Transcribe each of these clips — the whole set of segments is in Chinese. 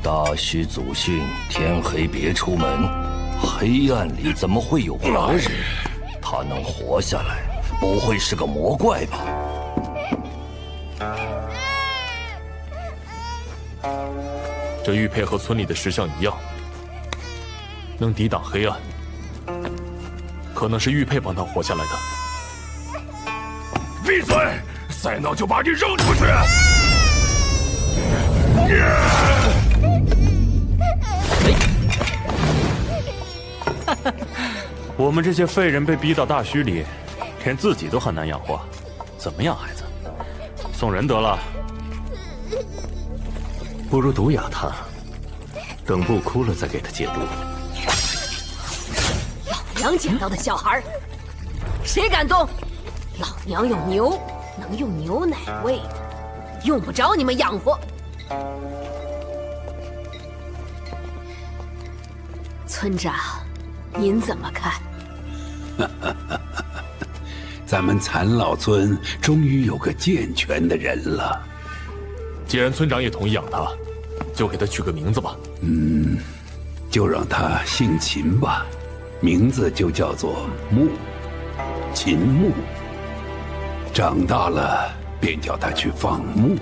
大虚祖训：天黑别出门。黑暗里怎么会有活人？他能活下来，不会是个魔怪吧？这玉佩和村里的石像一样，能抵挡黑暗，可能是玉佩帮他活下来的。闭嘴！再闹就把你扔出去！我们这些废人被逼到大墟里，连自己都很难养活，怎么养孩子？送人得了。不如毒哑他，等不哭了再给他解毒。老娘捡到的小孩，谁敢动？老娘有牛，能用牛奶喂的，用不着你们养活。村长，您怎么看？咱们残老村终于有个健全的人了。既然村长也同意养他，就给他取个名字吧。就让他姓秦吧，名字就叫做木，秦木。长大了便叫他去放牧。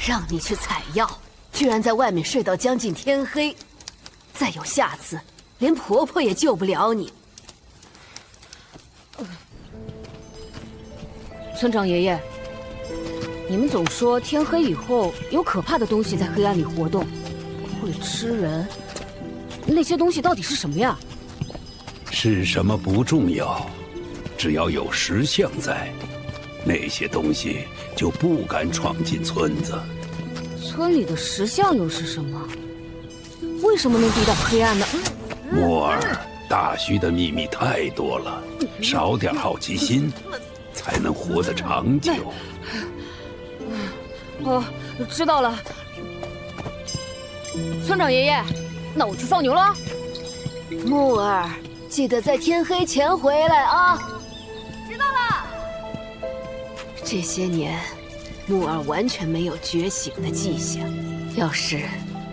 让你去采药，居然在外面睡到将近天黑，再有下次，连婆婆也救不了你。村长爷爷，你们总说天黑以后有可怕的东西在黑暗里活动，会吃人。那些东西到底是什么呀？是什么不重要，只要有石像在，那些东西就不敢闯进村子。村里的石像又是什么？为什么能抵挡黑暗呢？木儿，大虚的秘密太多了，少点好奇心，才能活得长久。哦，知道了。村长爷爷，那我去放牛了。木儿，记得在天黑前回来啊！知道了。这些年，木儿完全没有觉醒的迹象。要是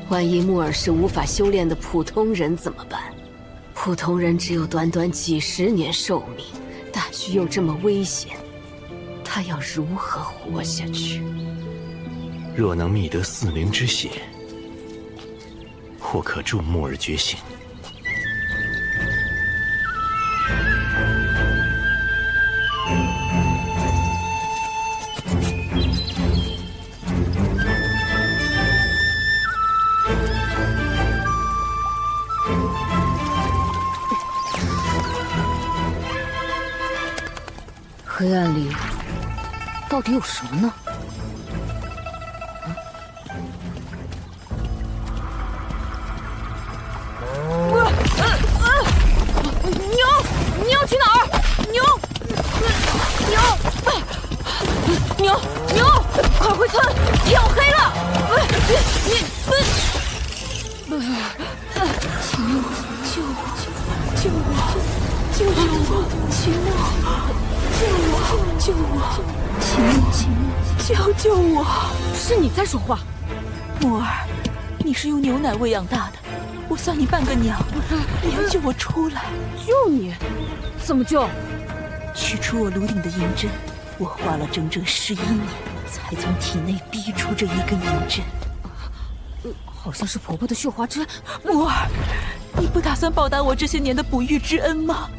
万一木儿是无法修炼的普通人怎么办？普通人只有短短几十年寿命，大虚又这么危险，他要如何活下去？若能觅得4灵之血，或可助木儿觉醒。黑暗里到底有什么呢？你要去哪儿？牛，快回村！天要黑了！救我！是你在说话，木儿，你是用牛奶喂养大的，我算你半个娘，你要救我出来。救你？怎么救？取出我颅顶的银针，我花了整整11年，才从体内逼出这一根银针。好像是婆婆的绣花针。木儿，你不打算报答我这些年的不育之恩吗？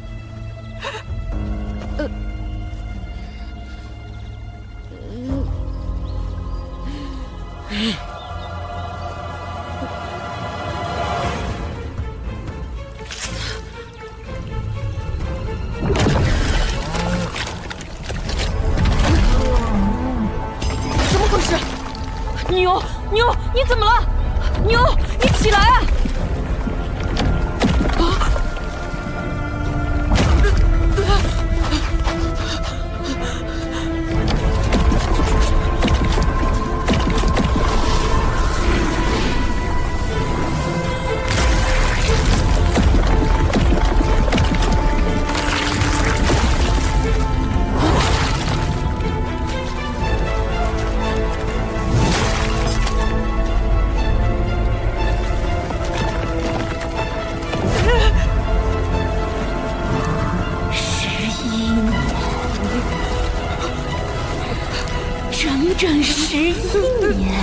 怎么回事？牛，你怎么了？牛，你起来啊！整11年，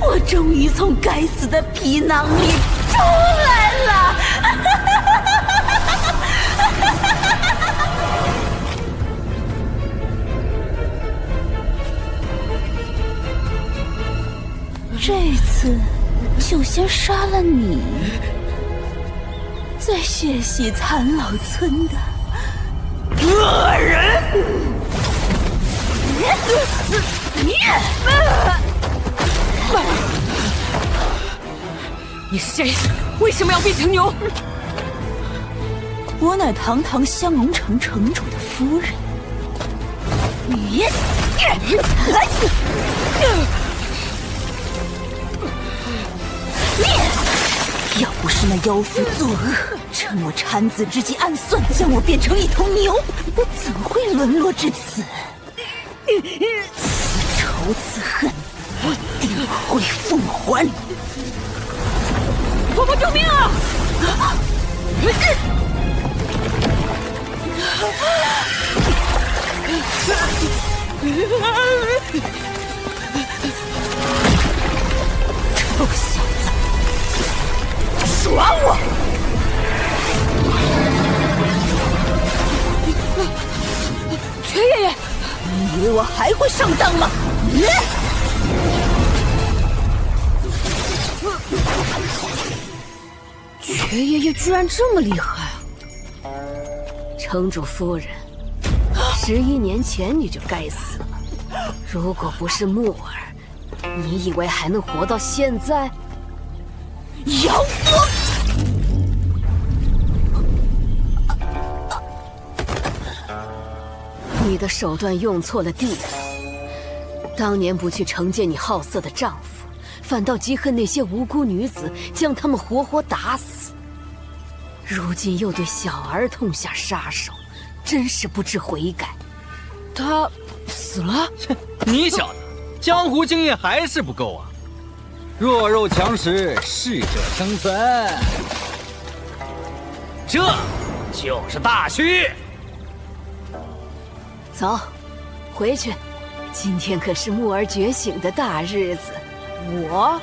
我终于从该死的皮囊里出来了！这次就先杀了你，再血洗残老村的恶人！你是谁？为什么要变成牛？我乃堂堂香龙城城主的夫人。要不是那妖妇作恶，趁我产子之际暗算，将我变成一头牛，我怎会沦落至此？此仇此恨，一定会奉还！婆婆救命啊！臭小子，耍我！全爷爷，你以为我还会上当吗？全爷爷居然这么厉害啊！城主夫人，11年前你就该死了。如果不是木耳，你以为还能活到现在？妖妇！你的手段用错了地方。当年不去惩戒你好色的丈夫，反倒记恨那些无辜女子，将她们活活打死。如今又对小儿痛下杀手，真是不知悔改。他死了？你小子，江湖经验还是不够啊！弱肉强食，适者生存，这就是大虚。走，回去。今天可是木儿觉醒的大日子。我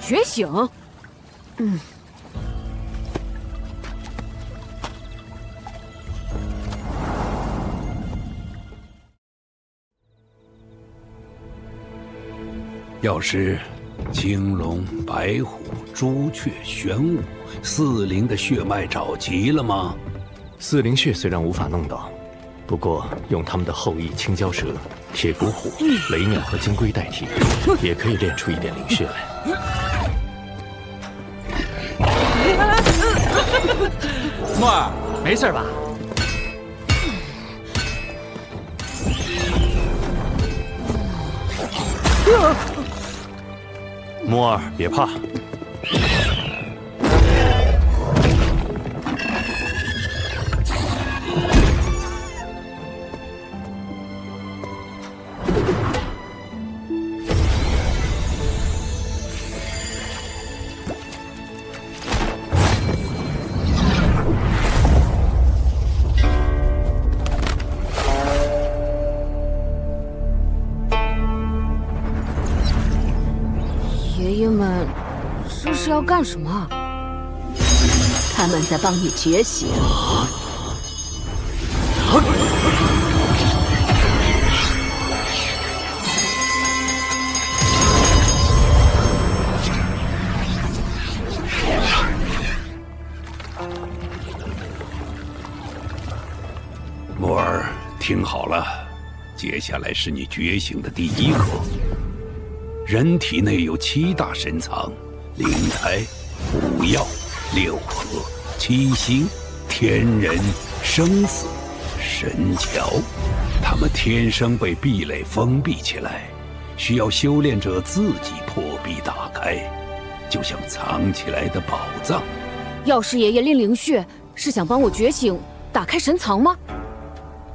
觉醒？嗯。要是青龙、白虎、朱雀、玄武4灵的血脉找齐了吗？4灵血虽然无法弄到，不过用他们的后羿、青蛟蛇、铁骨虎、雷鸟和金龟代替，也可以练出一点灵血来。墨儿，没事吧？木儿，别怕。爷爷们，这是要干什么？他们在帮你觉醒。木儿，听好了，接下来是你觉醒的第1课。人体内有7大神藏：灵胎、五曜、6合、7星、天人、生死、神桥。他们天生被壁垒封闭起来，需要修炼者自己破壁打开，就像藏起来的宝藏。药师爷爷练灵血是想帮我觉醒，打开神藏吗？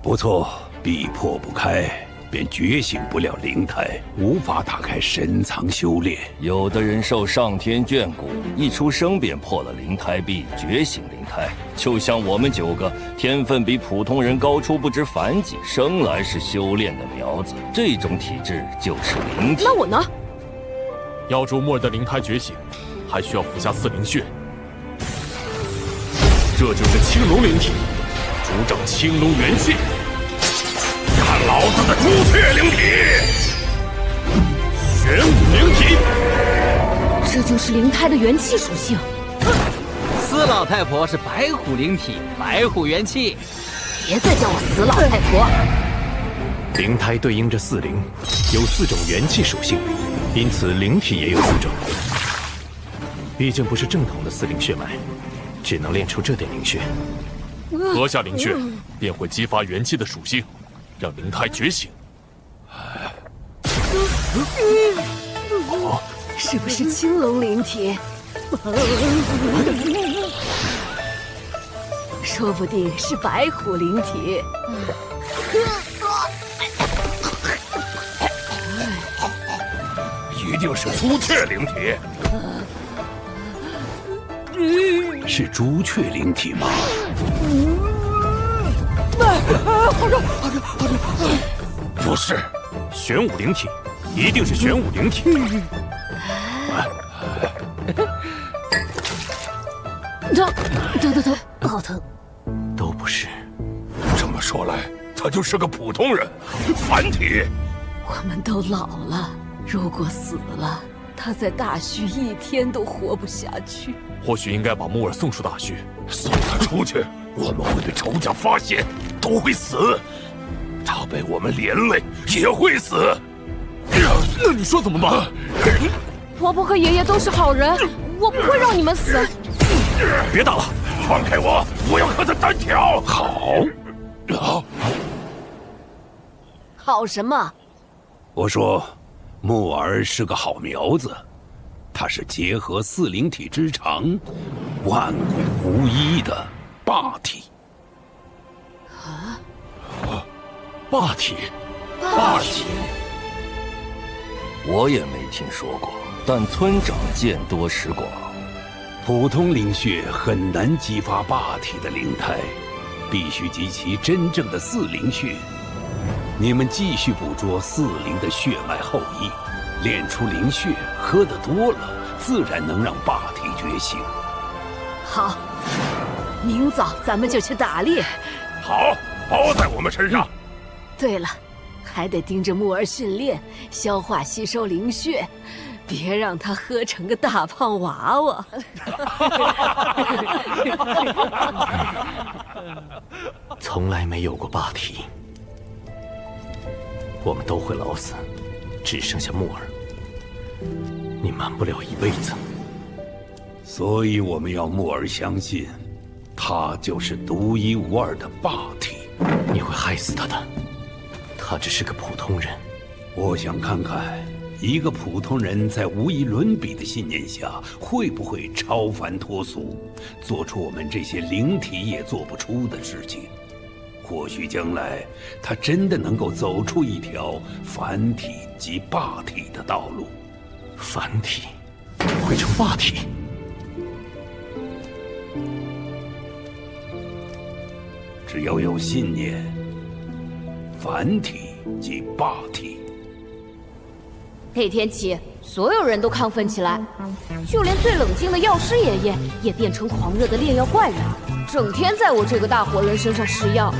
不错，壁破不开，便觉醒不了灵胎，无法打开神藏修炼。有的人受上天眷顾，一出生便破了灵胎壁，觉醒灵胎。就像我们9个，天分比普通人高出不知凡几，生来是修炼的苗子。这种体质就是灵体。那我呢？要助木儿的灵胎觉醒，还需要服下4灵血。这就是青龙灵体，主掌青龙元气。看老子的朱雀灵体，玄武灵体，这就是灵胎的元气属性。司老太婆是白虎灵体，白虎元气。别再叫我死老太婆！灵胎对应着4灵，有4种元气属性，因此灵体也有4种。毕竟不是正统的4灵血脉，只能练出这点灵血。喝下灵血，便会激发元气的属性，让灵胎觉醒。是不是青龙灵体？说不定是白虎灵体。一定是朱雀灵体。是朱雀灵体吗？不是，玄武灵体，一定是玄武灵体。疼，好疼！都不是。这么说来，他就是个普通人，凡体。我们都老了，如果死了，他在大虚1天都活不下去。或许应该把木耳送出大虚。送他出去，我们会被仇家发现，都会死。他被我们连累，也会死。那你说怎么办？婆婆和爷爷都是好人，我不会让你们死。别打了，放开我！我要和他单挑。好。好什么？我说，木儿是个好苗子，他是结合4灵体之长，万古无一的霸体。霸体，霸体，我也没听说过，但村长见多识广。普通灵血很难激发霸体的灵胎，必须集齐真正的4灵血。你们继续捕捉4灵的血脉后裔，练出灵血，喝得多了，自然能让霸体觉醒。好，明早咱们就去打猎。好，包在我们身上。对了，还得盯着木儿训练，消化吸收灵血，别让他喝成个大胖娃娃。从来没有过霸体，我们都会老死，只剩下木儿，你瞒不了一辈子。所以我们要木儿相信，他就是独一无二的霸体。你会害死他的，他只是个普通人。我想看看，一个普通人在无以伦比的信念下，会不会超凡脱俗，做出我们这些灵体也做不出的事情。或许将来他真的能够走出一条凡体及霸体的道路。凡体会成霸体？只要有信念，凡体即霸体。那天起，所有人都亢奋起来，就连最冷静的药师爷爷也变成狂热的炼药怪人，整天在我这个大活人身上试药。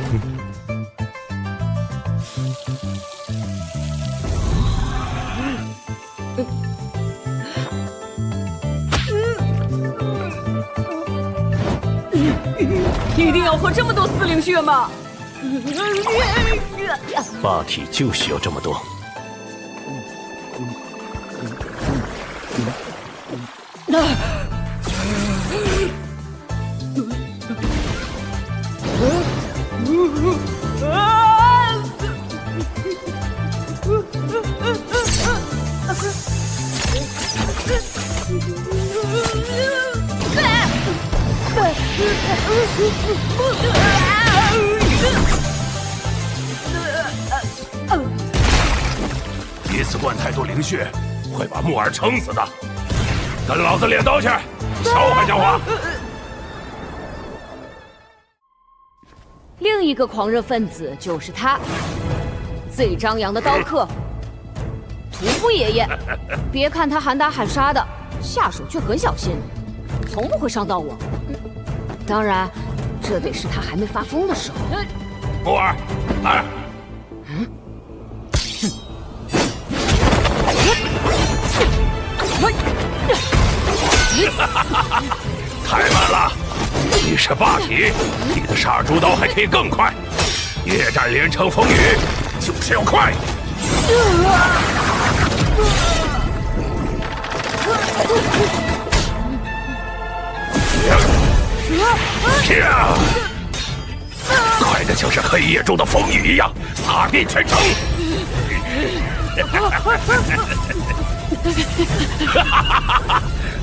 一定要喝这么多4灵血吗？霸体就需要这么多。一次灌太多灵血，会把木耳撑死的。跟老子练刀去，消化消化。另一个狂热分子就是他，最张扬的刀客屠夫爷爷。别看他喊打喊杀的，下手却很小心，从不会伤到我。当然，这得是他还没发疯的时候。木耳，来。太慢了，你是霸体，你的杀猪刀还可以更快。夜战连城风雨，就是要快。快得像是黑夜中的风雨一样，洒遍全城。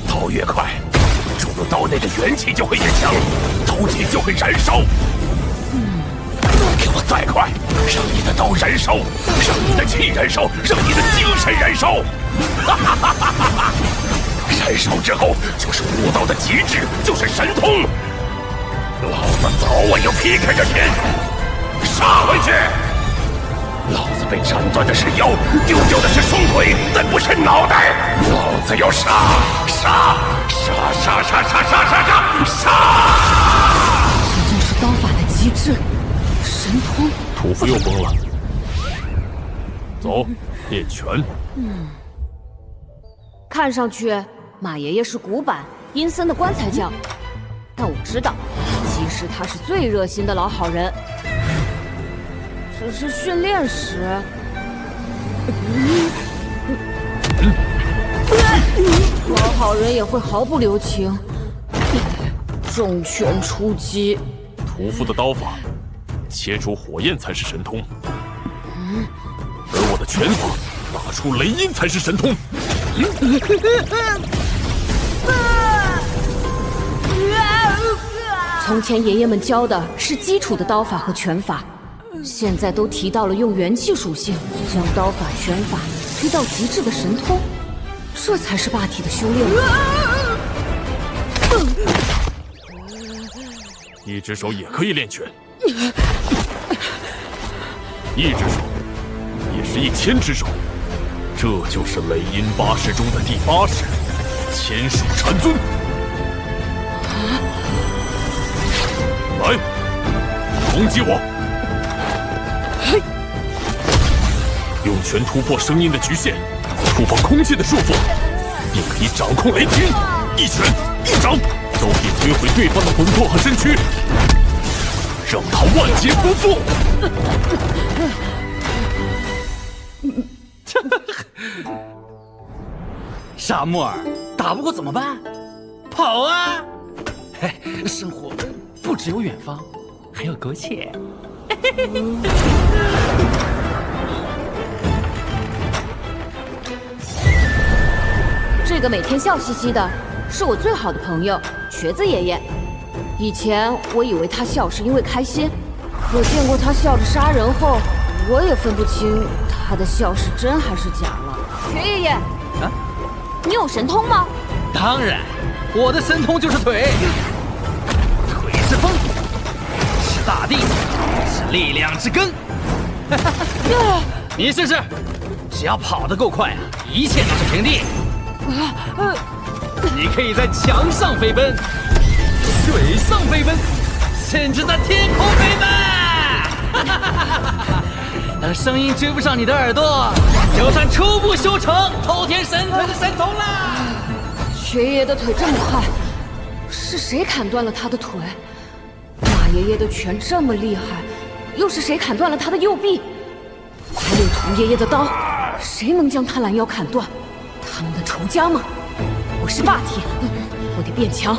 刀越快，注入刀内的元气就会越强，刀气就会燃烧。给我再快，让你的刀燃烧，让你的气燃烧，让你的精神燃烧。燃烧之后就是武道的极致，就是神通。老子早晚要劈开这天，杀回去！老子被斩断的是腰，丢掉的是双腿，但不是脑袋。老子要杀！这就是刀法的极致，神通。屠夫又懵了。走，练拳。看上去马爷爷是古板阴森的棺材匠，但我知道，其实他是最热心的老好人。只是训练时，老好人也会毫不留情，重拳出击。屠夫的刀法，切出火焰才是神通，而我的拳法，打出雷音才是神通。从前爷爷们教的是基础的刀法和拳法，现在都提到了用元气属性将刀法拳法推到极致的神通，这才是霸体的修炼。一只手也可以练拳，一只手也是1000只手，这就是雷音8式中的第8式——千手禅尊。来，攻击我！用拳突破声音的局限，突破空气的束缚，并可以掌控雷霆。一拳一掌都可以摧毁对方的魂魄和身躯，让他万劫不复。沙漠儿打不过怎么办？跑啊！嘿，生活不只有远方，还有苟且。这个每天笑嘻嘻的，是我最好的朋友瘸子爷爷。以前我以为他笑是因为开心，可见过他笑着杀人后，我也分不清他的笑是真还是假了。瘸爷爷，啊，你有神通吗？当然，我的神通就是腿。腿是风，是大地，是力量之根。你试试，只要跑得够快啊，一切都是平地。你可以在墙上飞奔，水上飞奔，甚至在天空飞奔。当声音追不上你的耳朵，就算初步修成偷天神腿的神通啦。瘸爷爷的腿这么快，是谁砍断了他的腿？马爷爷的拳这么厉害，又是谁砍断了他的右臂？还有屠爷爷的刀，谁能将他拦腰砍断？他们的仇家吗？我是霸体，我得变强。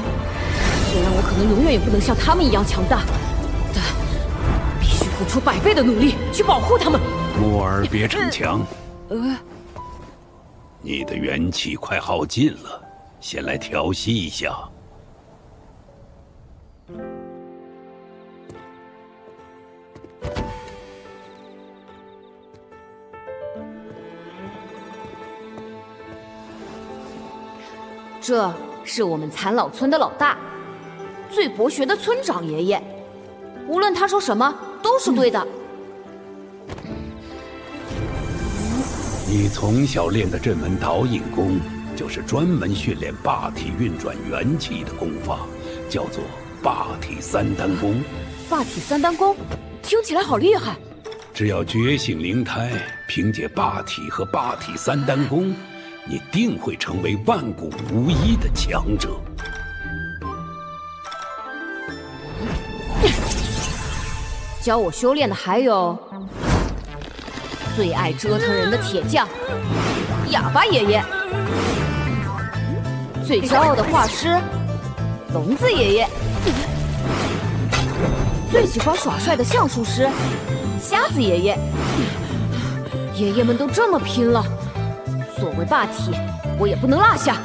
虽然我可能永远也不能像他们一样强大，但必须付出100倍的努力去保护他们。木儿，别逞强。你的元气快耗尽了，先来调息一下。这是我们残老村的老大，最博学的村长爷爷，无论他说什么都是对的。你从小练的这门导引功，就是专门训练霸体运转元气的功法，叫做霸体3丹功。霸体3丹功听起来好厉害。只要觉醒灵胎，凭借霸体和霸体3丹功，你定会成为万古无一的强者。教我修炼的还有最爱折腾人的铁匠哑巴爷爷，最骄傲的画师聋子爷爷，最喜欢耍帅的相术师瞎子爷爷。爷爷们都这么拼了，作为霸体，我也不能落下。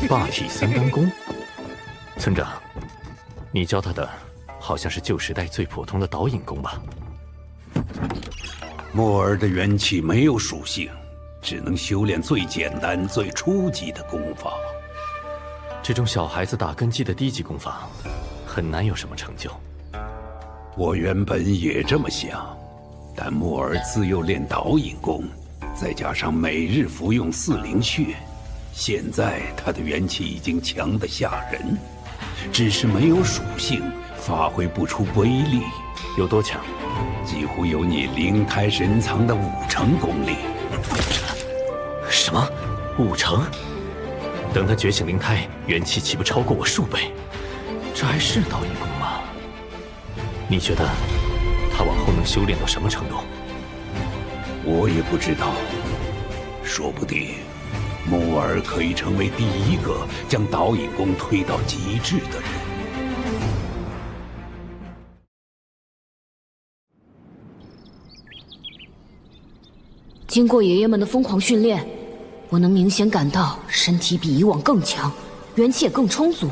霸体三单功，村长，你教他的好像是旧时代最普通的导引功吧？木儿的元气没有属性，只能修炼最简单、最初级的功法。这种小孩子打根基的低级功法，很难有什么成就。我原本也这么想，但木儿自幼练导引功，再加上每日服用4灵血。现在他的元气已经强得吓人，只是没有属性，发挥不出威力。有多强？几乎有你灵胎神藏的5成功力。什么？5成？等他觉醒灵胎，元气岂不超过我数倍？这还是导引功吗？你觉得他往后能修炼到什么程度？我也不知道，说不定木儿可以成为第一个将导引功推到极致的人。经过爷爷们的疯狂训练，我能明显感到身体比以往更强，元气也更充足。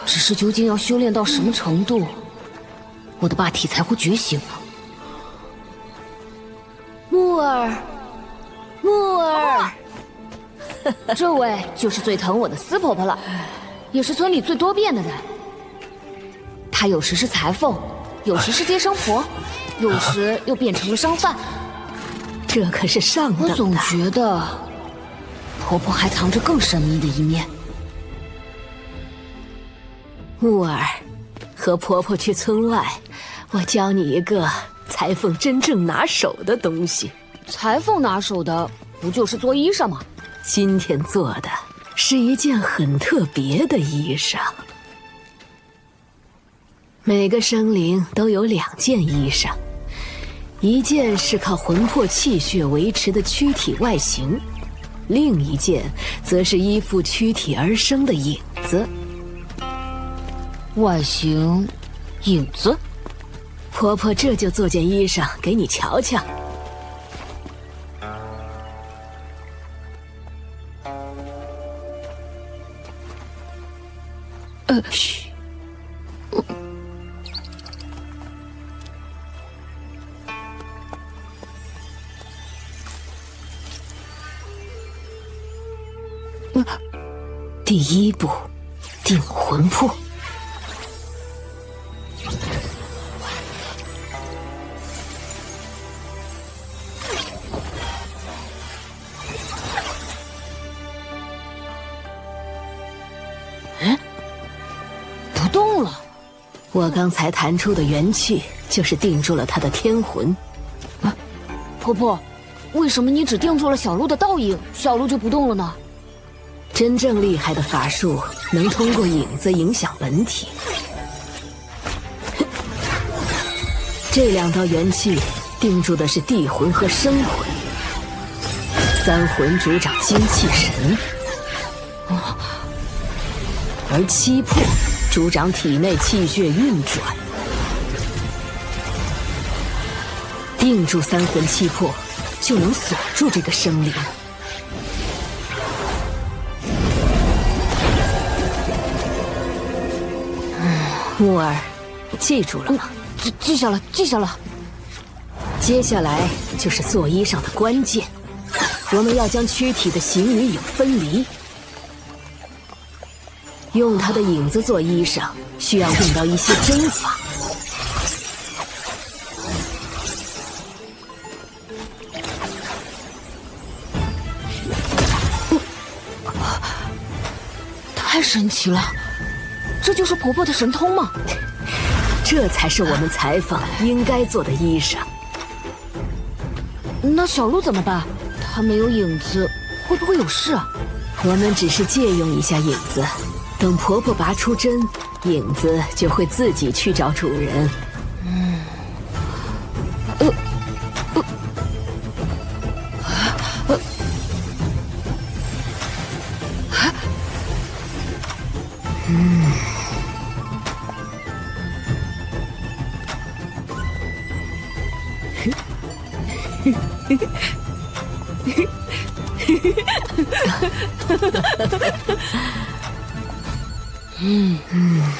只是究竟要修炼到什么程度，我的霸体才会觉醒呢？木儿，木儿。这位就是最疼我的司婆婆了，也是村里最多变的人。她有时是裁缝，有时是接生婆，有时又变成了商贩。这可是上等的。我总觉得婆婆还藏着更神秘的一面。木儿，和婆婆去村外，我教你一个裁缝真正拿手的东西。裁缝拿手的不就是做衣裳吗？今天做的是一件很特别的衣裳。每个生灵都有2件衣裳，一件是靠魂魄气血维持的躯体外形，另一件则是依附躯体而生的影子。外形，影子。婆婆这就做件衣裳给你瞧瞧。嘘。第一步，定魂魄。不动了。我刚才弹出的元气，就是定住了他的天魂。婆婆，为什么你只定住了小鹿的倒影，小鹿就不动了呢？真正厉害的法术，能通过影子影响本体。这2道元气定住的是地魂和生魂，3魂主掌精气神，而7魄主掌体内气血运转。定住3魂7魄，就能锁住这个生灵。木儿，记住了吗？记下了，记下了。接下来就是做衣裳的关键，我们要将躯体的形与影分离。用它的影子做衣裳，需要用到一些针法。太神奇了，这就是婆婆的神通吗？这才是我们裁缝应该做的衣裳。那小鹿怎么办？她没有影子，会不会有事啊？我们只是借用一下影子，等婆婆拔出针，影子就会自己去找主人。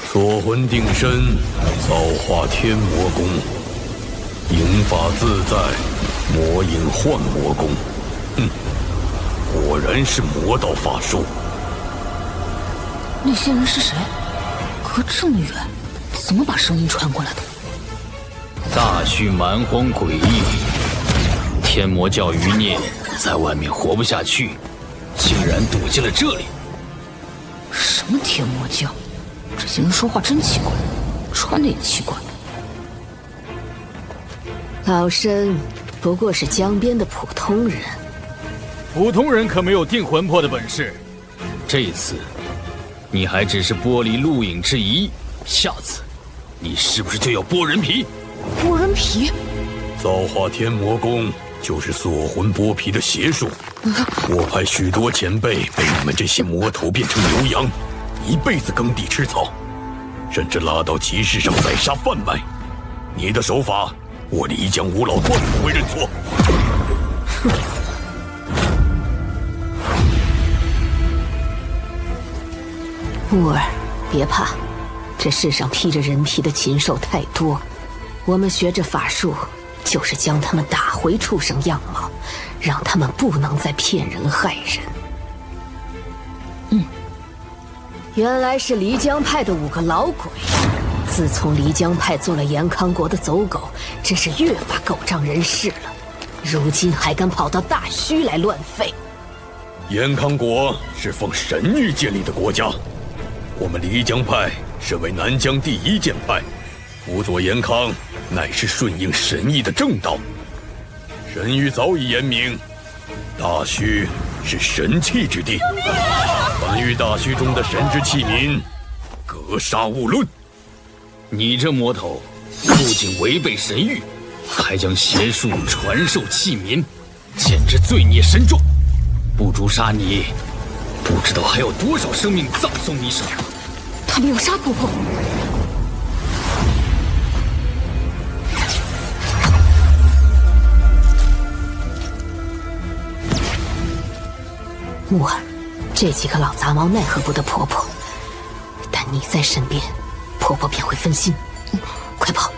锁魂定身，造化天魔功，影法自在，魔影幻魔功。果然是魔道法术。那些人是谁？隔这么远，怎么把声音传过来的？大虚蛮荒诡异，天魔教余孽在外面活不下去，竟然堵进了这里。什么天魔教？这些人说话真奇怪，穿的也奇怪。老身不过是江边的普通人，普通人可没有定魂魄的本事。这次你还只是剥离录影之一，下次你是不是就要剥人皮？剥人皮？造化天魔功就是锁魂剥皮的邪术。我派许多前辈被你们这些魔头变成牛羊，一辈子耕地吃草，甚至拉到集市上宰杀贩卖。你的手法，我漓江五老断不会认错。木儿，别怕，这世上披着人皮的禽兽太多，我们学着法术，就是将他们打回畜生样貌，让他们不能再骗人害人。原来是漓江派的5个老鬼。自从漓江派做了延康国的走狗，真是越发狗仗人势了。如今还敢跑到大虚来乱吠。延康国是奉神谕建立的国家，我们漓江派身为南疆第一剑派，辅佐延康乃是顺应神意的正道。神谕早已言明，大虚是神器之地，凡遇大虚中的神之器皿，格杀勿论。你这魔头不仅违背神谕，还将邪术传授器民，简直罪孽深重。不诛杀你，不知道还有多少生命葬送你手。他们要杀婆婆。木儿，这几个老杂毛奈何不得婆婆，但你在身边，婆婆便会分心。快跑！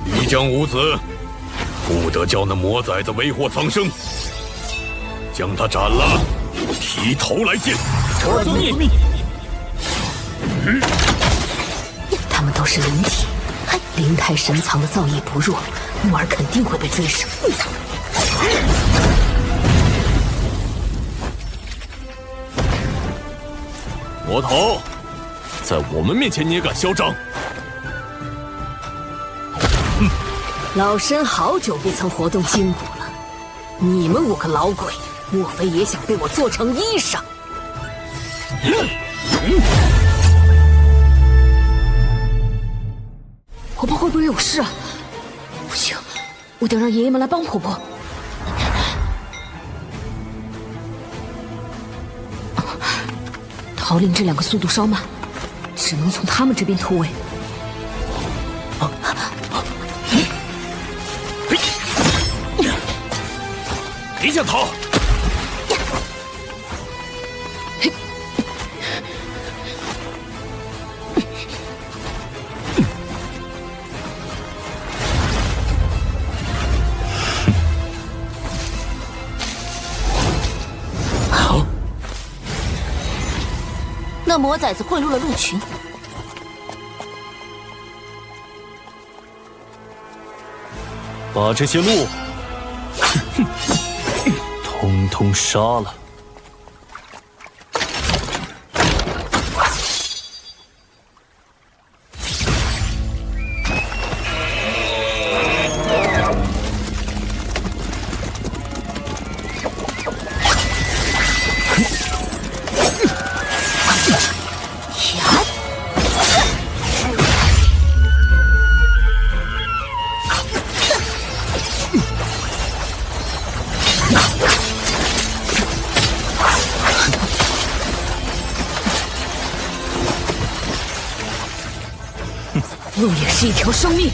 漓江五子，不得叫那魔崽子为祸苍生，将他斩了，提头来见。传遵命。他们都是灵体，灵胎神藏的造诣不弱，木儿肯定会被追上。魔头，在我们面前你也敢嚣张？老身好久不曾活动筋骨了，你们5个老鬼，莫非也想被我做成衣裳？婆婆会不会有事啊？不行，我得让爷爷们来帮婆婆。桃林这2个速度稍慢，只能从他们这边突围。别想逃！那魔崽子混入了鹿群，把这些鹿，通通杀了。鹿也是一条生命，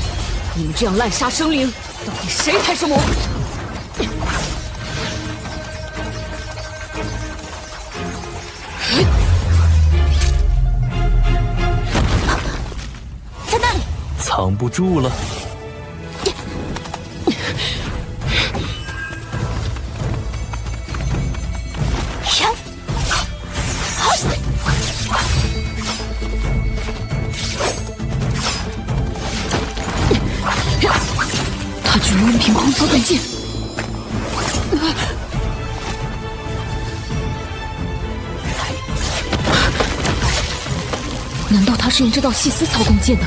你们这样滥杀生灵，到底谁才是魔？在那里，藏不住了。他居然能凭空操纵剑！难道他是用这道细丝操控剑的？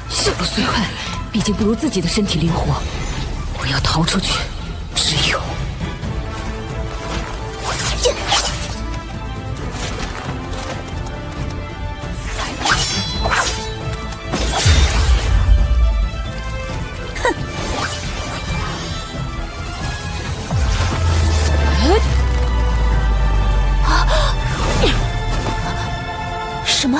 效率虽快，毕竟不如自己的身体灵活。我要逃出去，只有……什么？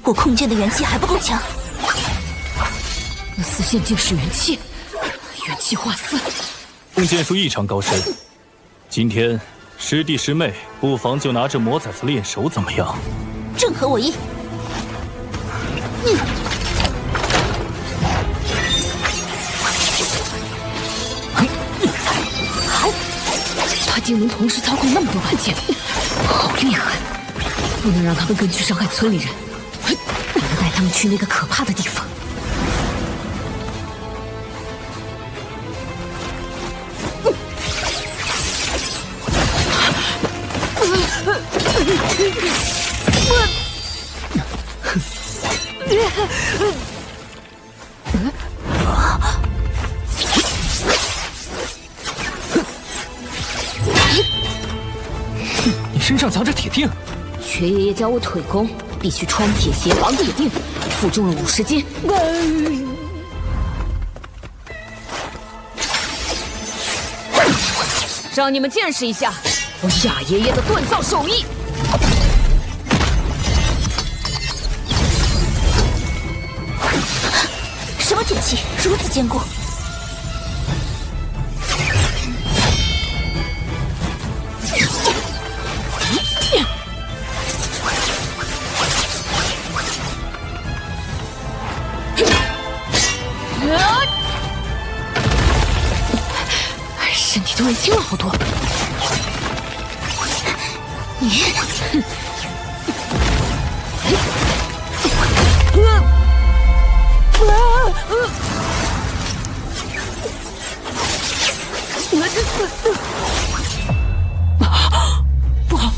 我控剑的元气还不够强。那丝线竟是元气，元气化丝。弓箭术异常高深，今天师弟师妹不妨就拿这魔崽子练手，怎么样？正合我意。他竟能同时操控那么多把剑，好厉害！不能让他们跟去伤害村里人，我要带他们去那个可怕的地方。你身上藏着铁锭，瘸爷爷教我腿功，必须穿铁鞋绑铁锭，负重了50斤。让你们见识一下我亚爷爷的锻造手艺。什么铁器如此坚固？身体突然轻了好多。不好！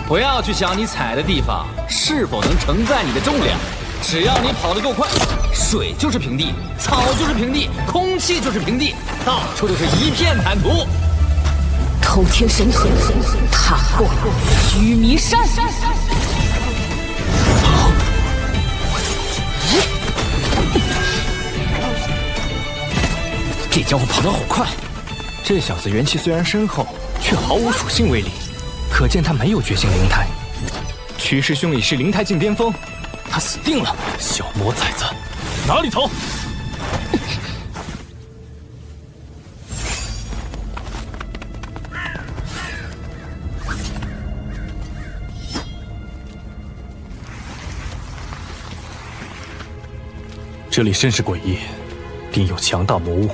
不要去想你踩的地方是否能承载你的重量，只要你跑得够快，水就是平地，草就是平地，空气就是平地，到处都是一片坦途。偷天神腿，踏破须弥山。这家伙跑得好快！这小子元气虽然深厚，却毫无属性威力，可见他没有觉醒灵胎。屈师兄已是灵胎境巅峰，他死定了！小魔崽子，哪里逃？这里甚是诡异，定有强大魔物。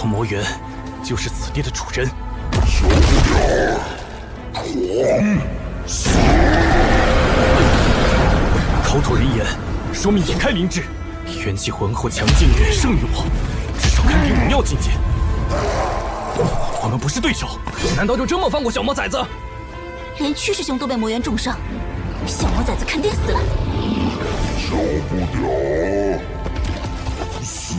魔猿就是此地的主人。受不了！狂死！口吐人言，说明已开灵智，元气浑厚，强劲远胜于我，至少堪比武庙境界。我们不是对手，难道就这么放过小魔崽子？连屈师兄都被魔猿重伤，小魔崽子肯定死了。受不了！死！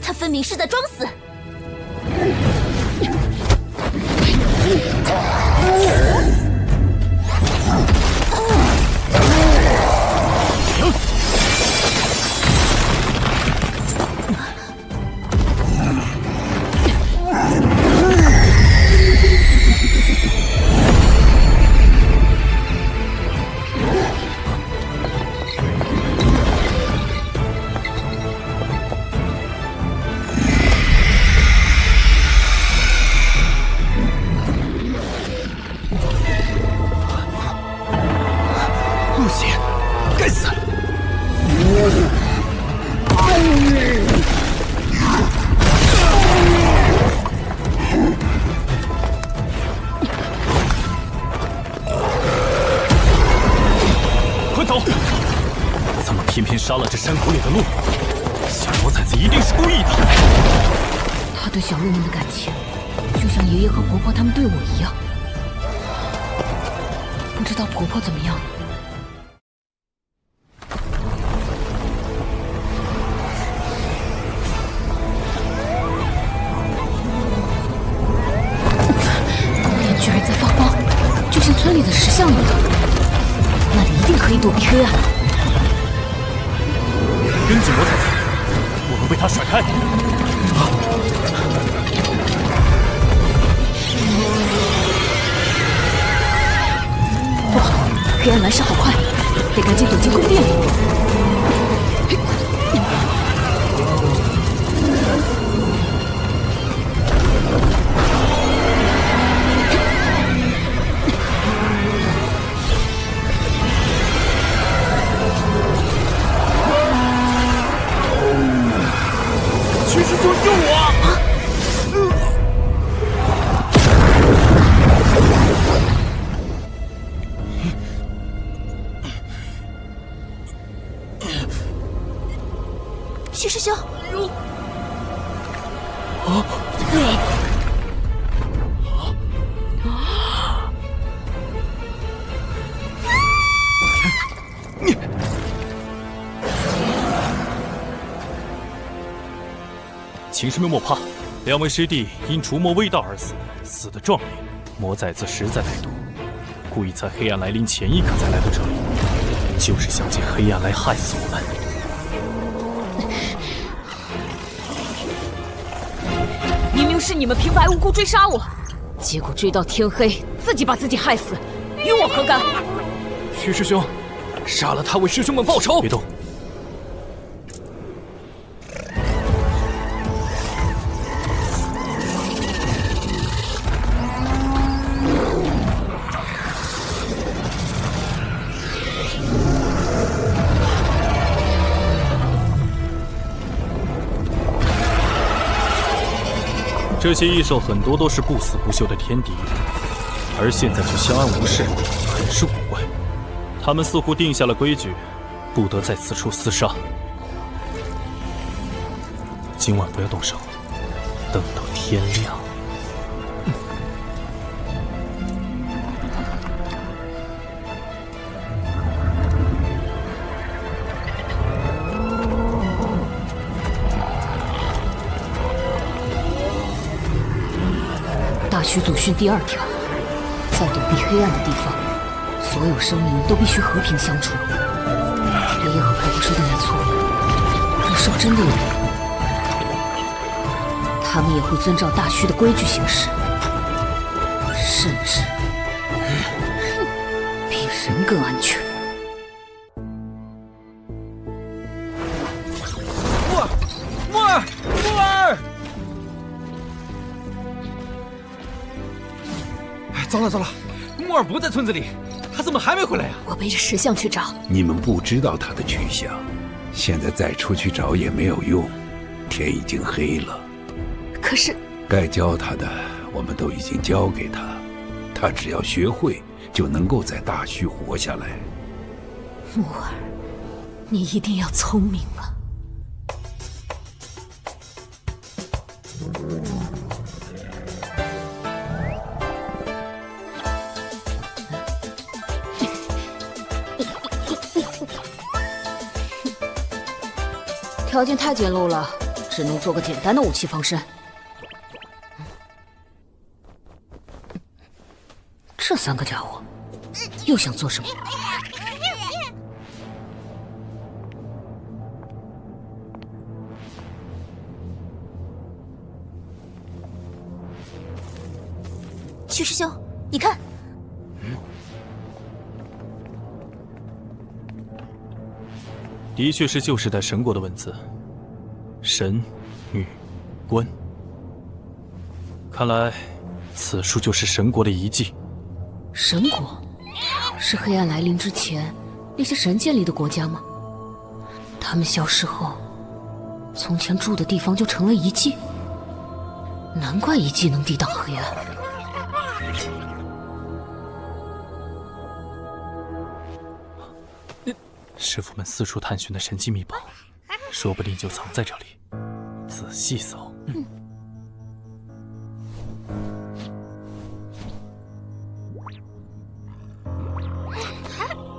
他分明是在装死。不行，该死！快走！怎么偏偏杀了这山谷里的鹿？小魔崽子一定是故意的。他对小鹿们的感情，就像爷爷和婆婆他们对我一样。不知道婆婆怎么样了。宫殿居然在发光，就像村里的石像一样。那里一定可以躲避黑暗。跟紧魔崽子，我们被他甩开。黑暗燃烧好快，得赶紧躲进宫殿里。师兄。秦师妹莫怕，两位师弟因除魔未到而死，死得壮烈。魔崽子实在歹毒，故意在黑暗来临前一刻才来到这里，就是想借黑暗来害死我们。明明是你们平白无故追杀我，结果追到天黑，自己把自己害死，与我何干？徐师兄，杀了他为师兄们报仇！别动！这些异兽很多都是不死不休的天敌，而现在却相安无事，很是古怪。他们似乎定下了规矩，不得在此处厮杀。今晚不要动手，等到天亮。大虚祖训第2条，在躲避黑暗的地方，所有生灵都必须和平相处。爷爷和婆婆说的没错，若兽真的有灵，他们也会遵照大虚的规矩行事，甚至比人更安全。木儿！糟了糟了，木儿不在村子里，他怎么还没回来呀？我背着石像去找。你们不知道他的去向，现在再出去找也没有用，天已经黑了。可是，该教他的我们都已经教给他，他只要学会，就能够在大虚活下来。木儿，你一定要聪明啊！条件太简陋了，只能做个简单的武器防身。这3个家伙又想做什么？徐师兄，你看，的确是旧时代神国的文字，神、女、官。看来此处就是神国的遗迹。神国是黑暗来临之前那些神建立的国家吗？他们消失后，从前住的地方就成了遗迹。难怪遗迹能抵挡黑暗。师傅们四处探寻的神机秘宝，说不定就藏在这里。仔细搜。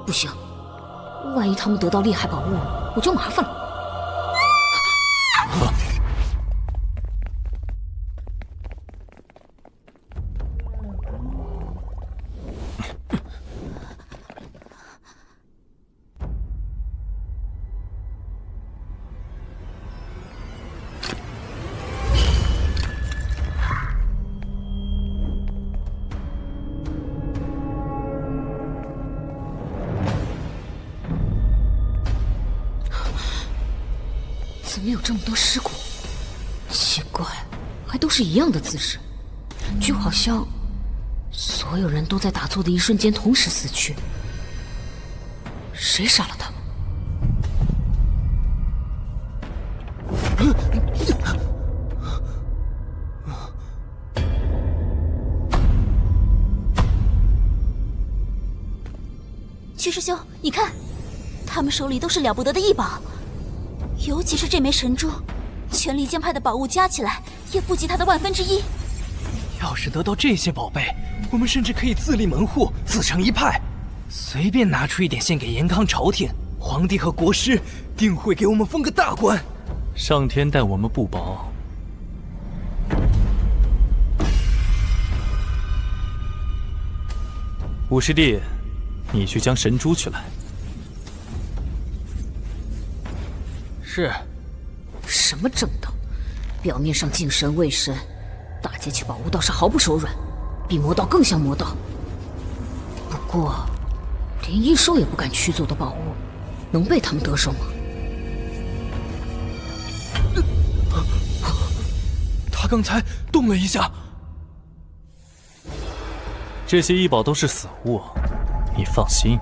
不行，万一他们得到厉害宝物，我就麻烦了。怎么有这么多尸骨？奇怪，还都是一样的姿势，就好像所有人都在打坐的一瞬间同时死去。谁杀了他们？徐师兄，你看，他们手里都是了不得的异宝。尤其是这枚神珠，全离间派的宝物加起来也不及它的1/1000。要是得到这些宝贝，我们甚至可以自立门户，自成一派，随便拿出一点献给延康朝廷，皇帝和国师定会给我们封个大官。上天待我们不薄。五师弟，你去将神珠取来。是。什么正道？表面上敬神畏神，大劫取宝物倒是毫不手软，比魔道更像魔道。不过，连异兽也不敢取走的宝物，能被他们得手吗？他刚才动了一下。这些异宝都是死物，你放心。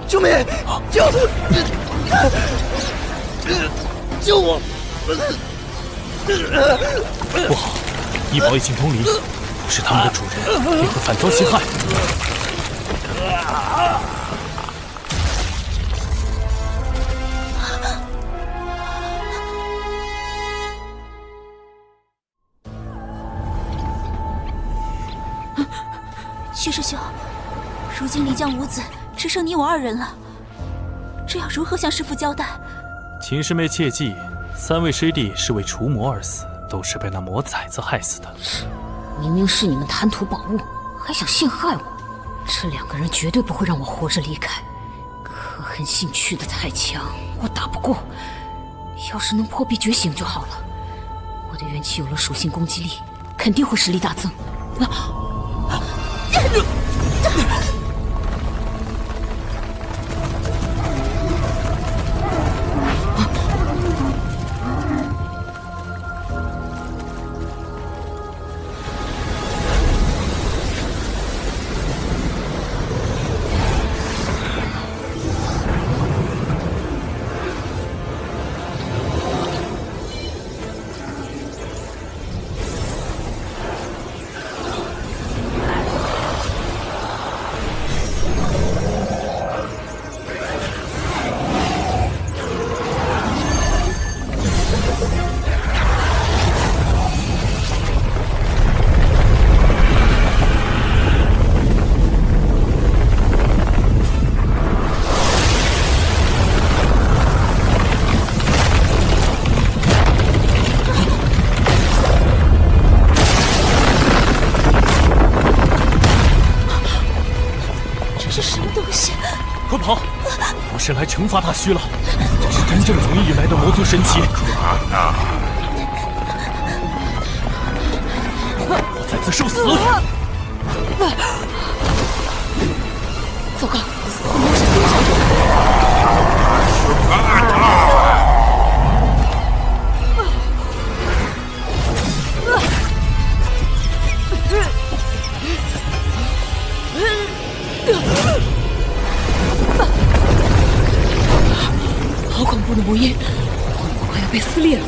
救命！救我！不好，异宝已经通灵，不是他们的主人，也会反遭其害。薛师兄，如今离江五子只剩你我2人了，这要如何向师父交代？秦师妹切记，3位师弟是为除魔而死，都是被那魔崽子害死的。明明是你们贪图宝物，还想陷害我，这2个人绝对不会让我活着离开。可恨性驱得太强，我打不过。要是能破壁觉醒就好了，我的元气有了属性攻击力，肯定会实力大增。是来惩罚大虚了，这是真正从异域来的魔族神奇。我再次受死！糟糕，魔神盯上好恐怖的魔音，我快要被撕裂了。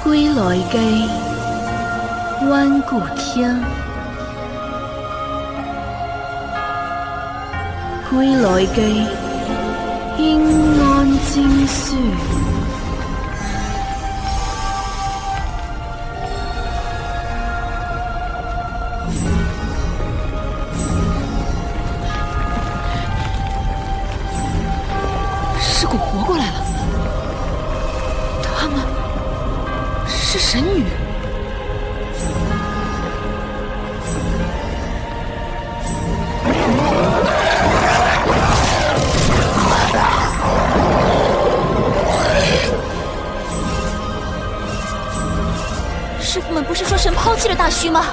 归来機，彎故聽。歸來機，應安精書。尸骨活过来了，他们是神女。师傅们不是说神抛弃了大虚吗？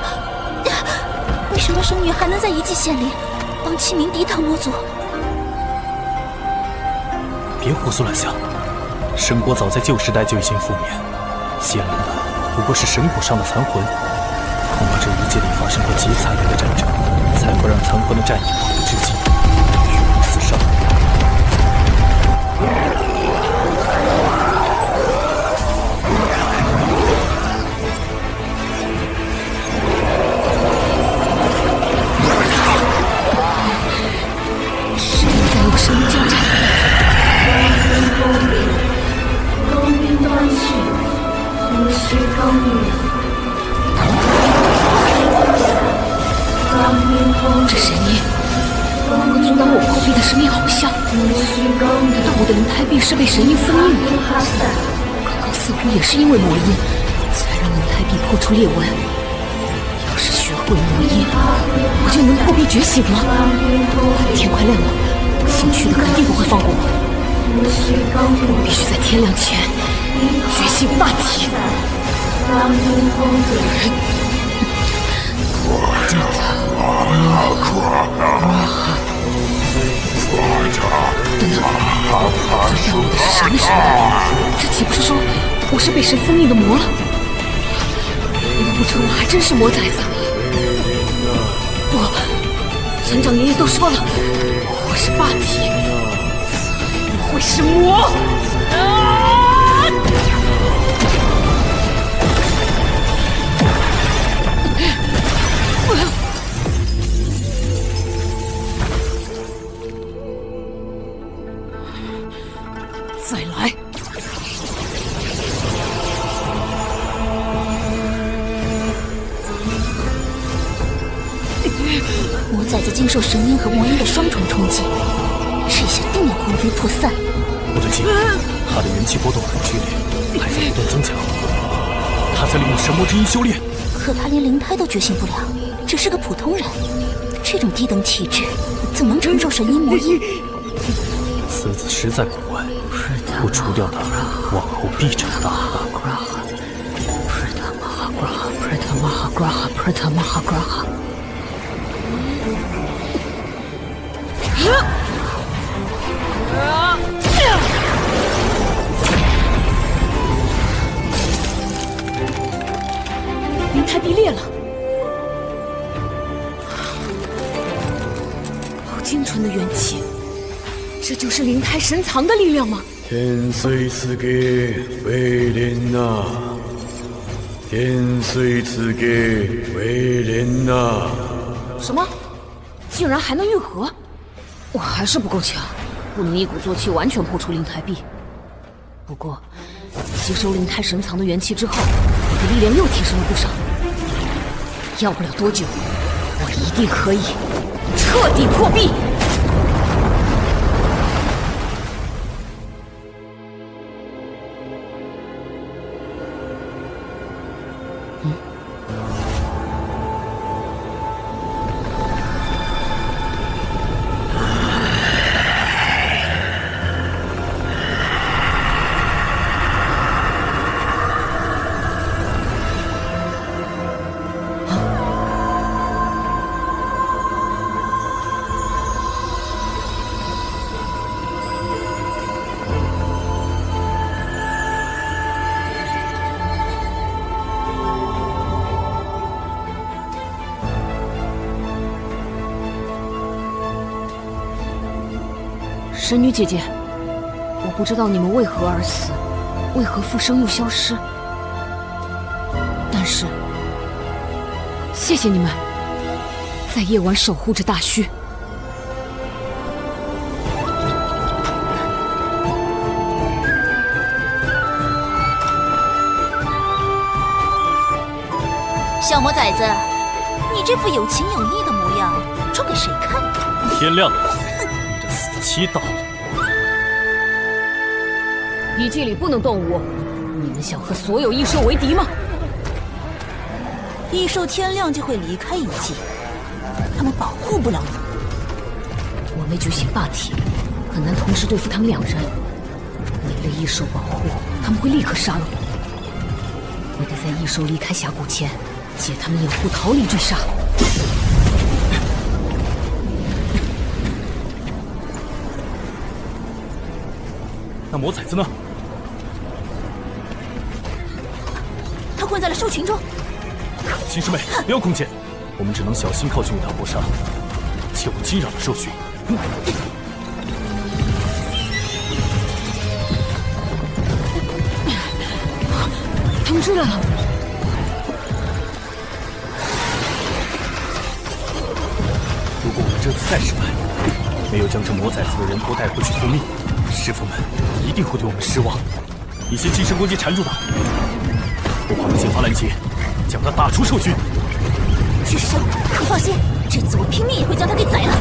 为什么神女还能在遗迹显灵，帮清明抵挡魔族？别胡思乱想，神国早在旧时代就已经覆灭，显灵的不过是神骨上的残魂。恐怕这一界里发生过极惨烈的战争，才会让残魂的战意保留至今，与我厮杀。谁在用生命交战？东兵端去，无需更名。这声音和阻挡我破壁的声音好像。难道我的灵胎壁是被神音封印的？刚刚似乎也是因为魔音，才让灵胎壁破出裂纹。要是学会魔音，我就能破壁觉醒了。天快亮了，姓屈的肯定不会放过我。我必须在天亮前觉醒霸体。等等，最要我的是神的身份，这岂不是说我是被神封印的魔了？难不成我还真是魔崽子？不，村长爷爷都说了，我是霸体，才不会是魔。再来！魔崽子经受神音和魔音的双重冲击，这下定要魂飞魄散。我的记忆，他的元气波动很剧烈，还在不断增强。他在利用神魔之音修炼，可他连灵胎都觉醒不了，只是个普通人，这种低等体质怎么能承受神音魔音？此子实在古怪，不除掉他，往后必长大。灵胎壁裂了，好精纯的元气，这就是灵胎神藏的力量吗？天虽赐给为人呐，天虽赐给为人呐。什么？竟然还能愈合？我还是不够强，不能一鼓作气完全破除灵胎壁。不过，吸收灵胎神藏的元气之后，我的力量又提升了不少。要不了多久，我一定可以彻底破壁。神女姐姐，我不知道你们为何而死，为何复生又消失，但是谢谢你们，在夜晚守护着大虚。小魔崽子，你这副有情有义的模样，装给谁看？天亮了，你的死期到了。遗迹里不能动武，你们想和所有异兽为敌吗？异兽天亮就会离开遗迹，他们保护不了你。我没觉醒霸体，很难同时对付他们两人。没了异兽保护，他们会立刻杀了我。我得在异兽离开峡谷前，借他们掩护逃离追杀。那魔崽子呢？他会混在了兽群中。秦师妹，不要空见，我们只能小心靠近他搏杀，切勿惊扰了兽群。他们出来了。如果我们这次再失败，没有将这魔崽子的人头带回去复命，师傅们一定会对我们失望。你先近身攻击缠住他，我跑到前方拦截，将他打出兽群。巨师兄，你放心，这次我拼命也会将他给宰了。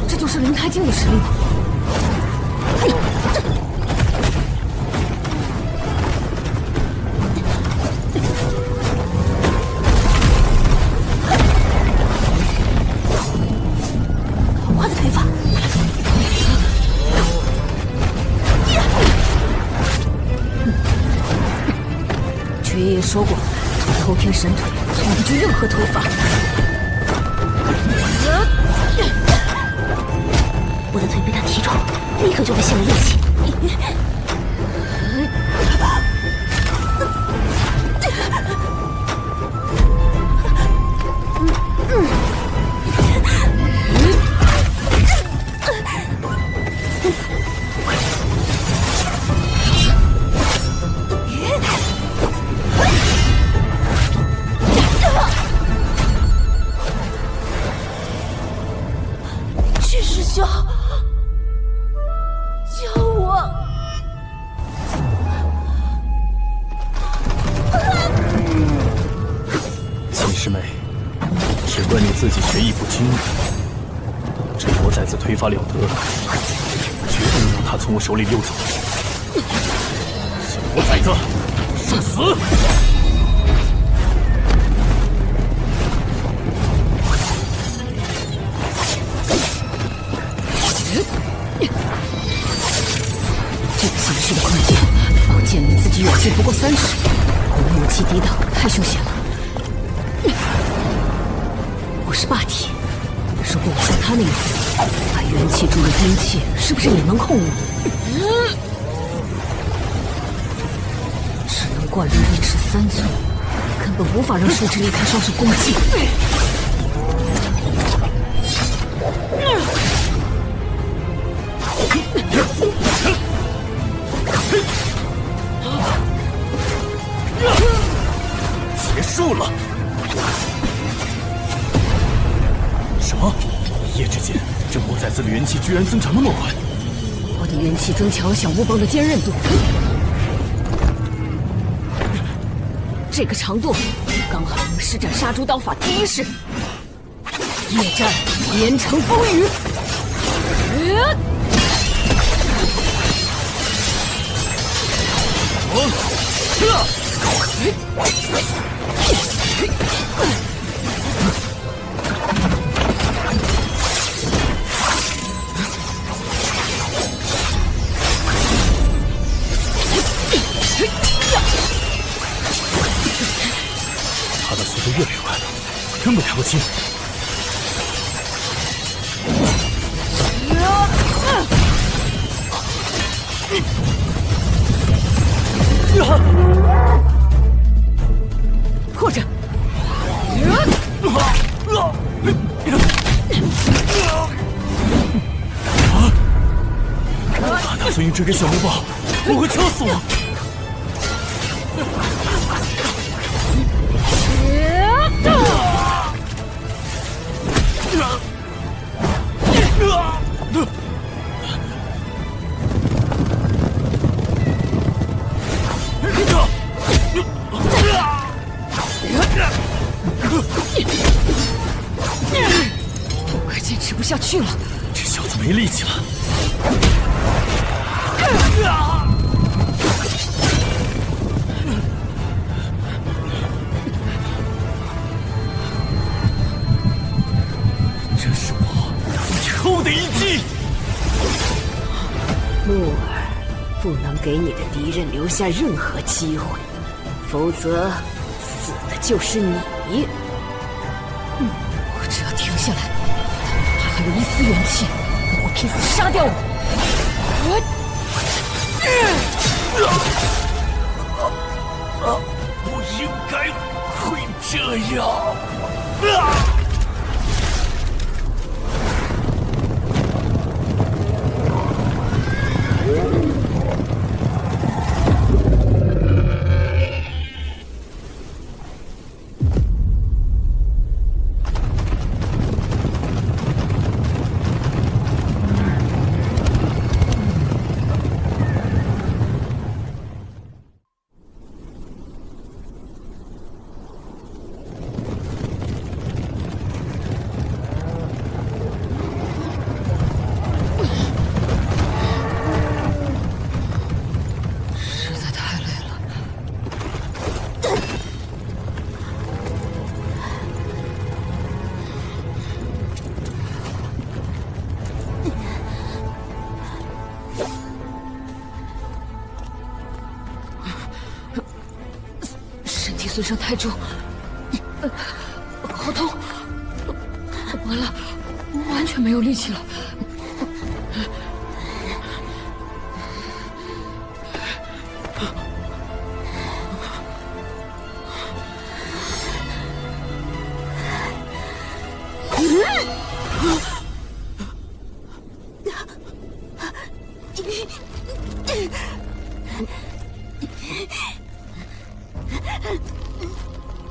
这就是灵胎境的实力吗？说过，偷天神腿从不惧任何头法。我的腿被他踢中，立刻就会泄了锐气。推法了得，绝不能让他从我手里溜走。小魔崽子，受死！这个形势的空间，宝剑离自己远近不过30，无武器抵挡，太凶险了。我是霸体，如果我像他那样把元气注入兵器，是不是也能控我？只能灌入1尺3寸，根本无法让数值离开双手攻击。结束了。什么？一夜之间，这魔崽子的元气居然增长那么快！我的元气增强了小木棒的坚韧度，这个长度刚好能施展杀猪刀法第一式——夜战连城风雨。他的速度越来越快了，根本看不清。护着！大孙玉追给小木棒，我会敲死我！我快坚持不下去了，这小子没力气了。这是我最后的一击。木耳，不能给你的敌人留下任何机会，否则死的就是你。我只要停下来，他还有一丝元气，我会拼死杀掉你。不应该会这样。损伤太重，好痛！完了，完全没有力气了。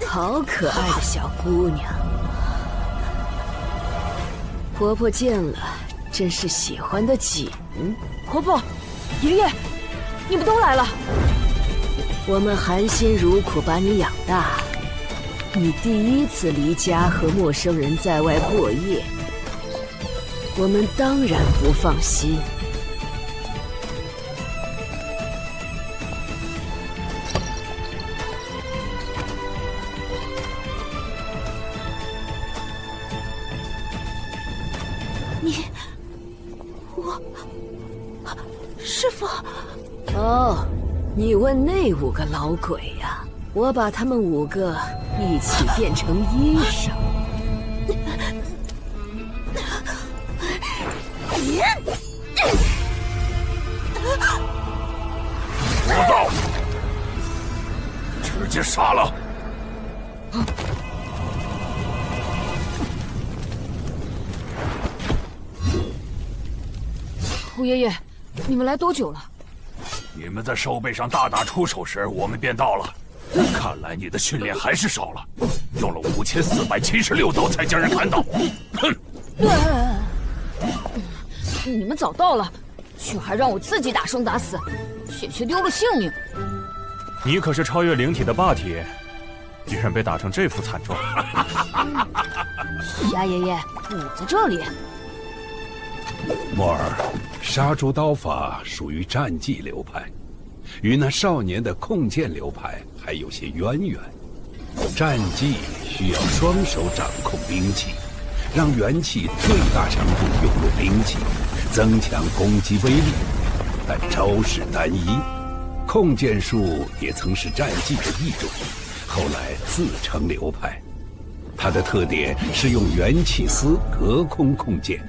好可爱的小姑娘，婆婆见了真是喜欢的紧。婆婆、爷爷，你们都来了。我们含辛茹苦把你养大，你第一次离家和陌生人在外过夜，我们当然不放心。师父。哦，你问那5个老鬼呀？我把他们5个一起变成衣裳。不造，直接杀了！胡爷爷，你们来多久了？你们在兽背上大打出手时，我们便到了。看来你的训练还是少了，用了5476刀才将人砍倒。哼！你们早到了，却还让我自己打生打死，险些丢了性命。你可是超越灵体的霸体，居然被打成这副惨状。鸭爷爷，你在这里。莫尔，杀猪刀法属于战技流派，与那少年的控剑流派还有些渊源。战技需要双手掌控兵器，让元气最大程度涌入兵器，增强攻击威力，但招式单一。控剑术也曾是战技的一种，后来自成流派。它的特点是用元气丝隔空控剑，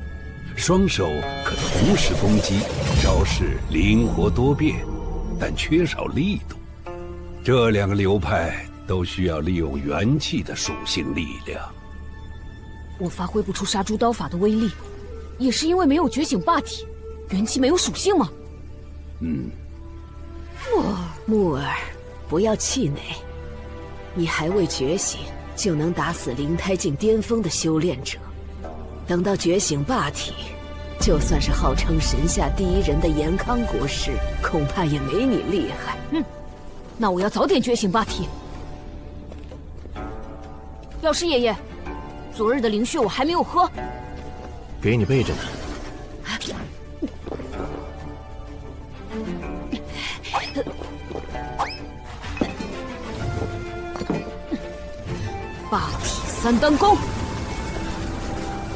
双手可同时攻击，招式灵活多变，但缺少力度。这2个流派都需要利用元气的属性力量。我发挥不出杀猪刀法的威力，也是因为没有觉醒霸体，元气没有属性吗？木儿，不要气馁，你还未觉醒就能打死灵胎境巅峰的修炼者，等到觉醒霸体，就算是号称神下第1人的严康国师，恐怕也没你厉害。那我要早点觉醒霸体。药师爷爷，昨日的灵血我还没有喝，给你备着呢。霸体3单弓。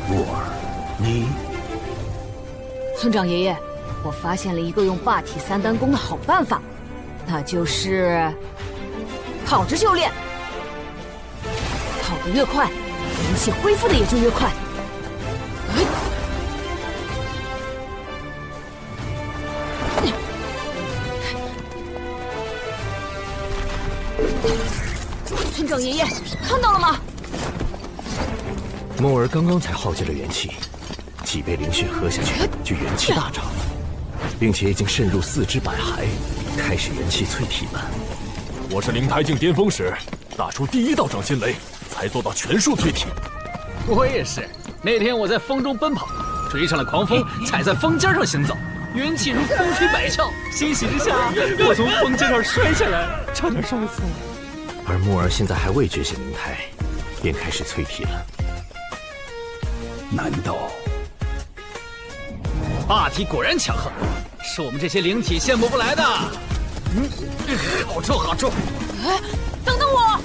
木儿，你……村长爷爷，我发现了一个用霸体3单弓的好办法，那就是跑着修炼。得越快，元气恢复的也就越快。村长爷爷，看到了吗？木儿刚刚才耗尽了元气，几杯灵血喝下去，就元气大涨，并且已经渗入4肢百骸，开始元气淬体了。我是灵胎境巅峰时打出第1道掌心雷，才做到全数淬体。我也是，那天我在风中奔跑，追上了狂风，踩在风尖上行走，元气如风吹百窍，欣喜之下，我从风尖上摔下来，差点摔死了。而木儿现在还未觉醒灵胎，便开始淬体了。难道霸体果然强横，是我们这些灵体羡慕不来的。好臭，好臭！哎，等等我！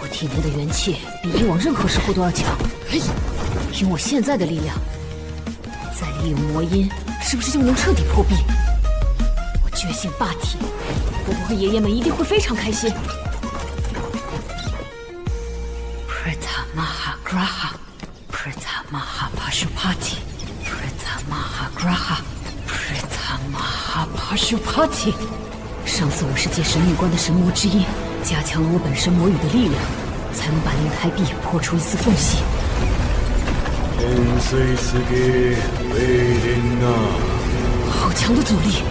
我体内的元气比以往任何时候都要强。凭我现在的力量，再利用魔音，是不是就能彻底破壁？我觉醒霸体，伯伯和爷爷们一定会非常开心。Preta Mahagraha Preta Mahapashupati Preta Mahagraha Preta Mahapashupati。 上次我是借神女关的神魔之音，加强了我本身魔语的力量，才能把灵胎壁破出一丝缝隙。好强的阻力！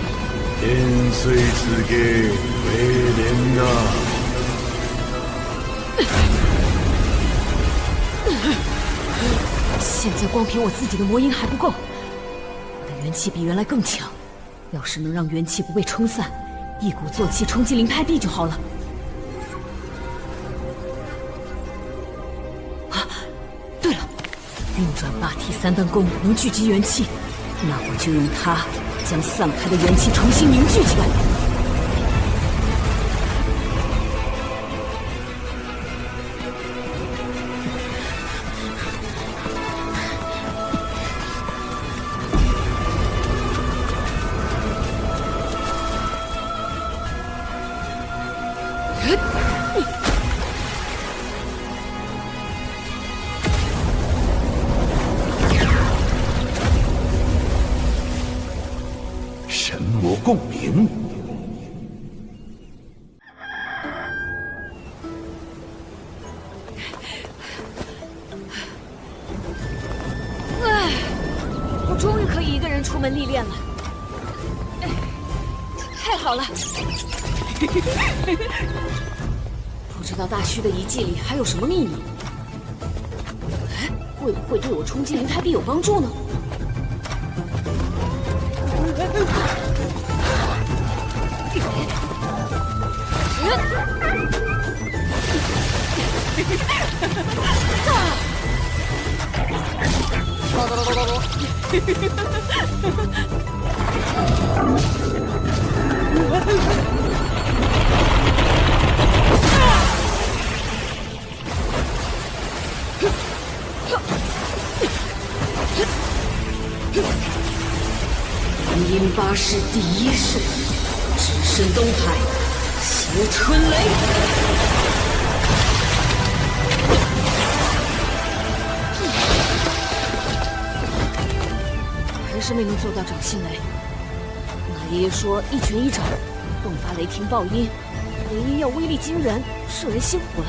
现在光凭我自己的魔音还不够，我的元气比原来更强。要是能让元气不被冲散，一鼓作气冲击灵胎壁就好了。啊，对了，运转霸体3段功能聚集元气，那我就用它将散开的元气重新凝聚起来。 神魔共鸣。我终于可以一个人出门历练了，太好了！不知道大虚的遗迹里还有什么秘密？哎，会不会对我冲击灵胎壁有帮助呢？ 阴八世第1式，只身东海，挟春雷。还是没能做到掌心雷。那爷爷说1拳1掌，迸发雷霆爆音，雷音要威力惊人，射人心魂，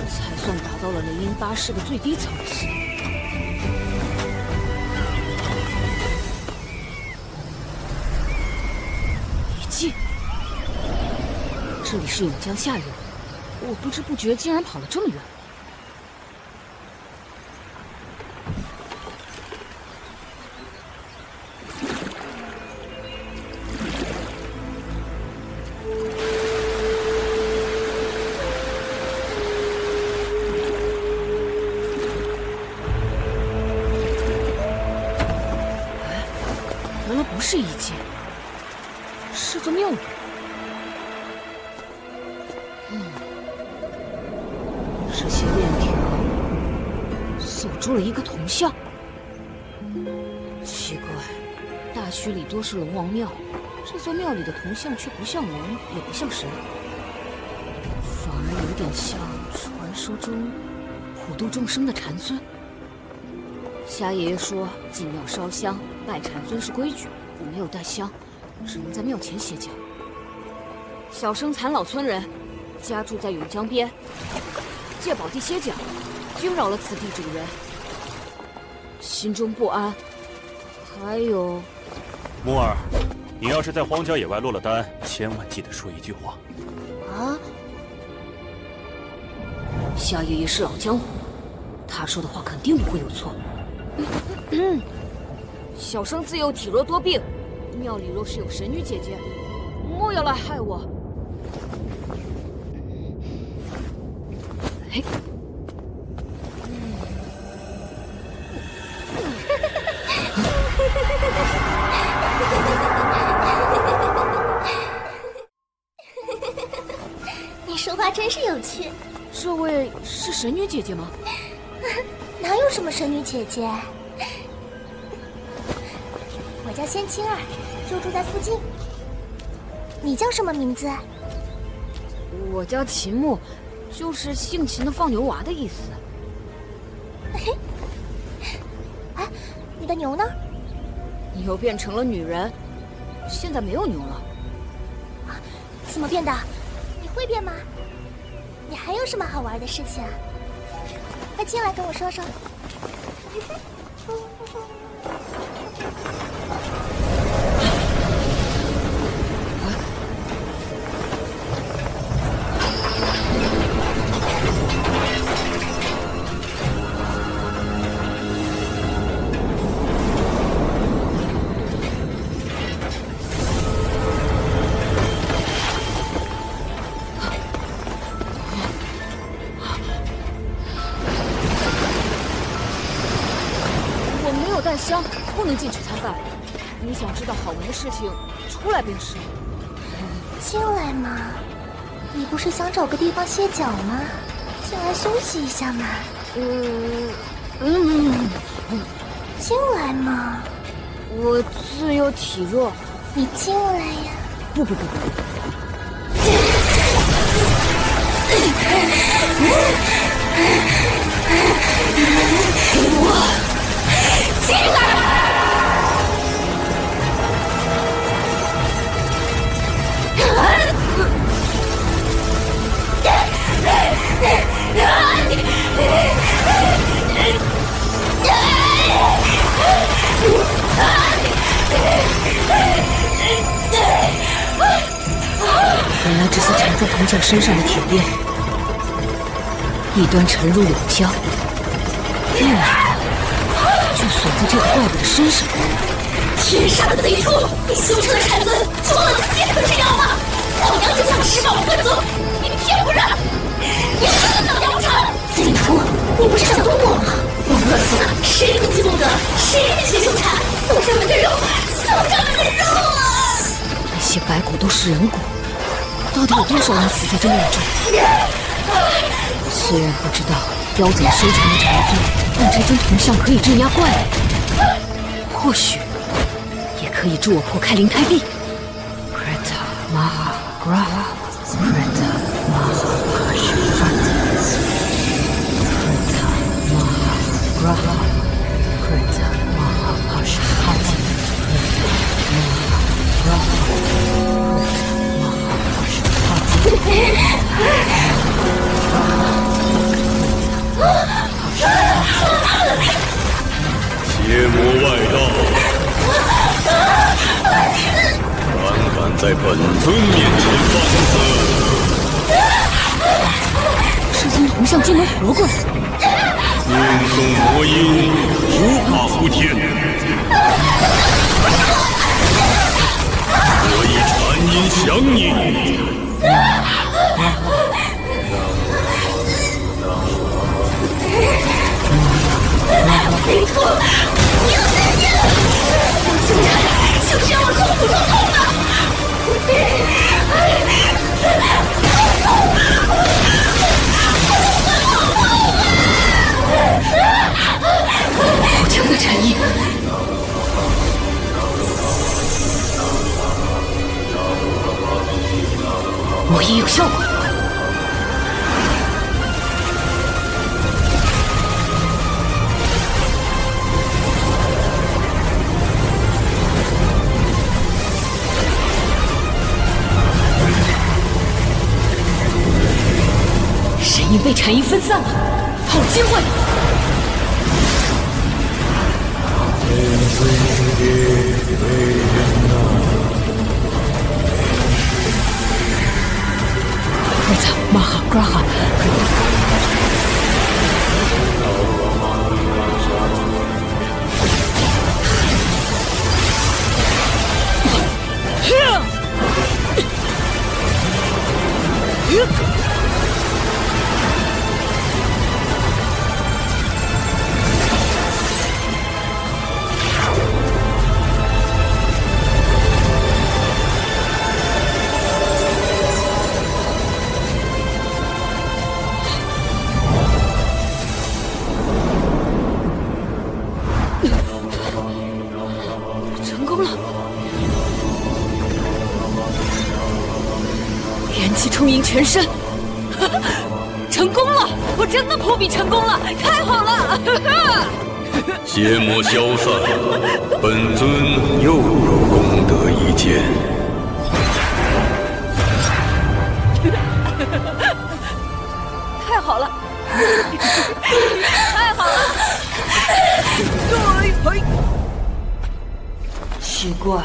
才算达到了雷音8式的最低层次。 这里是永江下游，我不知不觉竟然跑了这么远。哎，原来不是遗迹，是座庙宇。 这些链条锁住了一个铜像，奇怪，大墟里多是龙王庙，这座庙里的铜像却不像龙，也不像神。点像传说中普度众生的禅尊。瞎爷爷说，进庙烧香拜禅尊是规矩，我没有带香，只能在庙前歇脚。小生残老村人，家住在永江边，借宝地歇脚，惊扰了此地主人，心中不安。还有，木儿，你要是在荒郊野外落了单，千万记得说一句话。啊！夏爷爷是老江湖，他说的话肯定不会有错。小生自幼体弱多病，庙里若是有神女姐姐，莫要来害我。嘿。你说话真是有趣。这位是神女姐姐吗？哪有什么神女姐姐？我叫仙青儿，就住在附近。你叫什么名字？我叫秦牧，就是姓秦的放牛娃的意思。哎，你的牛呢？牛变成了女人，现在没有牛了。怎么变的？你会变吗？你还有什么好玩的事情啊？快进来跟我说说。带香不能进去参拜。你想知道好玩的事情，出来便是。进来嘛，你不是想找个地方歇脚吗？进来休息一下嘛。进来嘛。我自幼体弱。你进来呀。不。进来！原来这是缠在铜匠身上的铁链，一端沉入永江，另一端就锁在这个怪物的身上。天杀的贼畜！你修成的禅尊除了你也可这样吗？老娘就想吃饱喝足，你偏不让！你死老娘馋！贼徒，你不是想动我吗？我饿死了，谁不饥不得？谁也去修禅？送上门的肉，送上门的肉啊！那些白骨都是人骨，到底有多少人死在这庙中？虽然不知道妖怎么修成的禅尊，但这尊铜像可以镇压怪物，或许也可以助我破开灵胎壁。Kreta Maha Graha Kreta Maha Kashfata Kreta Maha Graha Kreta Maha Kashfata Kreta Maha Graha Kreta Maha Kashfata 邪魔外道，胆敢在本尊面前放肆！这尊铜像竟能活过来！念诵魔音，无法无天。我以禅音降你。贼徒，你要再见！我修禅就是要我痛苦痛痛的。好强的禅意！魔音有效果。被禅意分散了，好机会！天水之地为人呐！儿子，马哈graha。成功了！元气充盈全身，成功了！我真的破壁成功了，太好了！邪魔消散，本尊又有功德一件。太好了！太好了！奇怪，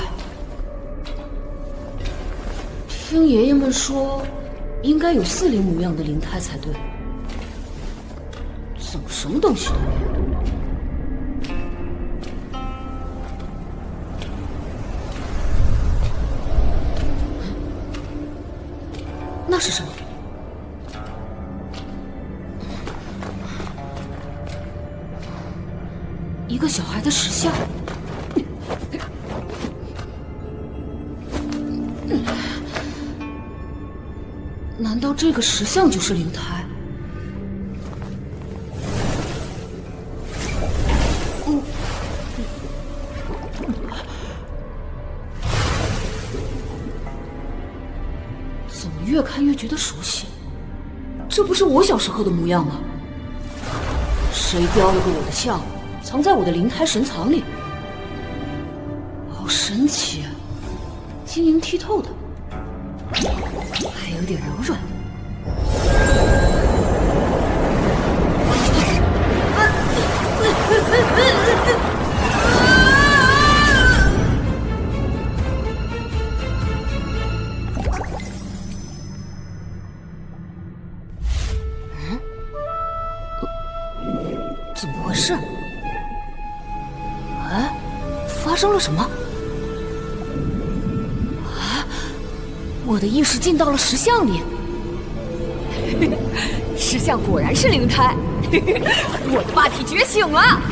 听爷爷们说，应该有4灵模样的灵胎才对，怎么什么东西都没有？那是什么？一个小孩的石像。难道这个石像就是灵胎？怎么越看越觉得熟悉？这不是我小时候的模样吗？谁雕了个我的像，藏在我的灵胎神藏里？好神奇啊，晶莹剔透的。还有点柔软。怎么回事？哎，发生了什么？我的意识进到了石像里，石像果然是灵胎，我的霸体觉醒了。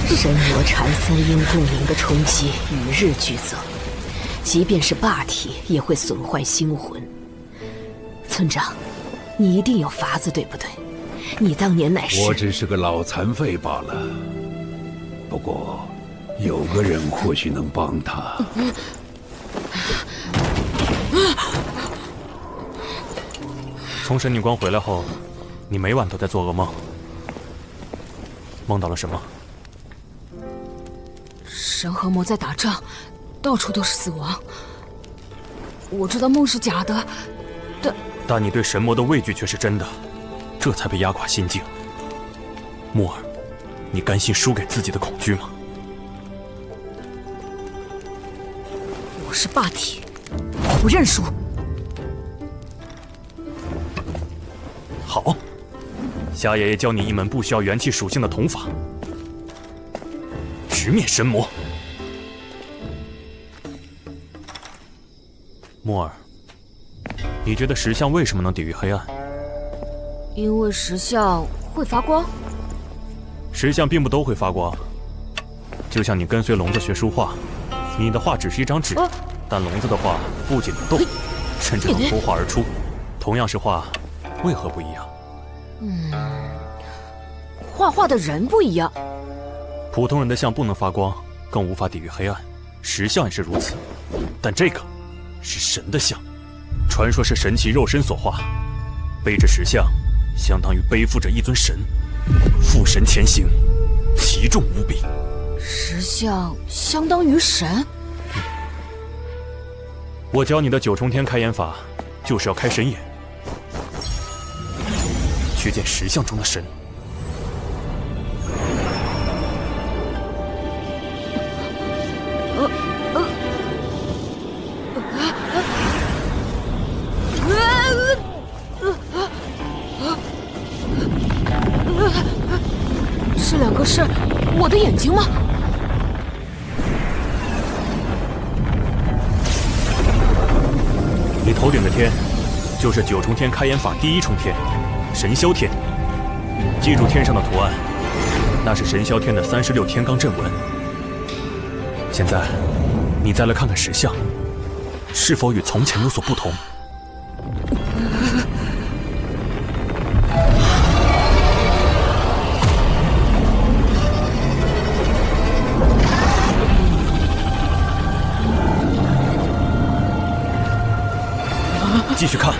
神魔禅3阴共灵的冲击与日俱增，即便是霸体也会损坏星魂。村长，你一定有法子，对不对？你当年乃是……我只是个老残废罢了。不过，有个人或许能帮他。从神女关回来后，你每晚都在做噩梦。梦到了什么？神和魔在打仗，到处都是死亡。我知道梦是假的，但你对神魔的畏惧却是真的。这才被压垮心境。木儿，你甘心输给自己的恐惧吗？我是霸体，我不认输。好，夏爷爷教你一门不需要元气属性的统法——直面神魔。木儿，你觉得石像为什么能抵御黑暗？因为石像会发光。石像并不都会发光，就像你跟随聋子学书画，你的画只是一张纸，但聋子的画不仅能动，甚至能脱画而出。同样是画，为何不一样？画画的人不一样。普通人的像不能发光，更无法抵御黑暗，石像也是如此。但这个是神的像，传说是神其肉身所化，背着石像，相当于背负着一尊神，负神前行，奇重无比。石像相当于神。我教你的九重天开眼法，就是要开神眼，去见石像中的神。这两个是我的眼睛吗？你头顶的天，就是九重天开眼法第一重天，神霄天。记住天上的图案，那是神霄天的36天罡阵纹。现在，你再来看看石像，是否与从前有所不同？继续看，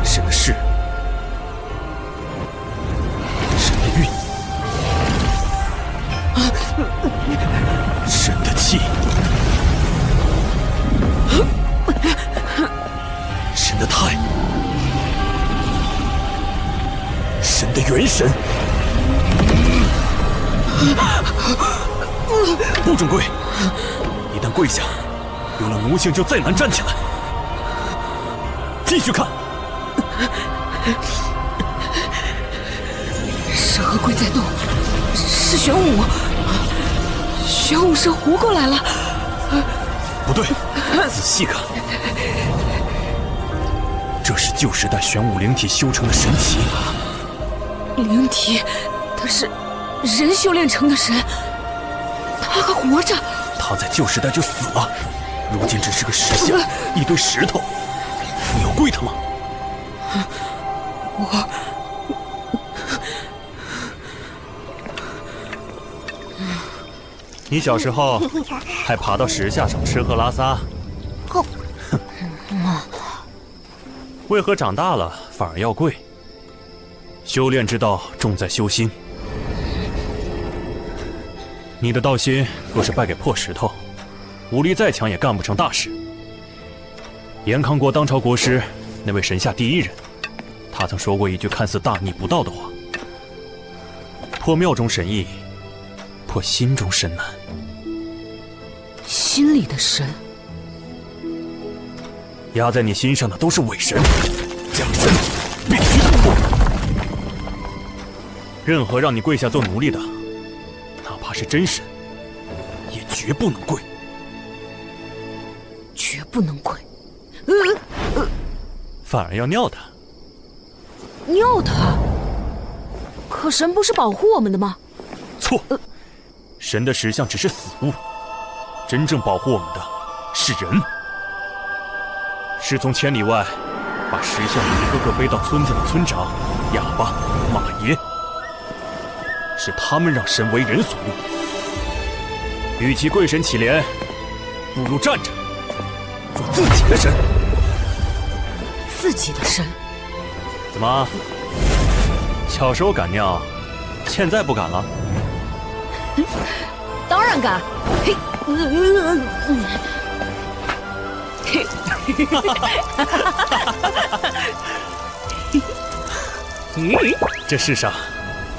神的势，神的韵，神的气，神的态，神的元神。不准跪！一旦跪下，有了奴性就再难站起来。继续看，神和龟在动，是玄武，玄武神活过来了。不对，仔细看，这是旧时代玄武灵体修成的神奇。灵体，他是人修炼成的神。他还活着，他在旧时代就死了，如今只是个石像，一堆石头。你要跪他吗？你小时候还爬到石像上吃喝拉撒，为何长大了反而要跪？修炼之道重在修心。你的道心若是败给破石头，武力再强也干不成大事。延康国当朝国师，那位神下第一人，他曾说过一句看似大逆不道的话：破庙中神易，破心中神难。心里的神，压在你心上的都是伪神，假神必须突破。任何让你跪下做奴隶的，哪怕是真神，也绝不能跪，绝不能跪。反而要尿他。尿他？可神不是保护我们的吗？错，神的石像只是死物，真正保护我们的是人。是从千里外把石像一个个背到村子的村长、哑巴、马爷，是他们让神为人所用。与其跪神乞怜，不如站着做自己的神。自己的神？怎么？小时候敢尿，现在不敢了？当然敢！嘿，这世上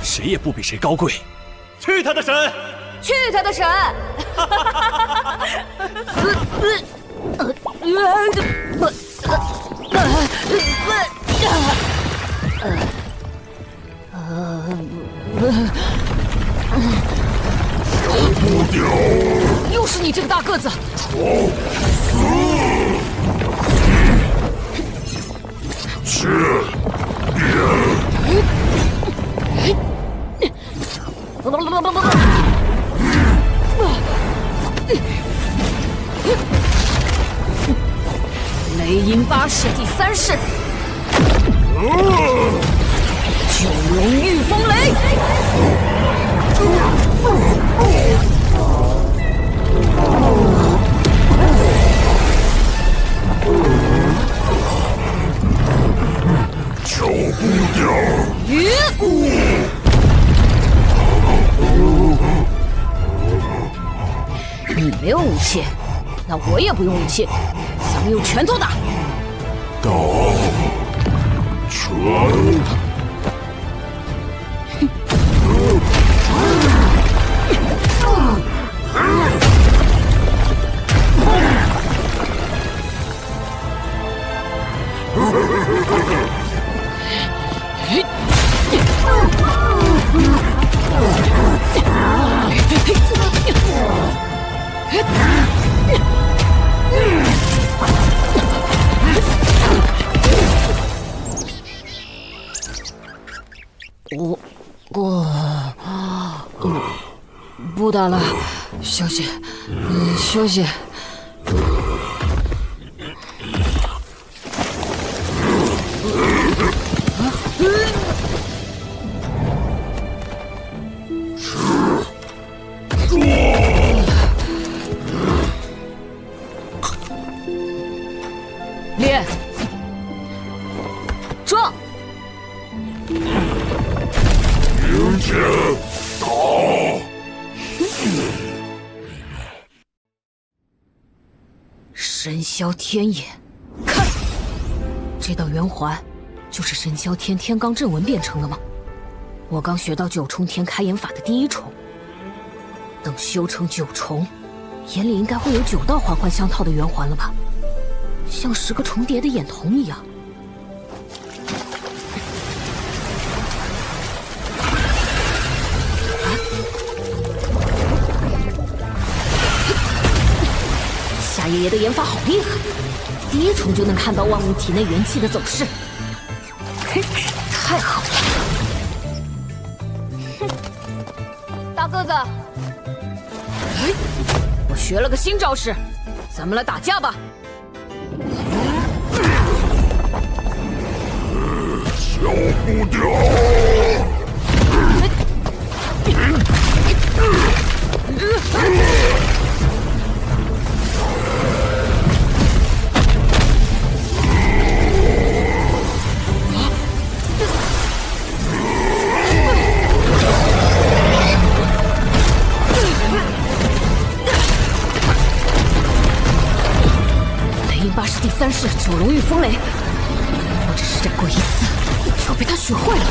谁也不比谁高贵。去他的神！去他的神！不掉！又是你这个大个子！去！雷音8世第3世，九龙御风雷。逃不掉！你没有武器，那我也不用武器，咱们用拳头打。打拳。不打了，休息，休息。练，撞，迎接打。神霄天眼，看，这道圆环就是神霄天天罡阵纹变成的吗？我刚学到9重天开眼法的第1重，等修成9重，眼里应该会有9道环环相套的圆环了吧？像10个重叠的眼瞳一样。夏爷爷的眼法好厉害，第1重就能看到万物体内元气的走势，嘿，太好了！哼，大个子，哎，我学了个新招式，咱们来打架吧！消不掉。雷音巴士第3式九龙御风雷，我只是展过1次，就被他学会了。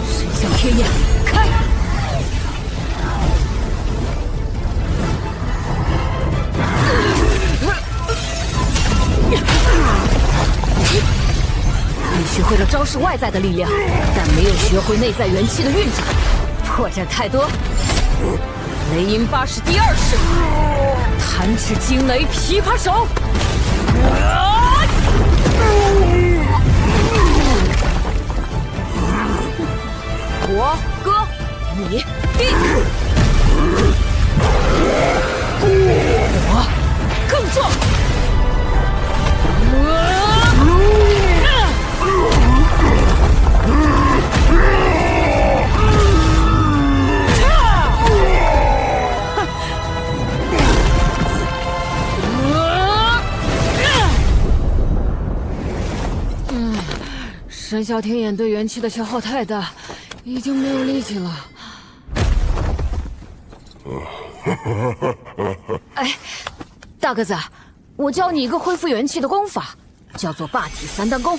神霄天眼，开！你学会了招式外在的力量，但没有学会内在元气的运转，破绽太多。雷音巴士第2式，弹指惊雷琵琶手。我哥，你弟，我更壮。神霄天眼对元气的消耗太大，已经没有力气了。哎，大个子，我教你一个恢复元气的功法，叫做霸体3弹功。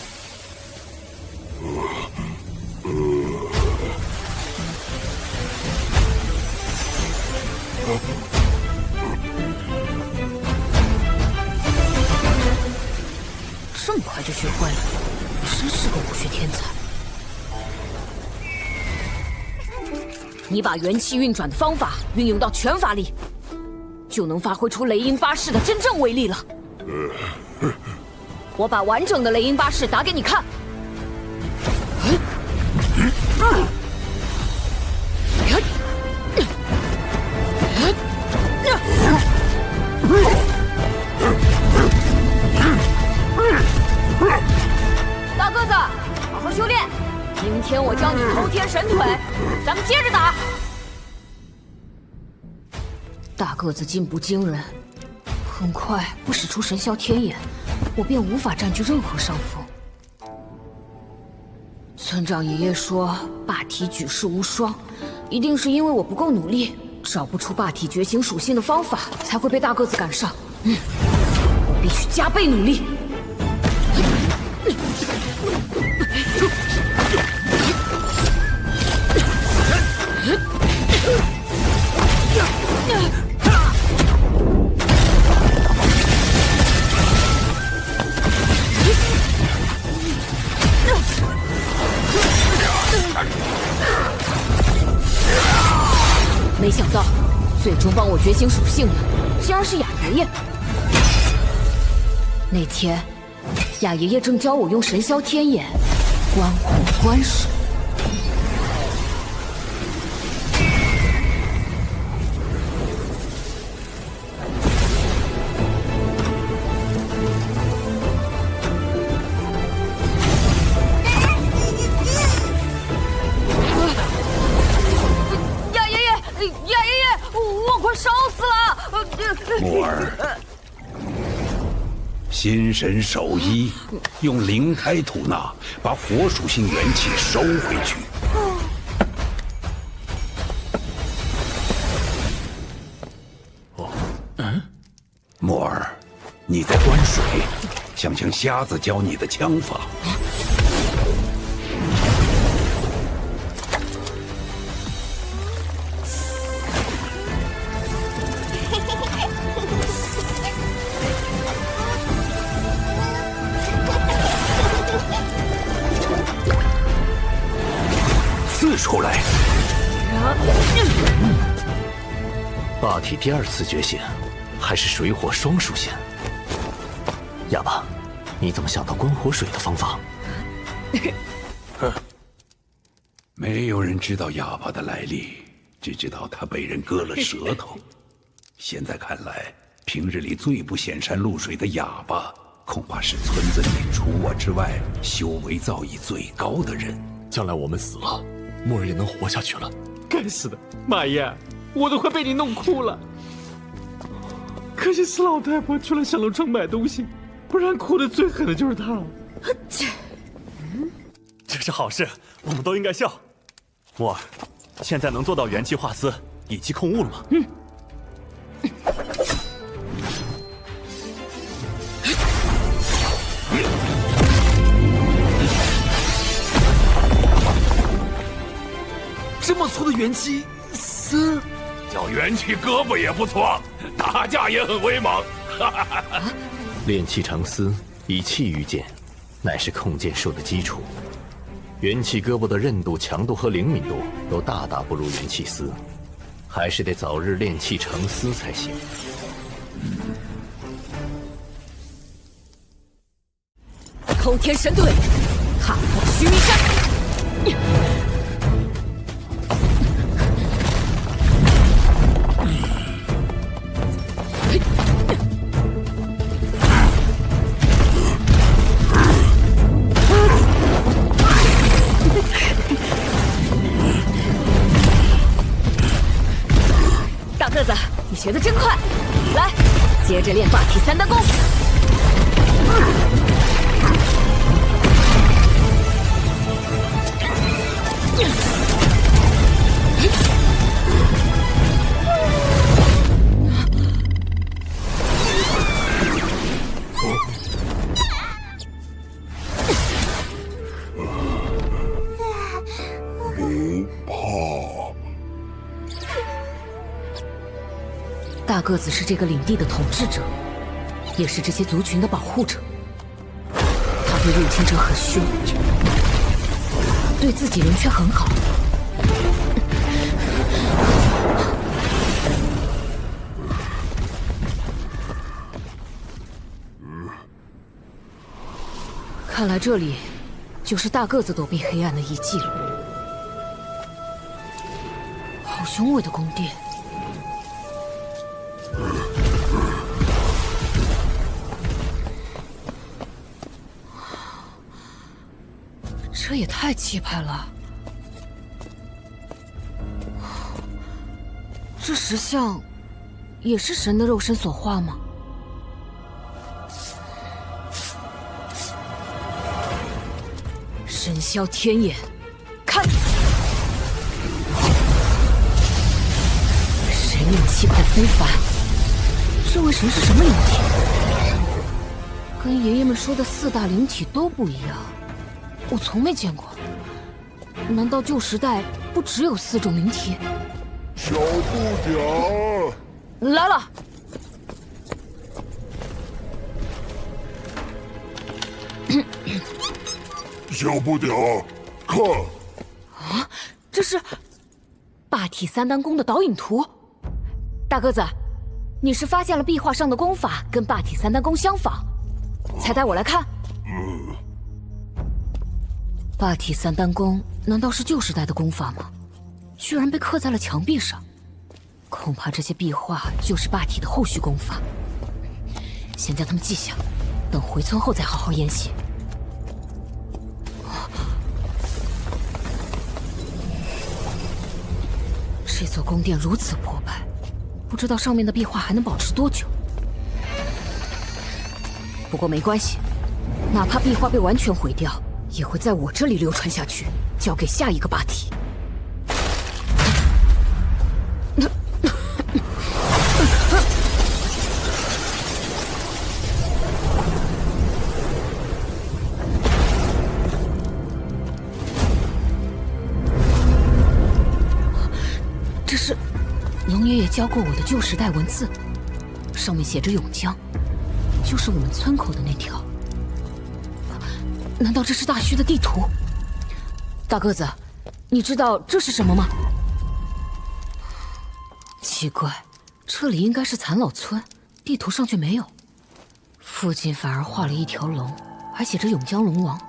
这么快就学会了，真是个武学天才。你把元气运转的方法运用到拳法里，就能发挥出雷音巴士的真正威力了。我把完整的雷音巴士打给你看。大个子，好好修炼，明天我教你偷天神腿，咱们接着打。大个子进步惊人，很快不使出神霄天眼，我便无法占据任何上风。村长爷爷说霸体举世无双，一定是因为我不够努力，找不出霸体觉醒属性的方法，才会被大个子赶上。我必须加倍努力。没想到，最终帮我觉醒属性的，竟然是雅爷爷。那天，雅爷爷正教我用神霄天眼观火观水。木儿，心神守一，用灵胎吐纳，把火属性元气收回去。木儿，你在观水，想向瞎子教你的枪法。出来！霸体第2次觉醒，还是水火双属性。哑巴，你怎么想到观火水的方法？没有人知道哑巴的来历，只知道他被人割了舌头。现在看来，平日里最不显山露水的哑巴，恐怕是村子里除我之外修为造诣最高的人。将来我们死了，木儿也能活下去了。该死的，马爷，我都快被你弄哭了。可惜死老太婆去了小楼城买东西，不然哭的最狠的就是她。这是好事，我们都应该笑。木儿，现在能做到元气化丝，以气控物了吗？这么粗的元气丝，叫元气胳膊也不错，打架也很威猛。炼气成丝，以气御剑，乃是控剑术的基础。元气胳膊的韧度、强度和灵敏度都大大不如元气丝，还是得早日炼气成丝才行。偷天神腿，踏破须弥山。大个子，你学得真快！来，接着练霸体3单功。大个子是这个领地的统治者，也是这些族群的保护者。他对入侵者很凶，对自己人却很好。看来这里就是大个子躲避黑暗的遗迹了。好雄伟的宫殿！这也太气派了！这石像也是神的肉身所化吗？神霄天眼，看！神灵气魄非凡，这位神是什么灵体？跟爷爷们说的4大灵体都不一样，我从没见过。难道旧时代不只有4种灵体？小不点来了。小不点看啊，这是霸体3丹功的导引图。大个子，你是发现了壁画上的功法跟霸体3丹功相仿，才带我来看？霸体3丹功难道是旧时代的功法吗？居然被刻在了墙壁上，恐怕这些壁画就是霸体的后续功法。先将它们记下，等回村后再好好研习。这座宫殿如此破败，不知道上面的壁画还能保持多久。不过没关系，哪怕壁画被完全毁掉，也会在我这里流传下去，交给下一个霸体。这是龙爷爷教过我的旧时代文字，上面写着甬江，就是我们村口的那条。难道这是大虚的地图？大个子，你知道这是什么吗？奇怪，这里应该是残老村，地图上却没有。附近反而画了一条龙，还写着甬江龙王。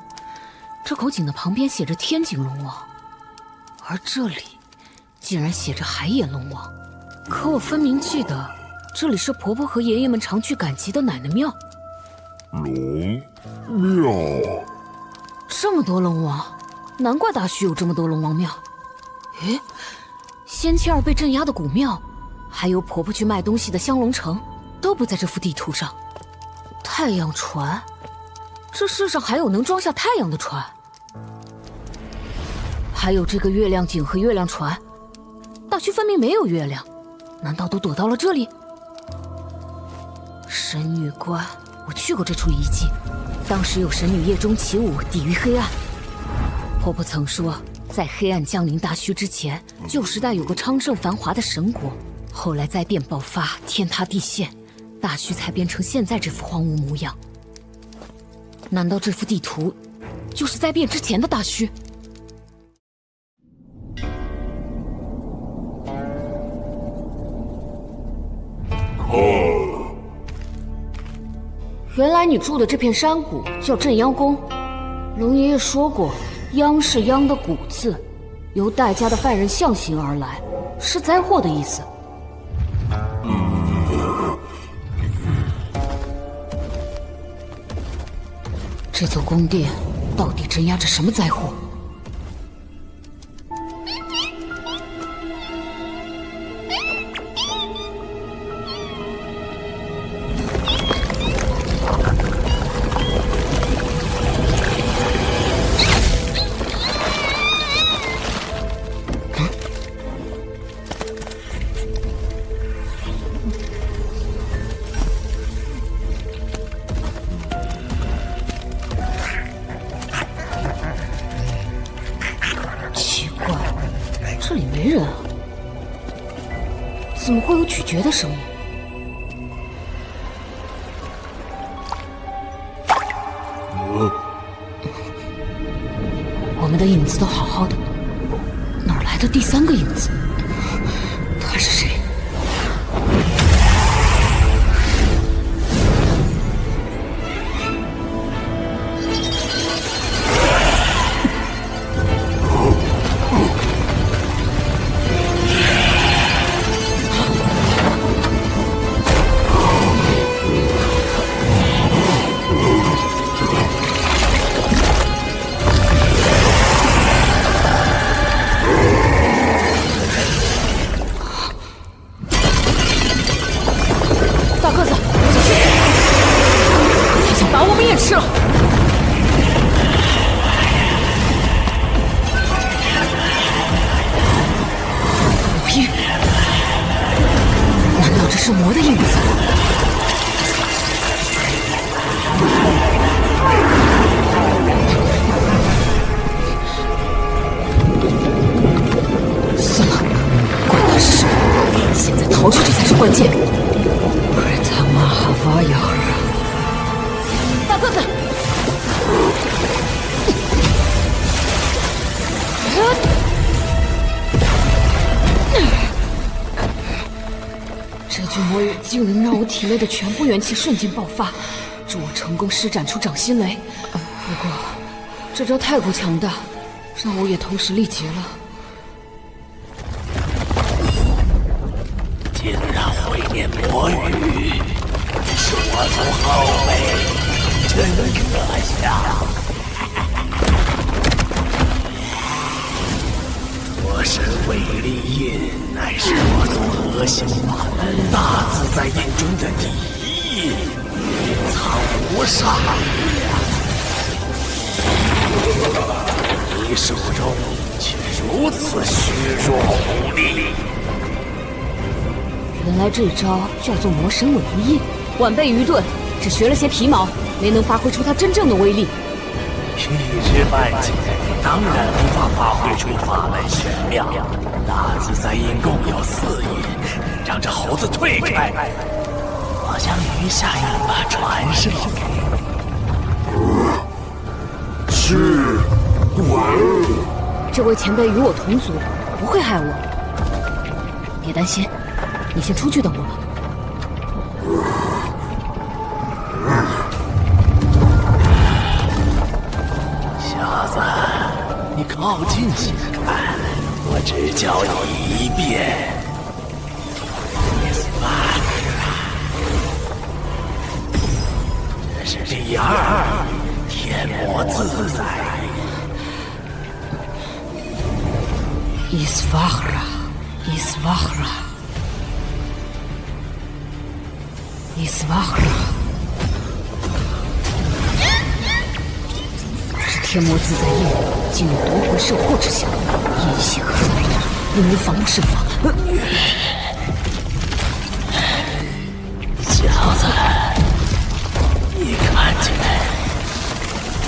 这口井的旁边写着天井龙王，而这里竟然写着海眼龙王。可我分明记得，这里是婆婆和爷爷们常去赶集的奶奶庙。龙庙，这么多龙王，难怪大虚有这么多龙王庙。诶，仙妻儿被镇压的古庙，还有婆婆去卖东西的香龙城，都不在这幅地图上。太阳船，这世上还有能装下太阳的船？还有这个月亮井和月亮船，大虚分明没有月亮，难道都躲到了这里？神女关，我去过这处遗迹，当时有神女夜中起舞，抵御黑暗。婆婆曾说，在黑暗降临大虚之前，旧时代有个昌盛繁华的神国，后来灾变爆发，天塌地陷，大虚才变成现在这副荒芜模样。难道这幅地图就是灾变之前的大虚？原来你住的这片山谷叫镇妖宫。龙爷爷说过，殃是殃的谷字，由戴家的犯人象形而来，是灾祸的意思。这座宫殿到底镇压着什么灾祸？这里没人啊，怎么会有咀嚼的声音？我们的影子都好好的，哪来的第3个影子？他是谁？是魔的影子。算了，管他是什么，现在逃出去才是关键。他妈哈瓦呀！大个子！这句魔语竟能让我体内的全部元气瞬间爆发，助我成功施展出掌心雷。不过，这招太过强大，让我也同时力竭了。竟然会念魔语，是我从后背，真可笑。魔神威力印乃是我族核心法门大自在印中的第一印，蕴藏无上力量。你手中却如此虚弱无力。原来这招叫做魔神尾力印，晚辈愚钝，只学了些皮毛，没能发挥出它真正的威力。一知半解，当然无法发挥出法门玄妙。大自在印共有4印，让这猴子退开，我将余下1把传授给你。是，滚！这位前辈与我同族，不会害我。别担心，你先出去等我吧。小子，你靠近些看，我只教你一遍。这是第2天魔自在。伊斯瓦赫拉，伊斯瓦赫拉，伊斯瓦赫拉。这天魔自在印竟有夺魂摄魄之效，印系何在大，令人防不胜防。小子，你看见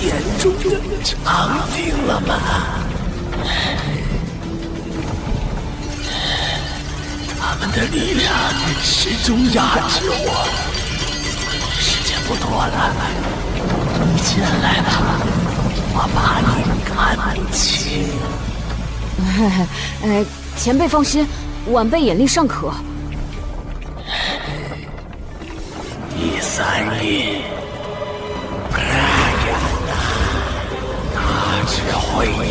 殿中的长亭了吗？他们的力量始终压制我。时间不多了，你进来吧，我怕你看不清。前辈放心，晚辈眼力尚可。第3印，格亚纳，大智慧印。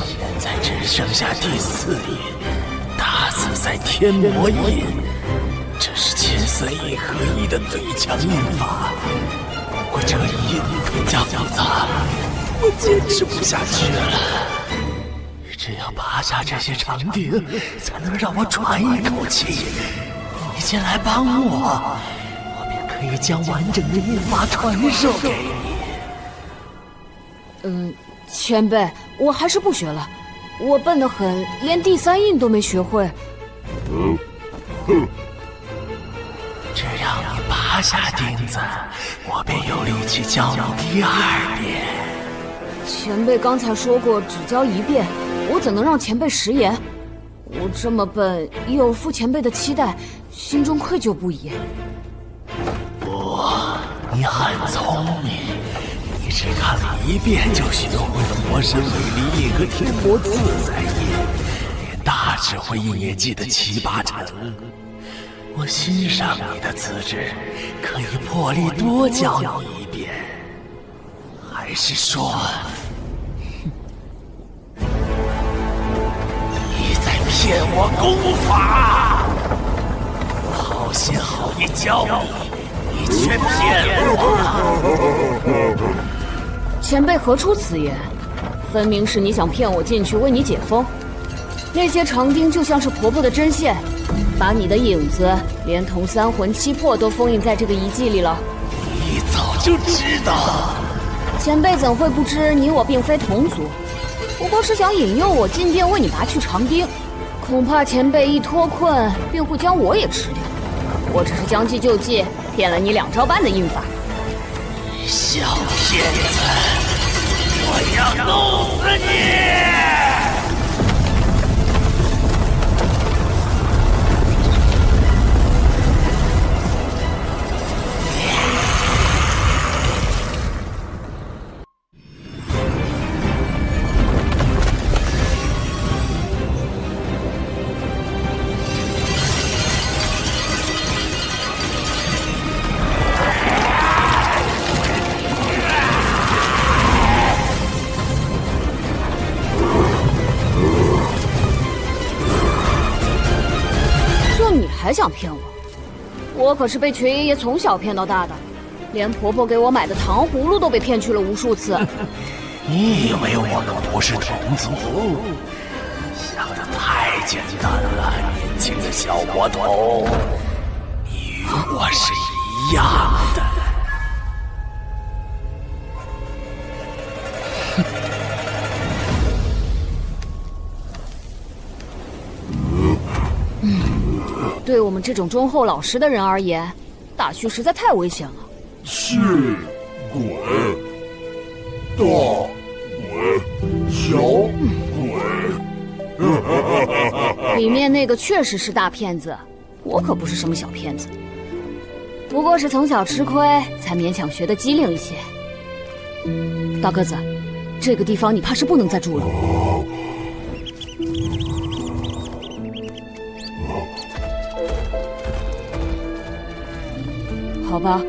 现在只剩下第4印，大自在天魔印。这是千4印合一的最强印法。不过这一印更加复杂，我坚持不下去了。只要拔下这些长钉，才能让我喘一口气。你进来帮我，我便可以将完整的印法传授给你。前辈，我还是不学了，我笨得很，连第3印都没学会。只要你拔下钉子，我便有力气教你第2遍。前辈刚才说过只教1遍，我怎能让前辈食言？我这么笨，有负前辈的期待，心中愧疚不已。不，你很聪明，你只看了1遍就学会了魔神威力印和天魔自在印，连大智慧印也记得7、8成。我欣赏你的资质，可以破例多教你1遍。还是说，你在骗我功法？好心好意教你，你却骗我！前辈何出此言？分明是你想骗我进去为你解封。那些长钉就像是婆婆的针线，把你的影子连同三魂七魄都封印在这个遗迹里了。你早就知道。前辈怎会不知你我并非同族？不过是想引诱我进殿为你拔去长钉，恐怕前辈一脱困便会将我也吃掉。我只是将计就计，骗了你2招半的印法。小骗子，我要弄死你！还想骗我？我可是被瘸爷爷从小骗到大的，连婆婆给我买的糖葫芦都被骗去了无数次。你以为我们不是同族？想的太简单了，年轻的小魔头，你与我是一样的。对我们这种忠厚老实的人而言，大虚实在太危险了。是鬼，大鬼，小鬼。里面那个确实是大骗子，我可不是什么小骗子，不过是从小吃亏才勉强学得机灵一些。大个子，这个地方你怕是不能再住了。好吧，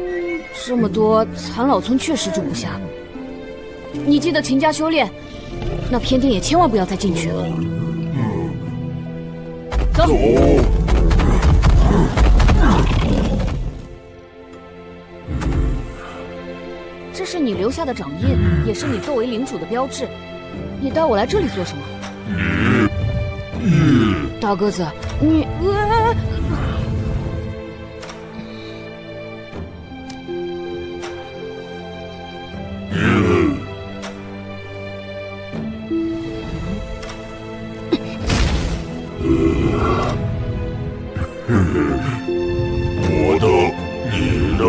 这么多残老村确实住不下。你记得勤加修炼，那偏殿也千万不要再进去了。走。这是你留下的掌印，也是你作为领主的标志。你带我来这里做什么？大个子，你。我的，你的。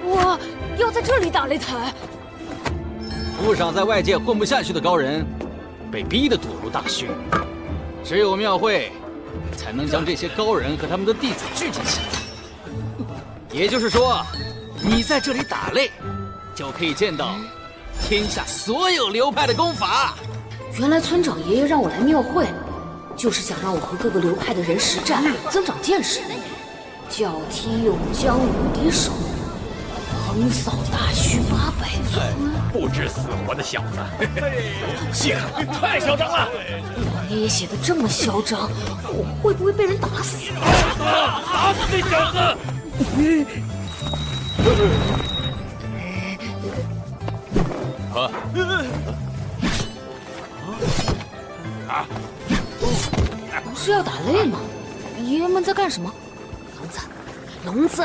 我要在这里打擂台。不少在外界混不下去的高人，被逼得躲入大虚。只有庙会，才能将这些高人和他们的弟子聚集起来。也就是说，你在这里打擂，就可以见到天下所有流派的功法。原来村长爷爷让我来庙会，就是想让我和各个流派的人实战，增长见识。脚踢永江无敌手，横扫大虚800村。不知死活的小子，谢了，太嚣张了！爷爷写的这么嚣张，我会不会被人打死？打死那小子！不是要打擂吗？爷爷们在干什么？聋子，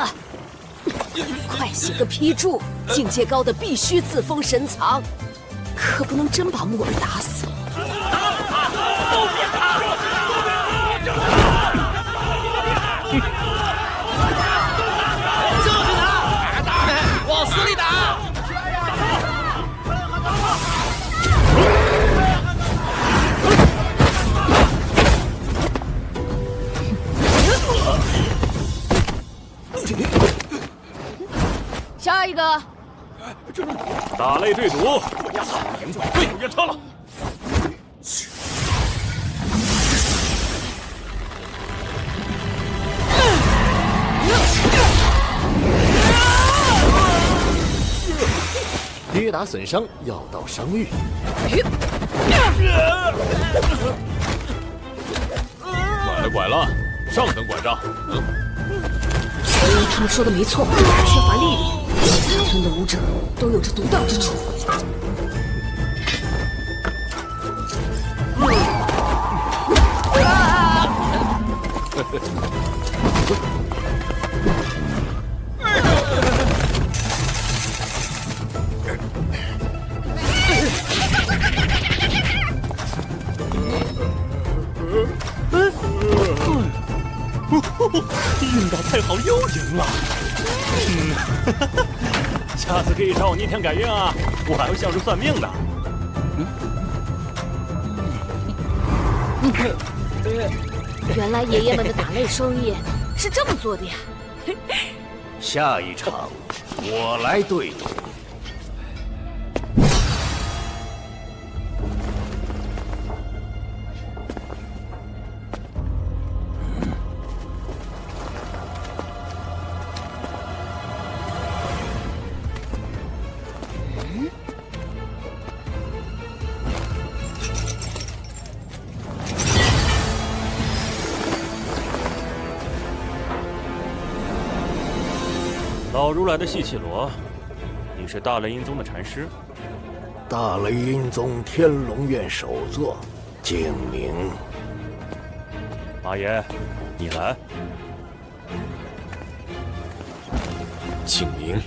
快写个批注，境界高的必须自封神藏，可不能真把木儿打死。就是他，往死里打！下一个，打擂对赌，对付他了。跌打损伤，药到伤愈。拐了，上等拐杖。他们说的没错，缺乏历练，其他村的武者都有着独到之处。运道太好，又赢了。下次可以找我逆天改运啊，我还会孝顺算命的。原来爷爷们的打擂生意是这么做的呀！下一场我来对赌。老如来的细气罗，你是大雷音宗的禅师？大雷音宗天龙院首座，景明。马爷，你来。景明，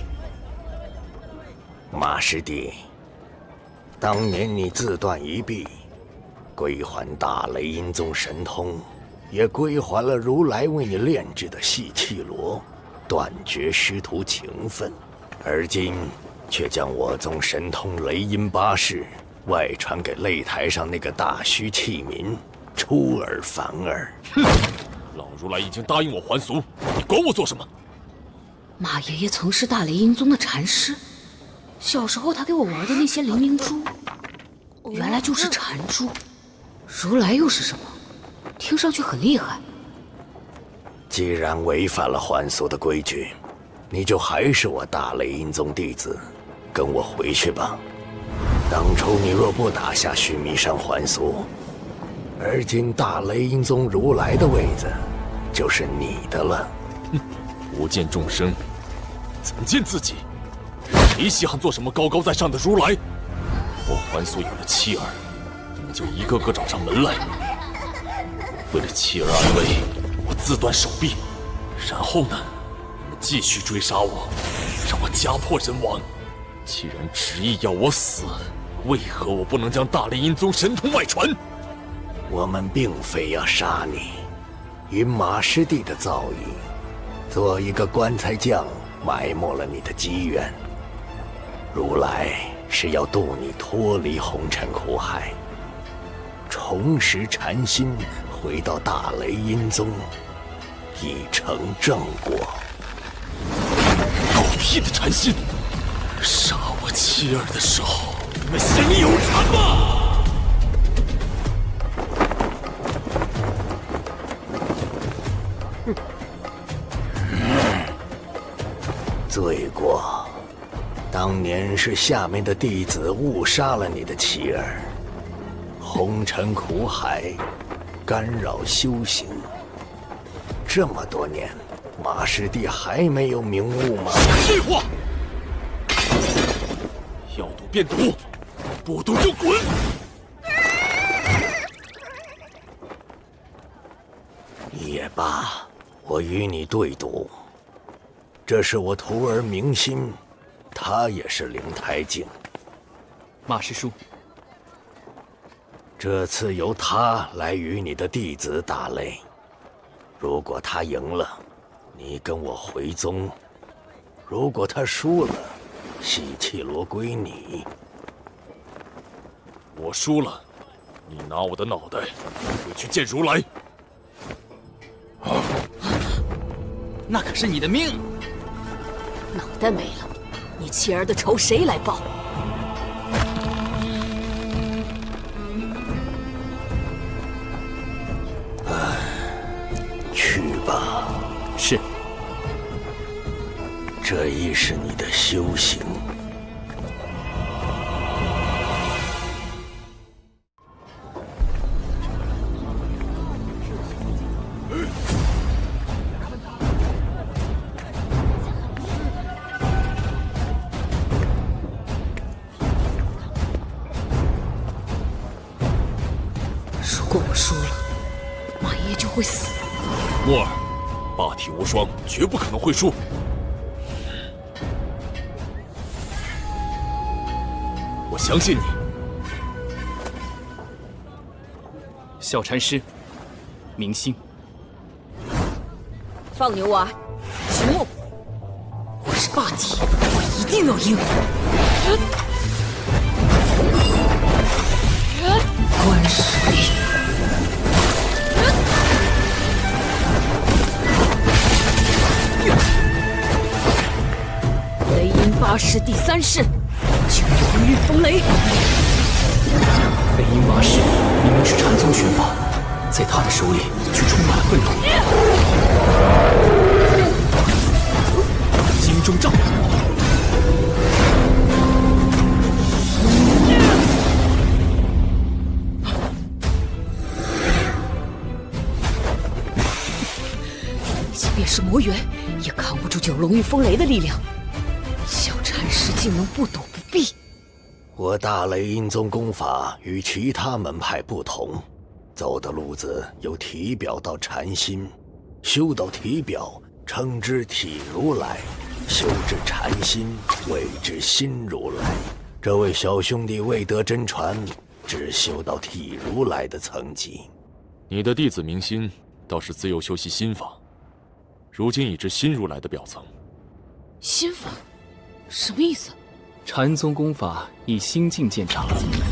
马师弟，当年你自断一臂，归还大雷音宗神通，也归还了如来为你炼制的细气罗。断绝师徒情分，而今却将我宗神通雷音八式外传给擂台上那个大虚器民，出尔反尔。哼！老如来已经答应我还俗，你管我做什么？马爷爷曾是大雷音宗的禅师，小时候他给我玩的那些灵明珠，原来就是禅珠。如来又是什么？听上去很厉害。既然违反了还俗的规矩，你就还是我大雷音宗弟子，跟我回去吧。当初你若不打下须弥山还俗，而今大雷音宗如来的位子就是你的了。哼，无见众生，怎见自己？谁稀罕做什么高高在上的如来？我还俗有了妻儿，你们就一个个找上门来。为了妻儿安危，我自断手臂，然后呢，你们继续追杀我，让我家破人亡。既然执意要我死，为何我不能将大雷音宗神通外传？我们并非要杀你，以马师弟的造诣，做一个棺材匠，埋没了你的机缘。如来是要渡你脱离红尘苦海，重拾禅心，回到大雷音宗，以成正果。狗屁的禅心！杀我妻儿的时候，你们心里有禅吗？罪过，当年是下面的弟子误杀了你的妻儿，红尘苦海，干扰修行。这么多年，马师弟还没有明悟吗？废话！要赌便赌，不赌就滚！也罢，我与你对赌。这是我徒儿明心，他也是灵台境。马师叔，这次由他来与你的弟子打擂，如果他赢了，你跟我回宗；如果他输了，细气罗归你。我输了，你拿我的脑袋回去见如来。那可是你的命！脑袋没了，你妻儿的仇谁来报？去吧。是。这亦是你的修行。会死。木耳，霸体无双，绝不可能会输。我相信你。小禅师，明星，放牛娃，秦牧，我是霸体，我一定要赢。观实力。雷音八式第3式，九龙御风雷。雷音八式明明是禅宗拳法，在他的手里却充满了愤怒。金钟罩。即便是魔元，也扛不住九龙御风雷的力量。小禅师竟能不躲不避。我大雷音宗功法与其他门派不同，走的路子由体表到禅心，修到体表称之体如来，修至禅心谓之心如来。这位小兄弟未得真传，只修到体如来的层级。你的弟子明心倒是自幼修习心法，如今已至心如来的表层。心法什么意思？禅宗功法以心境见长，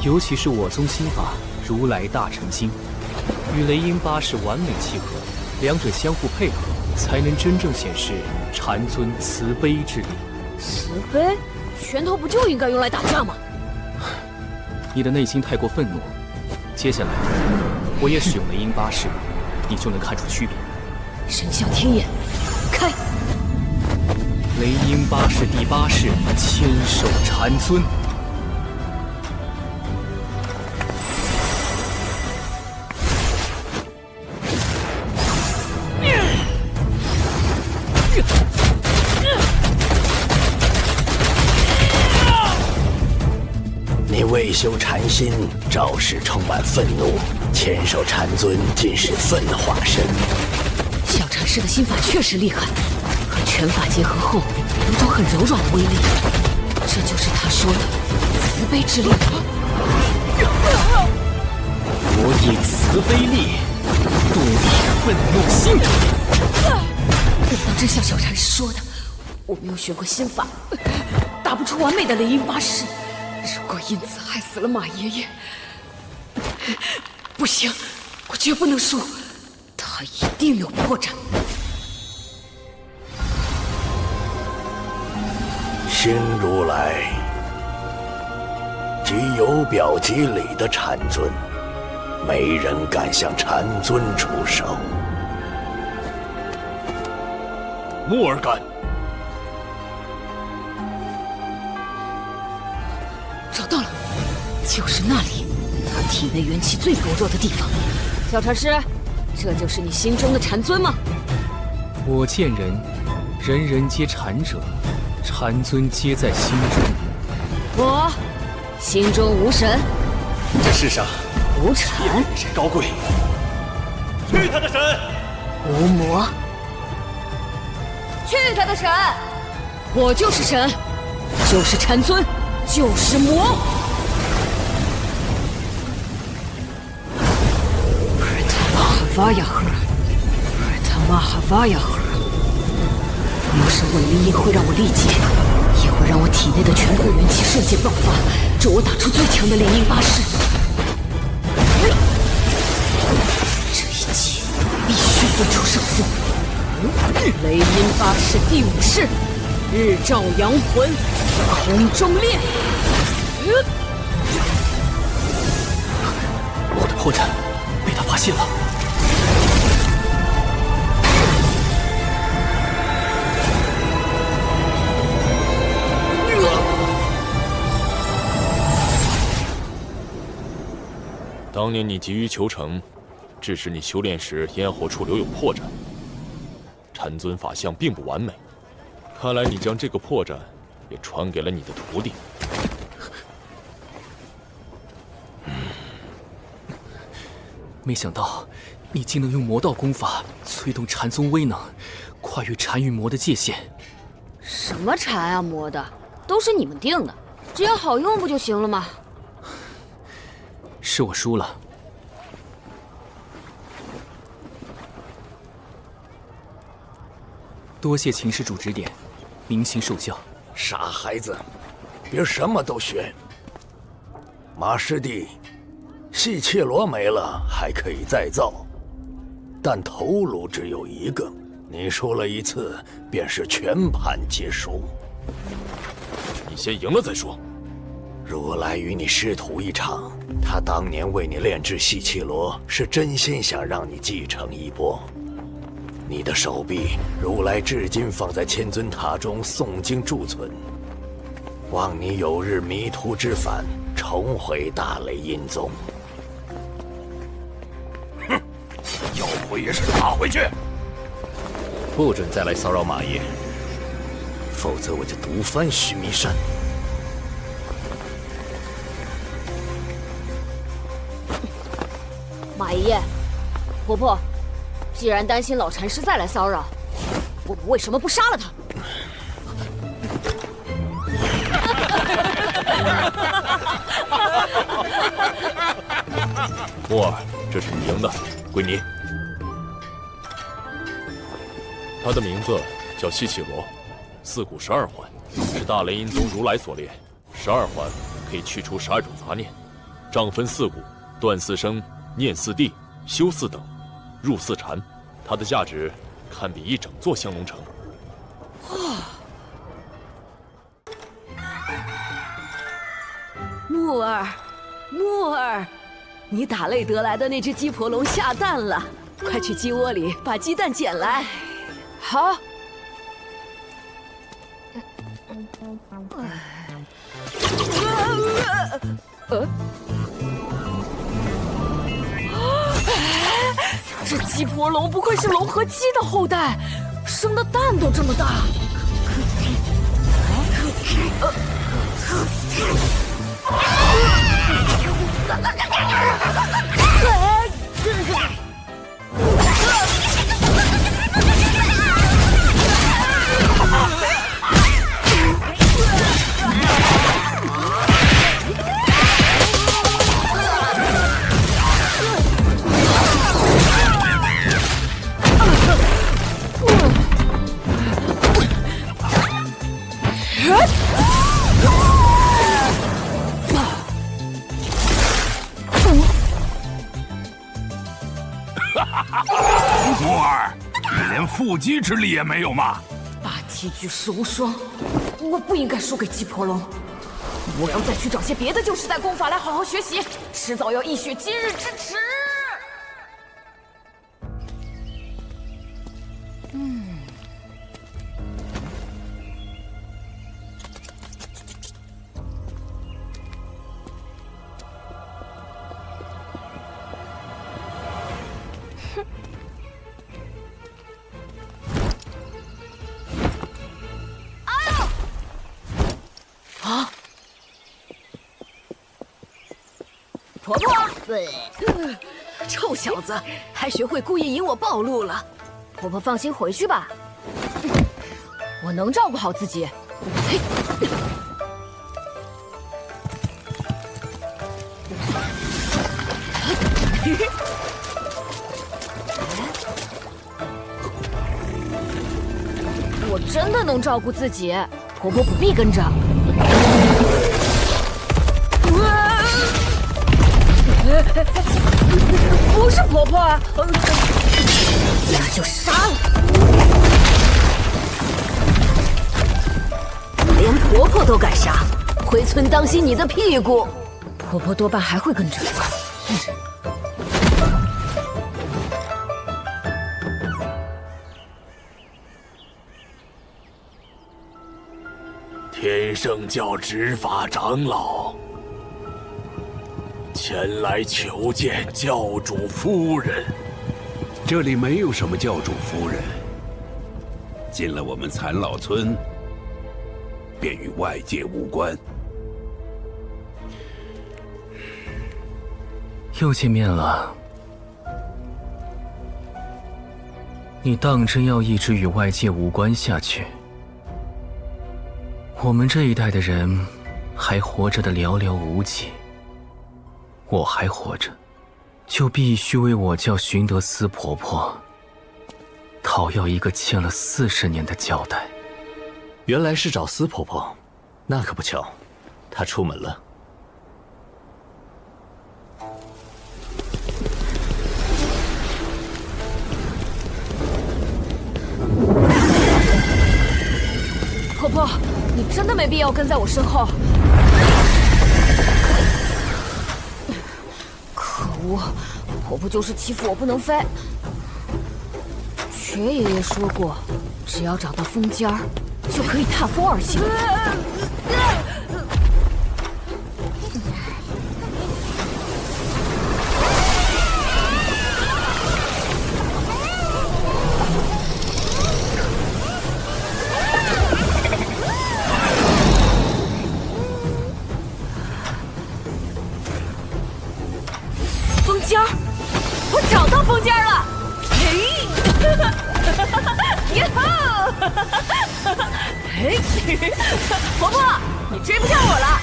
尤其是我宗心法如来大乘经，与雷音八式完美契合，两者相互配合，才能真正显示禅尊慈悲之力。慈悲？拳头不就应该用来打架吗？你的内心太过愤怒，接下来我也使用雷音八式，你就能看出区别。神象天眼，开！雷音八式第8式，千手禅尊。你未修禅心，照时充满愤怒，千手禅尊尽是愤化身。小禅师的心法确实厉害，和拳法结合后，有种很柔软的威力。这就是他说的慈悲之力。我以慈悲力度你愤怒心。难道真像小禅师说的，我没有学过心法，打不出完美的雷音八式？如果因此害死了马爷爷，不行，我绝不能输，他一定有破绽。心如来，即有表即里的禅尊，没人敢向禅尊出手。木耳敢。找到了，就是那里，他体内元气最薄弱的地方。小禅师，这就是你心中的禅尊吗？我见人，人人皆禅者，禅尊皆在心中。我心中无神，这世上无禅，人神高贵。去他的神！无魔，去他的神！我就是神，就是禅尊，就是魔。瓦雅赫，他玛哈瓦雅赫。魔神稳灵音会让我力竭，也会让我体内的全部元气瞬间爆发，助我打出最强的雷音八式。这一击必须分出胜负。雷音八式第5式，日照阳魂，空中炼。我的破绽被他发现了。当年你急于求成，致使你修炼时咽喉处留有破绽。禅尊法相并不完美，看来你将这个破绽也传给了你的徒弟。没想到你竟能用魔道功法催动禅宗威能，跨越禅与魔的界限。什么禅啊魔的，都是你们定的，只要好用不就行了吗？是我输了。多谢秦施主指点，明行受教。傻孩子，别什么都学。马师弟，细切罗没了还可以再造，但头颅只有一个，你输了一次便是全盘皆输。你先赢了再说。如来与你师徒一场，他当年为你炼制细切罗，是真心想让你继承衣钵。你的手臂，如来至今放在千尊塔中诵经贮存，望你有日迷途知返，重回大雷音宗。哼，要回也是打回去，不准再来骚扰马爷，否则我就毒翻须弥山。马爷爷，婆婆，既然担心老禅师再来骚扰，我们为什么不杀了他？木儿，这是你赢的，归你。他的名字叫西气罗，4股12环，是大雷音宗如来所炼。12环可以去除12种杂念，杖分4股，断4生，念4谛，修4等，入4禅。它的价值堪比一整座香龙城。木儿，木儿，你打擂得来的那只鸡婆龙下蛋了，快去鸡窝里把鸡蛋捡来。好。这鸡婆龙不愧是龙和鸡的后代，生的蛋都这么大。木儿，你连腹肌之力也没有吗8梯巨石无双，我不应该输给鸡婆龙。我要再去找些别的旧时代功法来好好学习，迟早要一雪今日之耻。婆婆，臭小子，还学会故意引我暴露了。婆婆放心回去吧，我能照顾好自己。我真的能照顾自己，婆婆不必跟着。不是婆婆，那就杀了。连婆婆都敢杀，回村当心你的屁股。婆婆多半还会跟着。天圣教执法长老前来求见教主夫人。这里没有什么教主夫人，进了我们残老村，便与外界无关。又见面了，你当真要一直与外界无关下去？我们这一代的人还活着的寥寥无几，我还活着，就必须为我叫寻得司婆婆讨要一个欠了40年的交代。原来是找司婆婆，那可不巧，她出门了。婆婆，你真的没必要跟在我身后。可恶，婆婆就是欺负我不能飞。瘸爷爷说过，只要找到风尖儿，就可以踏风而行。风尖儿，我找到风尖儿了！嘿，耶吼！嘿，婆婆，你追不上我了，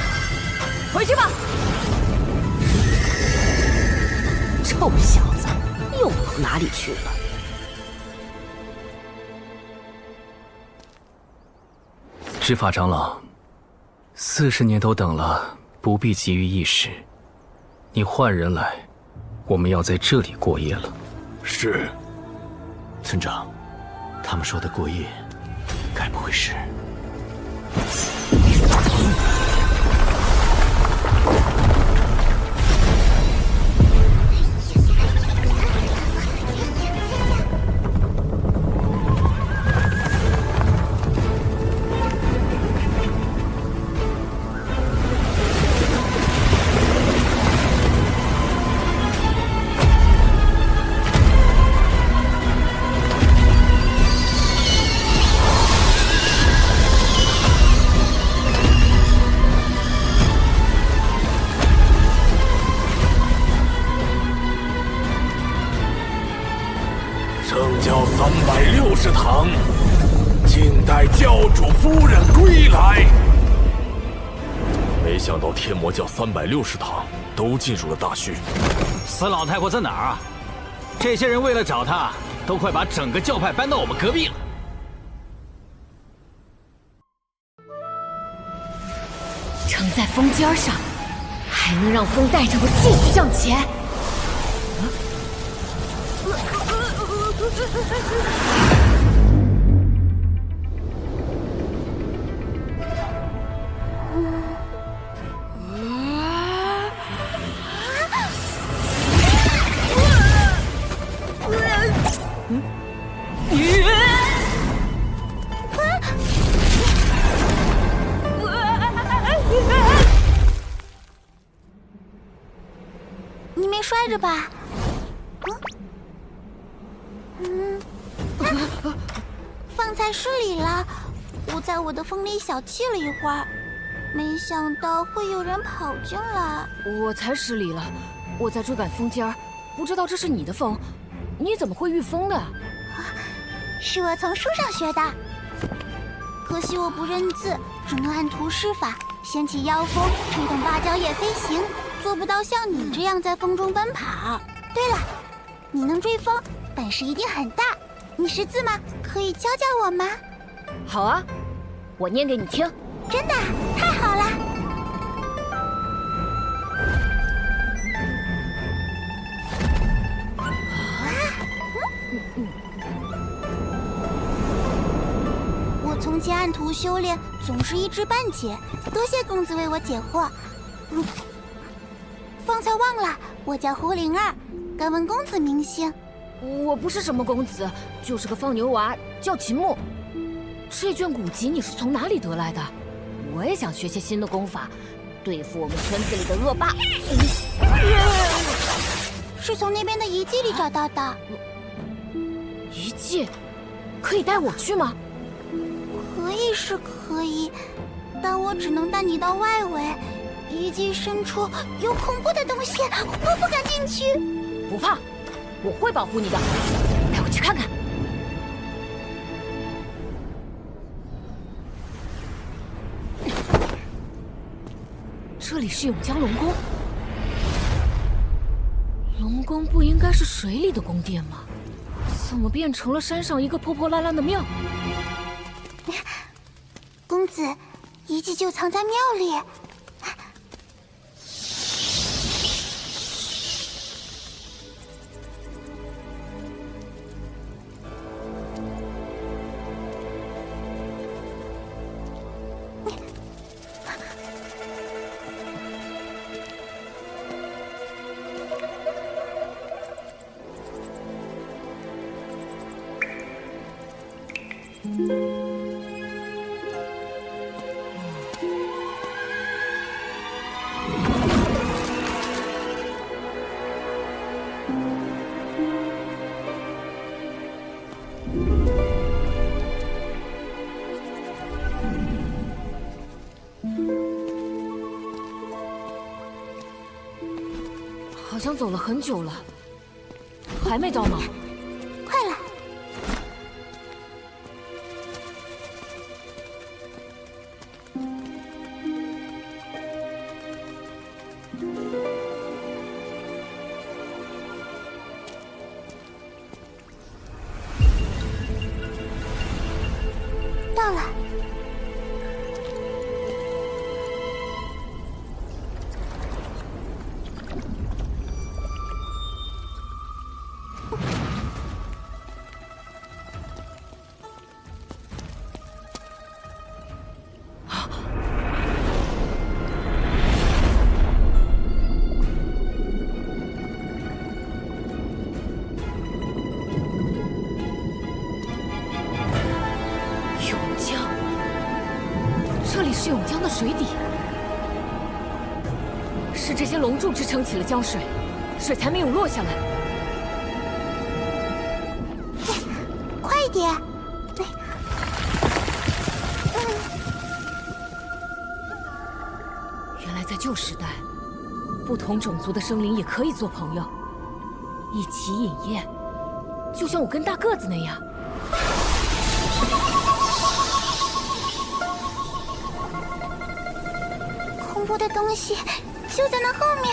回去吧。臭小子，又跑哪里去了？执法长老，40年都等了，不必急于一时。你换人来，我们要在这里过夜了。是。村长，他们说的过夜，该不会是……圣教360堂，静待教主夫人归来。没想到天魔教360堂都进入了大虚。死老太婆在哪儿啊？这些人为了找她，都快把整个教派搬到我们隔壁了。撑在风尖上，还能让风带着我继续向前。你没摔着吧？方才失礼了，我在我的风里小憩了一会儿，没想到会有人跑进来。我才失礼了，我在追赶风尖儿，不知道这是你的风，你怎么会御风的？是我从书上学的，可惜我不认字，只能按图施法，掀起妖风，吹动芭蕉叶飞行，做不到像你这样在风中奔跑。对了，你能追风，本事一定很大。你识字吗？可以教教我吗？好啊，我念给你听。真的？太好了！我从前按图修炼，总是一知半解，多谢公子为我解惑。方才忘了，我叫胡灵儿，敢问公子名姓？我不是什么公子，就是个放牛娃，叫秦牧。这卷古籍你是从哪里得来的？我也想学些新的功法，对付我们村子里的恶霸。是从那边的遗迹里找到的。遗迹？可以带我去吗？可以是可以，但我只能带你到外围。遗迹深处有恐怖的东西，我不敢进去。不怕，我会保护你的。带我去看看。这里是永江龙宫。龙宫不应该是水里的宫殿吗？怎么变成了山上一个破破烂烂的庙？公子，遗迹就藏在庙里。好像走了很久了，还没到吗？快了。到了。这里是永江的水底，是这些龙柱支撑起了江水，水才没有落下来。快一点！原来在旧时代，不同种族的生灵也可以做朋友，一起饮宴，就像我跟大个子那样。恐怖的东西就在那后面。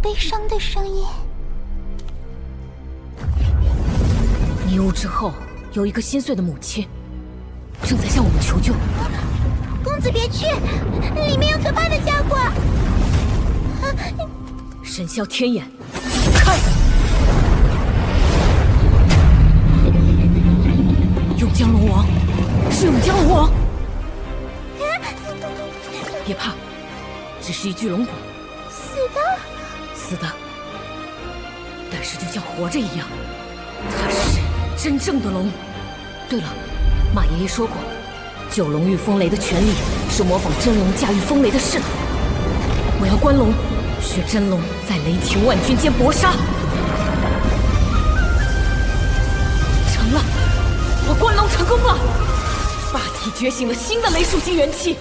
悲伤的声音。迷雾之后有一个心碎的母亲，正在向我们求救。公子别去，里面有可怕的家伙。神霄天眼，看！永江龙王，是永江龙王。别怕，只是一具龙骨。死的。死的，但是就像活着一样，他是真正的龙。对了，马爷爷说过，九龙御风雷的全力是模仿真龙驾驭风雷的势头。我要观龙，学真龙在雷霆万钧间搏杀。成了，我观龙成功了，霸体觉醒了新的雷属性元气。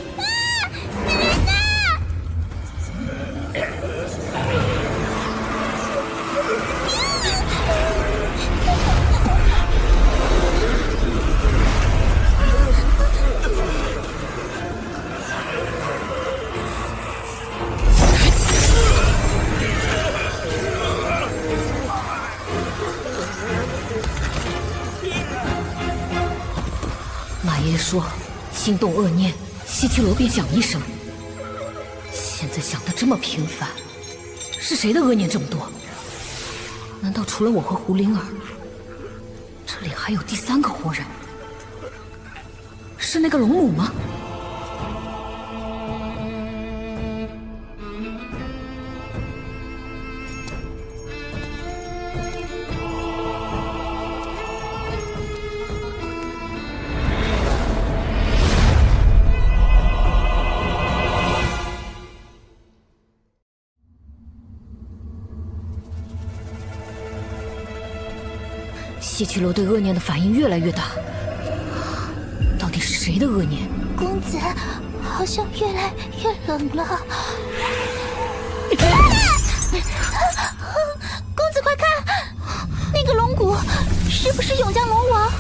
说心动恶念，西岐罗便响一声。现在想得这么频繁，是谁的恶念这么多？难道除了我和胡灵儿，这里还有第三个活人？是那个龙母吗？西岐罗对恶念的反应越来越大，到底是谁的恶念？公子好像越来越冷了。公子快看，那个龙骨是不是永江龙王？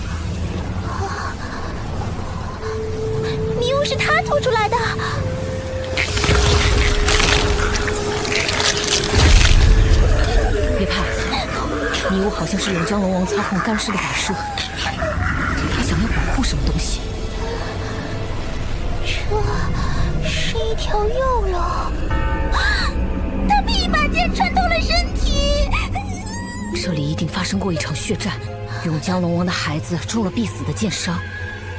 迷雾是他吐出来的。别怕，迷雾好像是永江龙王操控干尸的法术，他想要保护什么东西。这是一条幼龙，他被一把剑穿透了身体。这里一定发生过一场血战，永江龙王的孩子中了必死的剑伤，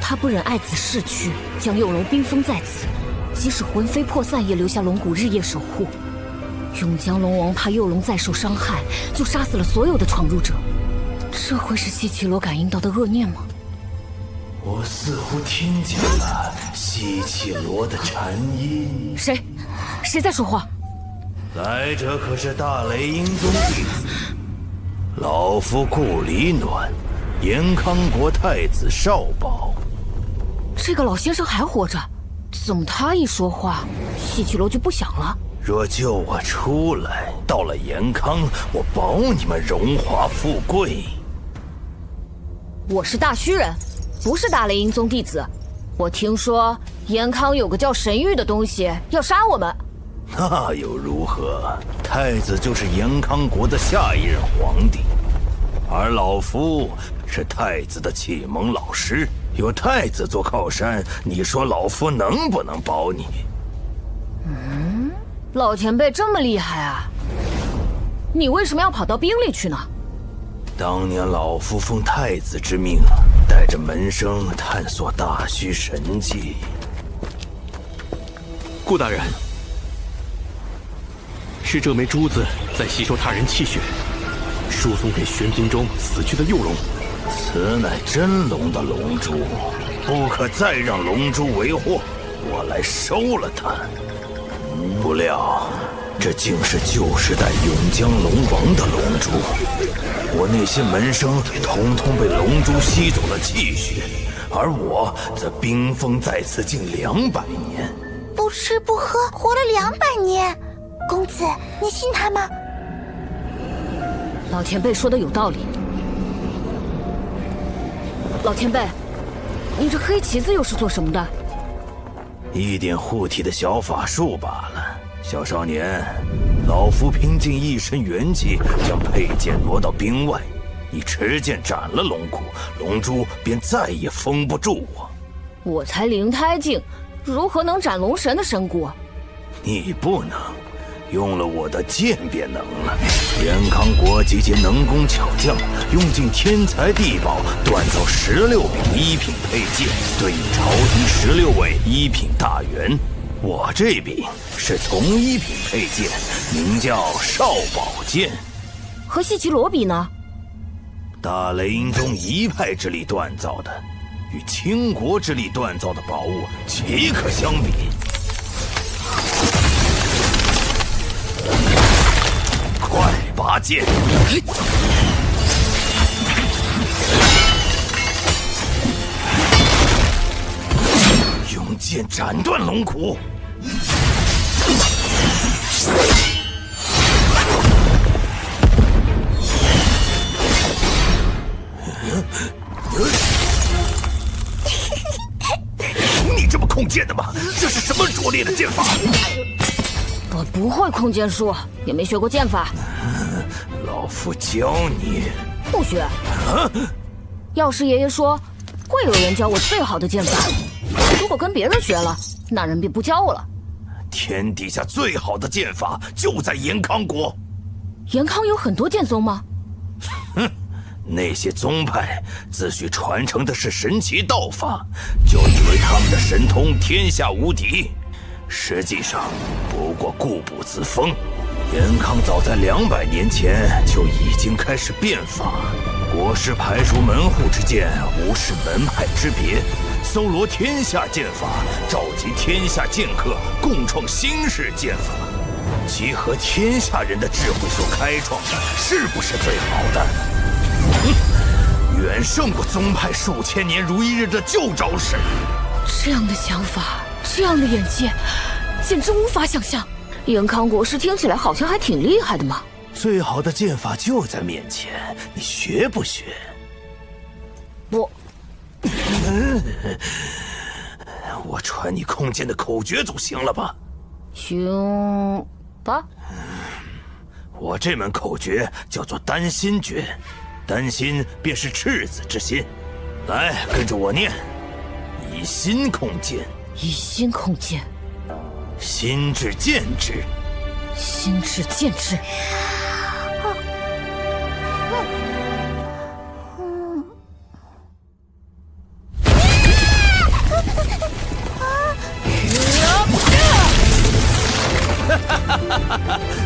他不忍爱子逝去，将幼龙冰封在此，即使魂飞魄散，也留下龙骨日夜守护。永江龙王怕幼龙再受伤害，就杀死了所有的闯入者。这会是西岐罗感应到的恶念吗？我似乎听见了西岐罗的禅音。谁在说话？来者可是大雷音宗弟子，老夫顾里暖，延康国太子少保。这个老先生还活着，怎么他一说话，西岐罗就不响了？若救我出来，到了延康，我保你们荣华富贵。我是大虚人，不是大雷音宗弟子。我听说延康有个叫神域的东西要杀我们。那又如何？太子就是延康国的下一任皇帝，而老夫是太子的启蒙老师。有太子做靠山，你说老夫能不能保你？老前辈这么厉害啊！你为什么要跑到冰里去呢？当年老夫奉太子之命，带着门生探索大虚神迹。顾大人，是这枚珠子在吸收他人气血，输送给玄冰中死去的幼龙。此乃真龙的龙珠，不可再让龙珠为祸。我来收了它。不料，这竟是旧时代永江龙王的龙珠。我那些门生统统被龙珠吸走了气血，而我则冰封在此近200年。不吃不喝活了200年，公子，你信他吗？老前辈说的有道理。老前辈，你这黑旗子又是做什么的？一点护体的小法术罢了。小少年，老夫拼尽一身元气，将佩剑挪到冰外。你持剑斩了龙骨，龙珠便再也封不住我。我才灵胎境，如何能斩龙神的神骨？你不能，用了我的剑便能了。延康国集结能工巧匠，用尽天才地宝，锻造16柄一品佩剑，对应朝廷16位一品大员。我这柄是从一品佩剑，名叫少宝剑。和西岐罗比呢？大雷音宗一派之力锻造的，与倾国之力锻造的宝物岂可相比？快拔剑！用剑斩断龙骨！你这么控剑的吗？这是什么拙劣的剑法？我不会空剑术，也没学过剑法。老夫教你。不学。药师爷爷说，会有人教我最好的剑法。如果跟别人学了，那人便不教我了。天底下最好的剑法就在延康国。延康有很多剑宗吗？哼，那些宗派自诩传承的是神奇道法，就以为他们的神通天下无敌，实际上不过固步自封。延康早在200年前就已经开始变法，国师排除门户之见，无视门派之别，搜罗天下剑法，召集天下剑客，共创新式剑法。集合天下人的智慧所开创的，是不是最好的？远胜过宗派数千年如一日的旧招式。这样的想法，这样的眼界，简直无法想象。延康国师听起来好像还挺厉害的嘛。最好的剑法就在面前，你学不学？不。我传你空剑的口诀总行了吧？行吧。我这门口诀叫做丹心诀，丹心便是赤子之心。来，跟着我念：以心控剑，以心控剑，心至剑之，心至剑之。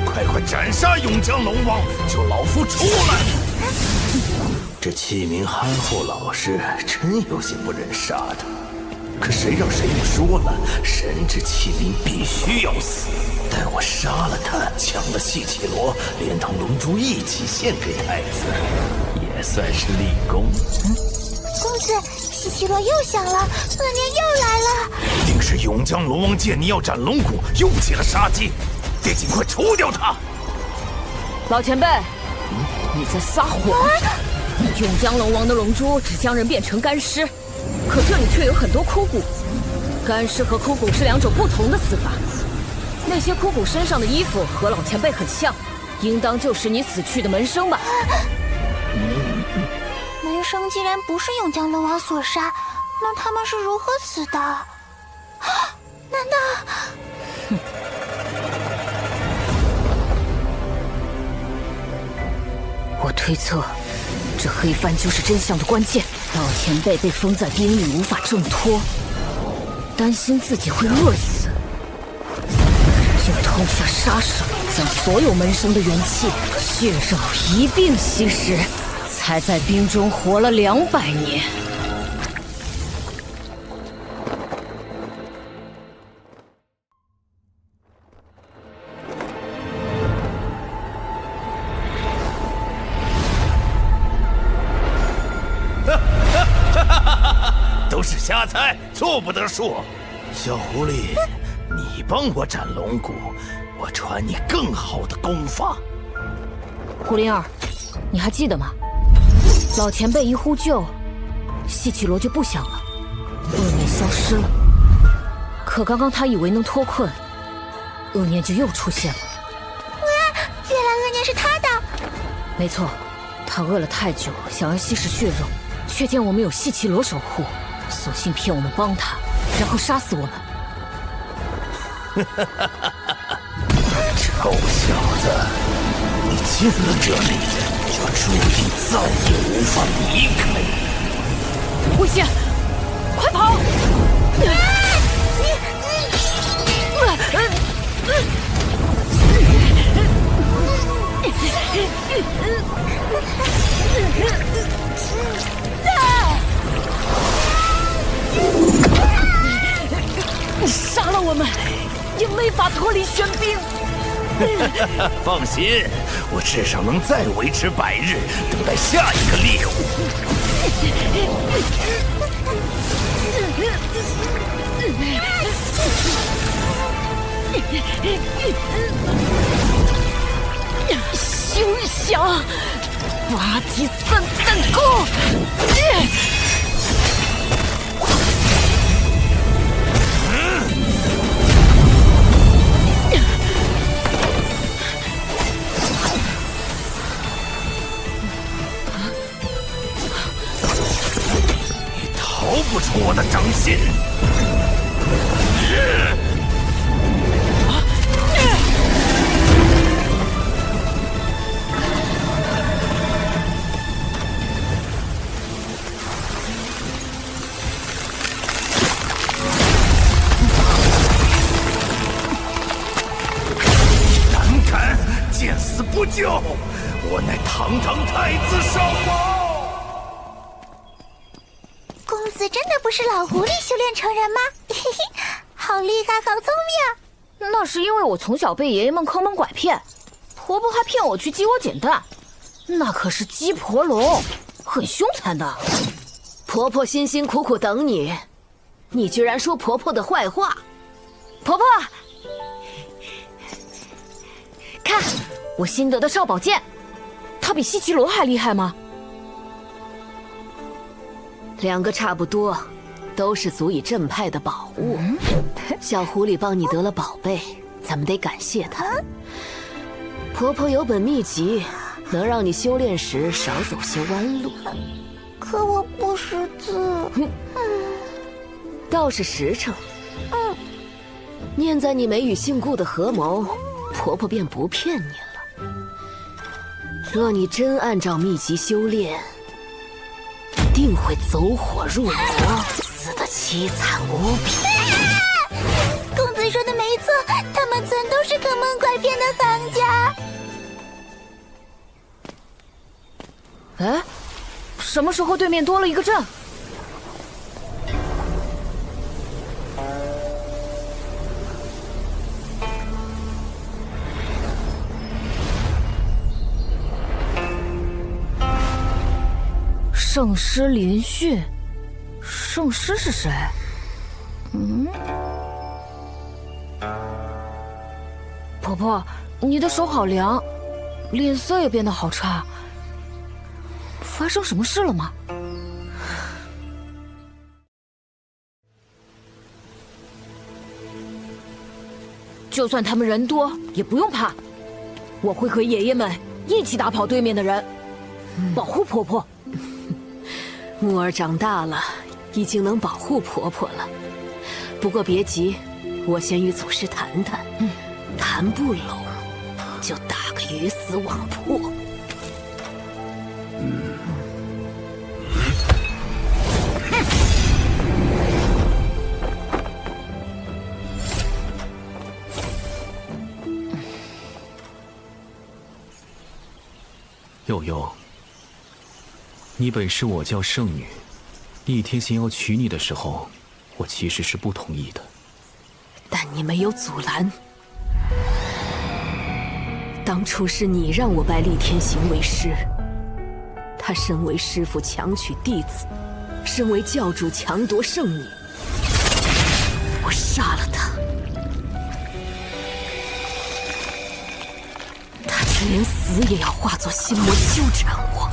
快快斩杀永江龙王，救老夫出来！这7名憨厚老师真有些不忍杀他，可谁让谁也说了，神之器灵必须要死。待我杀了他，抢了细绮罗，连同龙珠一起献给太子，也算是立功。公子，细绮罗又响了，恶念又来了。一定是永江龙王见你要斩龙骨，又起了杀机，得尽快除掉他。老前辈，你在撒谎！永江龙王的龙珠只将人变成干尸，可这里却有很多枯骨。干尸和枯骨是2种不同的死法。那些枯骨身上的衣服和老前辈很像，应当就是你死去的门生吧？门生既然不是永江龙王所杀，那他们是如何死的？难道？我推测，这黑帆就是真相的关键。老前辈被封在冰里，无法挣脱，担心自己会饿死，就痛下杀手，将所有门生的元气、血肉一并吸食，才在冰中活了200年。都是瞎猜，做不得数。小狐狸，你帮我斩龙骨，我传你更好的功法。胡灵儿，你还记得吗？老前辈一呼救，细绮罗就不响了，恶念消失了。可刚刚他以为能脱困，恶念就又出现了。哇，原来恶念是他的。没错，他饿了太久，想要吸食血肉，却见我们有细绮罗守护，索性骗我们帮他，然后杀死我们。臭小子，你进了这里，就注定再也无法离开。危险！快跑！杀了我们，也没法脱离玄冰。放心，我至少能再维持100日，等待下一个猎物。休想！八级3弹弓！逃不出我的掌心！胆敢见死不救！我乃堂堂太子少保！公子真的不是老狐狸修炼成人吗？嘿嘿，好厉害，好聪明！那是因为我从小被爷爷们坑蒙拐骗，婆婆还骗我去鸡窝捡蛋，那可是鸡婆龙，很凶残的。婆婆辛辛苦苦等你，你居然说婆婆的坏话。婆婆，看我新得的少宝剑，它比西奇罗还厉害吗？两个差不多，都是足以镇派的宝物。小狐狸帮你得了宝贝，咱们得感谢她。婆婆有本秘籍，能让你修炼时少走些弯路。可我不识字。倒是实诚。念在你梅雨杏顾的合谋，婆婆便不骗你了。若你真按照秘籍修炼，定会走火入魔，死得凄惨无比。公子说的没错，他们全都是坑蒙拐骗的行家。哎，什么时候对面多了一个镇？圣师连续，圣师是谁？婆婆，你的手好凉，脸色也变得好差。发生什么事了吗？就算他们人多，也不用怕，我会和爷爷们一起打跑对面的人，保护婆婆。木儿长大了，已经能保护婆婆了。不过别急，我先与祖师谈谈，谈不拢，就打个鱼死网破。悠悠，你本是我教圣女，厉天行要娶你的时候，我其实是不同意的。但你没有阻拦。当初是你让我拜厉天行为师，他身为师父强娶弟子，身为教主强夺圣女，我杀了他。他却连死也要化作心魔纠缠我。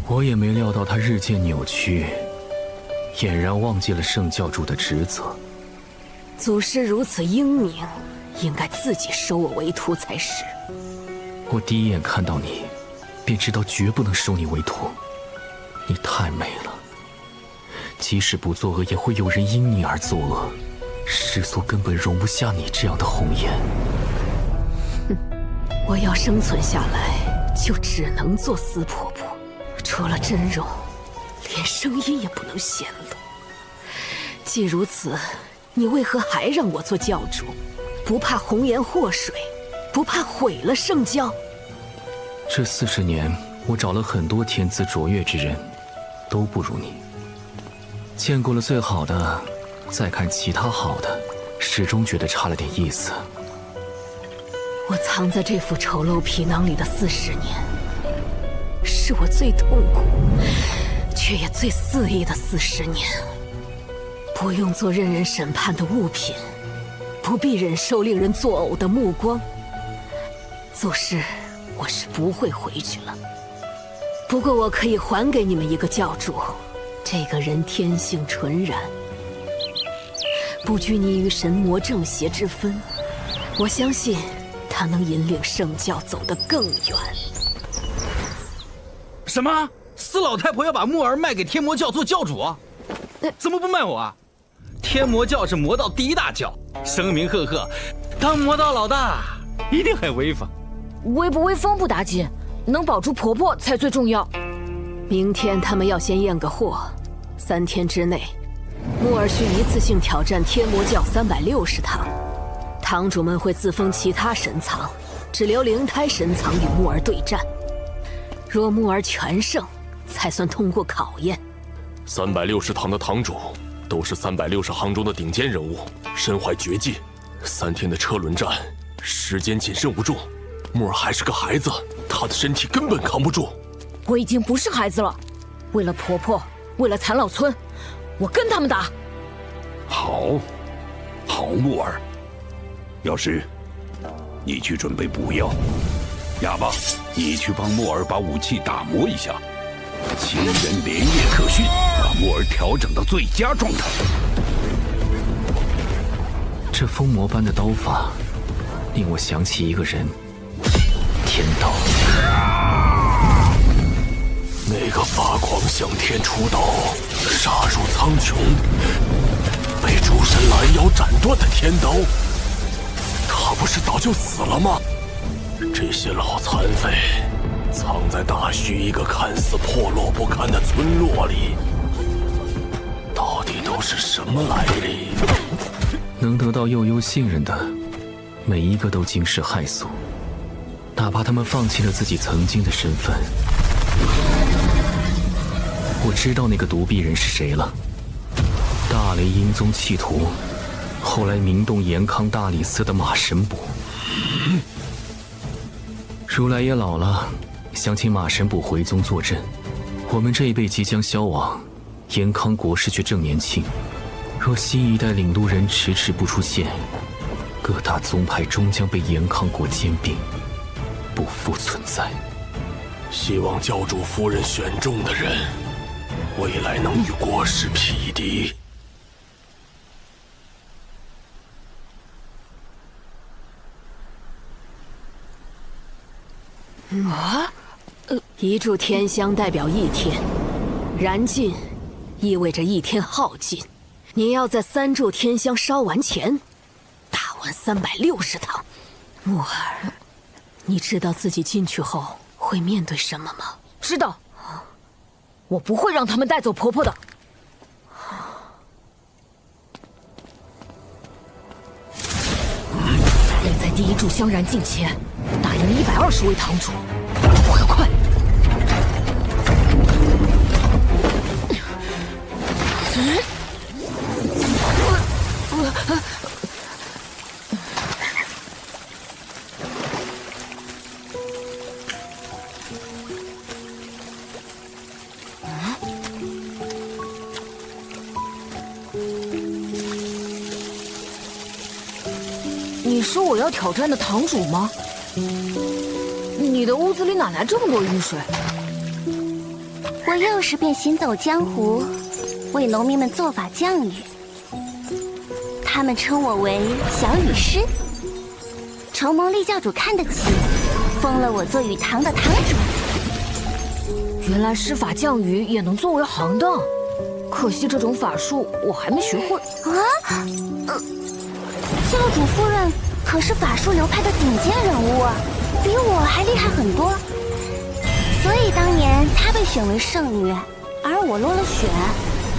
我也没料到他日渐扭曲，俨然忘记了圣教主的职责。祖师如此英明，应该自己收我为徒才是。我第一眼看到你，便知道绝不能收你为徒。你太美了，即使不作恶，也会有人因你而作恶。世俗根本容不下你这样的红颜。哼，我要生存下来，就只能做司婆婆。除了真容，连声音也不能显露。既如此，你为何还让我做教主？不怕红颜祸水，不怕毁了圣教？这40年，我找了很多天资卓越之人，都不如你。见过了最好的，再看其他好的，始终觉得差了点意思。我藏在这副丑陋皮囊里的40年，是我最痛苦，却也最肆意的40年。不用做任人审判的物品，不必忍受令人作呕的目光。祖师，我是不会回去了。不过我可以还给你们一个教主，这个人天性纯然，不拘泥于神魔正邪之分。我相信他能引领圣教走得更远。什么？司老太婆要把木儿卖给天魔教做教主啊？怎么不卖我啊？天魔教是魔道第一大教，声名赫赫，当魔道老大一定很威风。威不威风不打紧，能保住婆婆才最重要。明天他们要先验个货，3天之内，木儿需一次性挑战天魔教360堂。堂主们会自封其他神藏，只留灵胎神藏与木儿对战。若木儿全胜，才算通过考验。360堂的堂主都是360行中的顶尖人物，身怀绝技。3天的车轮战，时间仅剩无重。木儿还是个孩子，他的身体根本扛不住。我已经不是孩子了，为了婆婆，为了残老村，我跟他们打。好，好，木儿。药师，你去准备补药。哑巴，你去帮木儿把武器打磨一下。7人连夜特训，把木儿调整到最佳状态。这疯魔般的刀法，令我想起一个人——天道。那个发狂向天出刀，杀入苍穹，被诸神拦腰斩断的天刀，他不是早就死了吗？这些老残废，藏在大虚一个看似破落不堪的村落里，到底都是什么来历？能得到幼优信任的，每一个都惊世骇俗，哪怕他们放弃了自己曾经的身份。我知道那个独臂人是谁了，大雷音宗弃徒，后来名动延康大理寺的马神卜。如来也老了，想请马神卜回宗坐镇。我们这一辈即将消亡，延康国势却正年轻。若新一代领路人迟迟不出现，各大宗派终将被延康国兼并，不复存在。希望教主夫人选中的人，未来能与国师匹敌。一炷天香代表一天，燃尽意味着一天耗尽。你要在3炷天香烧完前打完360堂。木儿，你知道自己进去后会面对什么吗？知道，我不会让他们带走婆婆的。得在第1炷香燃尽前打赢120位堂主。我要快！你说我要挑战的堂主吗？你的屋子里哪来这么多雨水？我幼时便行走江湖，为农民们做法降雨。他们称我为小雨师。承蒙厉教主看得起，封了我做雨堂的堂主。原来施法降雨也能作为行当，可惜这种法术我还没学会。教主夫人可是法术流派的顶尖人物啊，比我还厉害很多。所以当年她被选为圣女，而我落了选。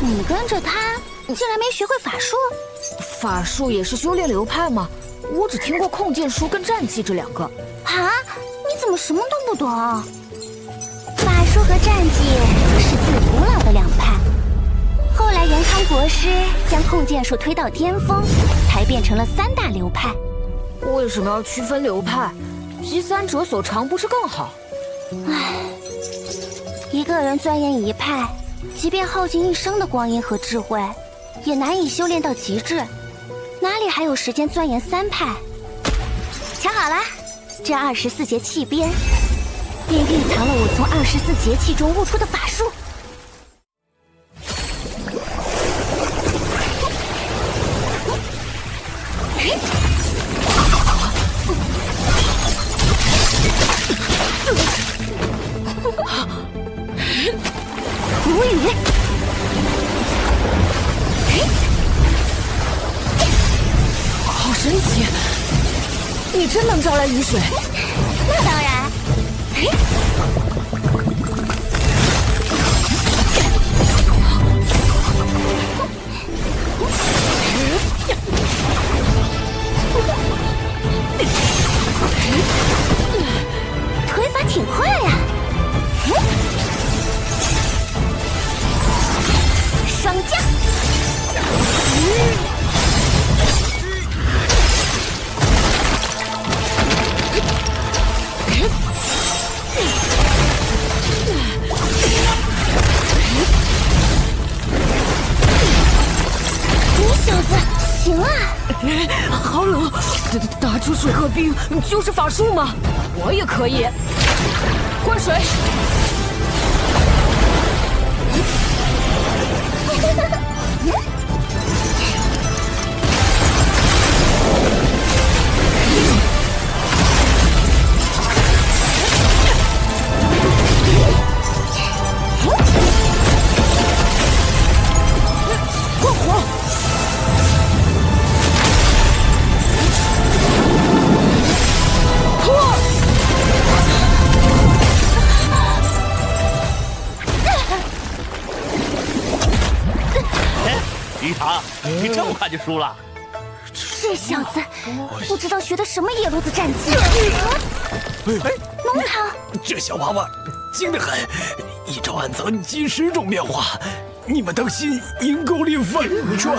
你跟着她，竟然没学会法术？法术也是修炼流派吗？我只听过控剑术跟战技这2个。啊？你怎么什么都不懂？法术和战技是最古老的2派，后来延康国师将控剑术推到巅峰，才变成了3大流派。为什么要区分流派？集3者所长不是更好？唉，一个人钻研一派，即便耗尽一生的光阴和智慧，也难以修炼到极致，哪里还有时间钻研3派？瞧好了，这24节气鞭便蕴藏了我从24节气中悟出的法术。无语。好神奇！你真能招来雨水？那当然。推法挺快呀！冰就是法术吗？我也可以。灌水。灌火。于堂，你这么快就输了？这小子不知道学的什么野路子战技。农场，这小娃娃精得很，一招暗藏几10种变化，你们当心阴沟里反转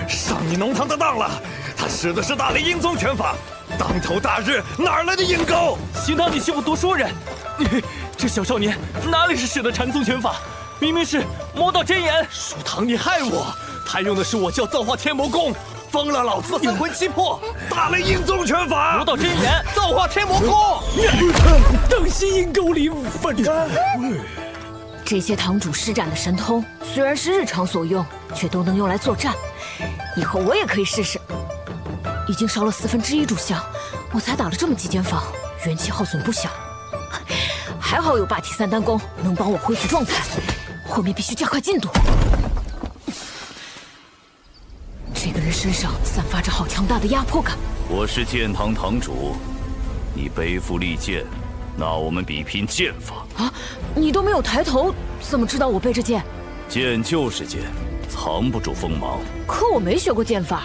上你农堂的当了，他使的是大雷阴宗拳法，当头大日哪来的阴沟？幸当你是副读书人，这小少年哪里是使的禅宗拳法，明明是魔道真言。书堂，你害我！他用的是我叫造化天魔功，封了老子三魂七魄。大雷阴宗拳法，魔道真言，造化天魔功。当心阴沟里反转。这些堂主施展的神通，虽然是日常所用，却都能用来作战。以后我也可以试试。已经烧了1/4炷香，我才打了这么几间房，元气耗损不小。还好有霸体3单功能帮我恢复状态，后面必须加快进度。这个人身上散发着好强大的压迫感。我是剑堂堂主，你背负利剑，那我们比拼剑法。啊，你都没有抬头，怎么知道我背着剑？剑就是剑，藏不住锋芒。可我没学过剑法。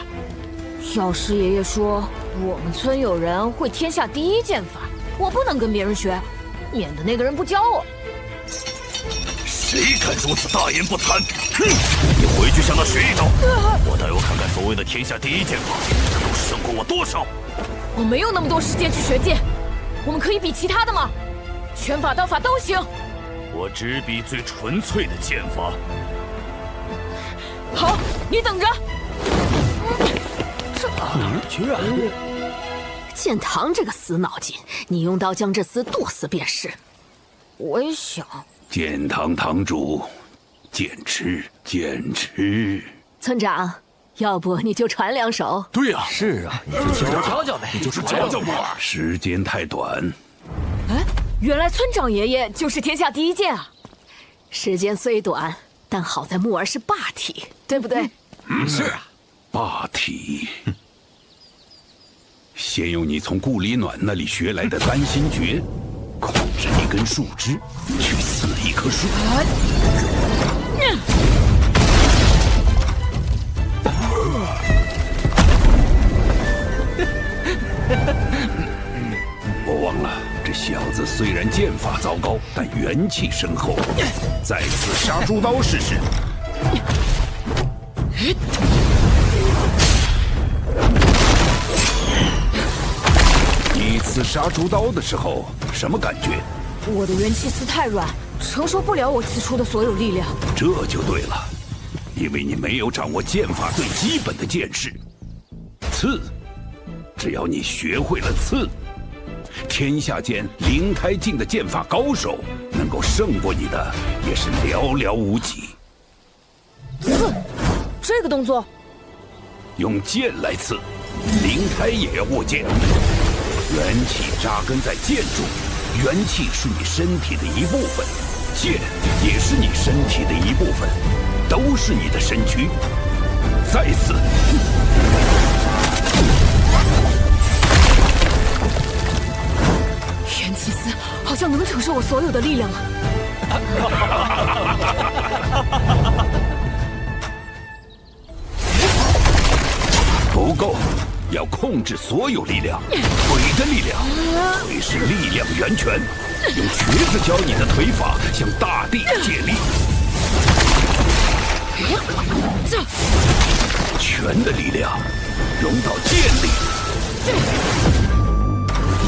药师爷爷说我们村有人会天下第一剑法，我不能跟别人学，免得那个人不教我。谁敢如此大言不惭？哼！你回去向他学一招，我倒要看看所谓的天下第一剑法能胜过我多少。我没有那么多时间去学剑，我们可以比其他的吗？拳法、刀法都行。我只比最纯粹的剑法。好，你等着。居然！剑堂这个死脑筋，你用刀将这厮剁死便是。我也想。剑堂堂主，剑痴，剑痴。村长，要不你就传2手？对呀，是啊，你就教教呗，你就是教教我。时间太短。哎，原来村长爷爷就是天下第一剑啊！时间虽短，但好在木儿是霸体，对不对？是啊，霸体。先用你从顾里暖那里学来的丹心诀，控制一根树枝，去刺一棵树。我忘了，这小子虽然剑法糟糕，但元气深厚。再次杀猪刀试试。第一次杀猪刀的时候，什么感觉？我的元气丝太软，承受不了我刺出的所有力量。这就对了，因为你没有掌握剑法最基本的剑式。刺，只要你学会了刺，天下间灵胎境的剑法高手能够胜过你的也是寥寥无几。刺，这个动作，用剑来刺，灵胎也要握剑。元气扎根在剑中，元气是你身体的一部分，剑也是你身体的一部分，都是你的身躯。再次，元气丝好像能承受我所有的力量啊！不够，要控制所有力量。腿的力量，腿是力量源泉，用瘸子教你的腿法向大地借力。拳的力量融到剑里，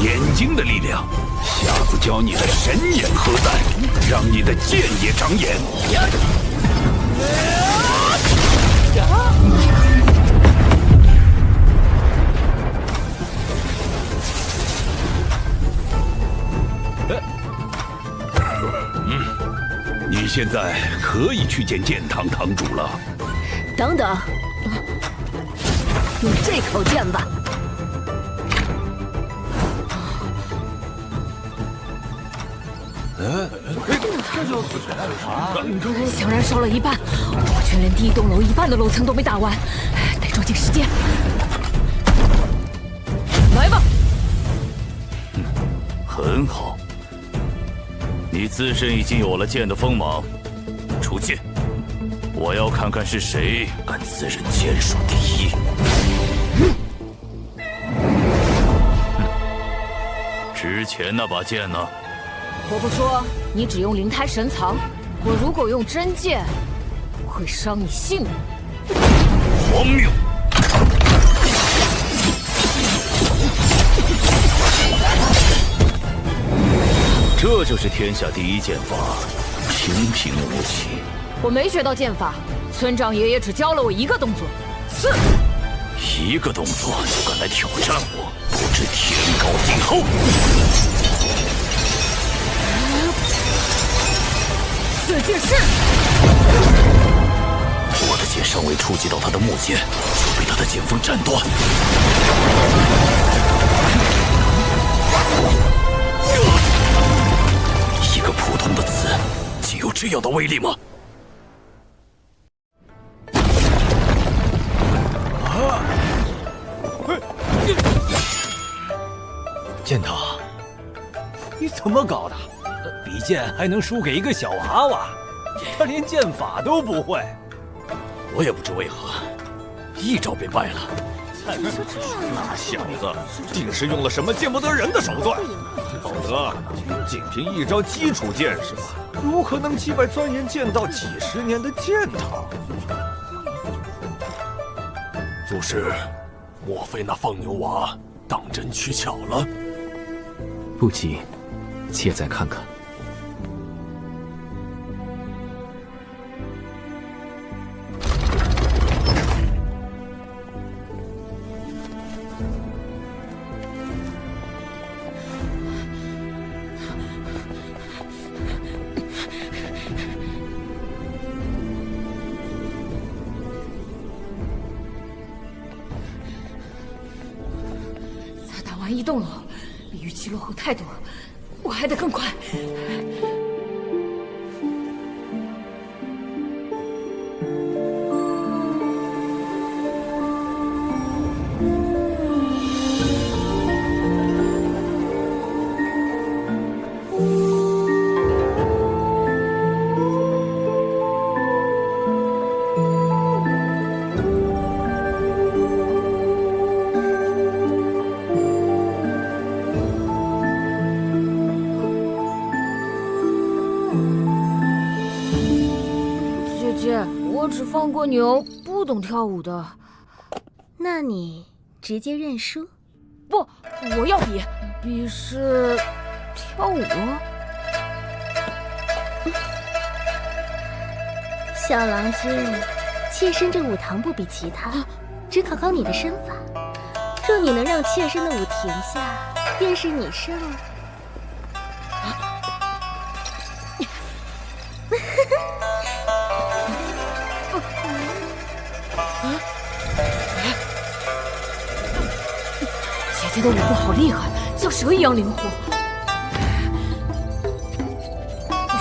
眼睛的力量，瞎子教你的神眼何在，让你的剑也长眼。现在可以去见剑堂堂主了。等等，用这口剑吧。香燃烧了一半，我却连第一栋楼一半的楼层都没打完，得抓紧时间。来吧。很好，你自身已经有了剑的锋芒，出剑！我要看看是谁敢自认剑术第一。之前那把剑呢？婆婆说你只用灵胎神藏，我如果用真剑，会伤你性命。荒谬！这就是天下第一剑法，平平无奇。我没学到剑法，村长爷爷只教了我一个动作，刺。一个动作就敢来挑战我，不知天高地厚！这剑是……我的剑尚未触及到他的木剑，就被他的剑锋斩断。一个普通的刺，竟有这样的威力吗？剑堂，你怎么搞的？比剑还能输给一个小娃娃？他连剑法都不会。我也不知为何，一招便败了。那小子定是用了什么见不得人的手段，否则仅凭一招基础剑士，如何能击败钻研剑道几十年的剑堂？祖师，莫非那放牛娃当真取巧了？不急，且再看看。才打完一栋楼，比预期落后太多，我还得更快。我只放过牛，不懂跳舞的。那你直接认输？不，我要比是跳舞。小郎君，妾身这舞堂不比其他，只考考你的身法。若你能让妾身的舞停下，便是你胜了。姐姐的舞步好厉害，像蛇一样灵活。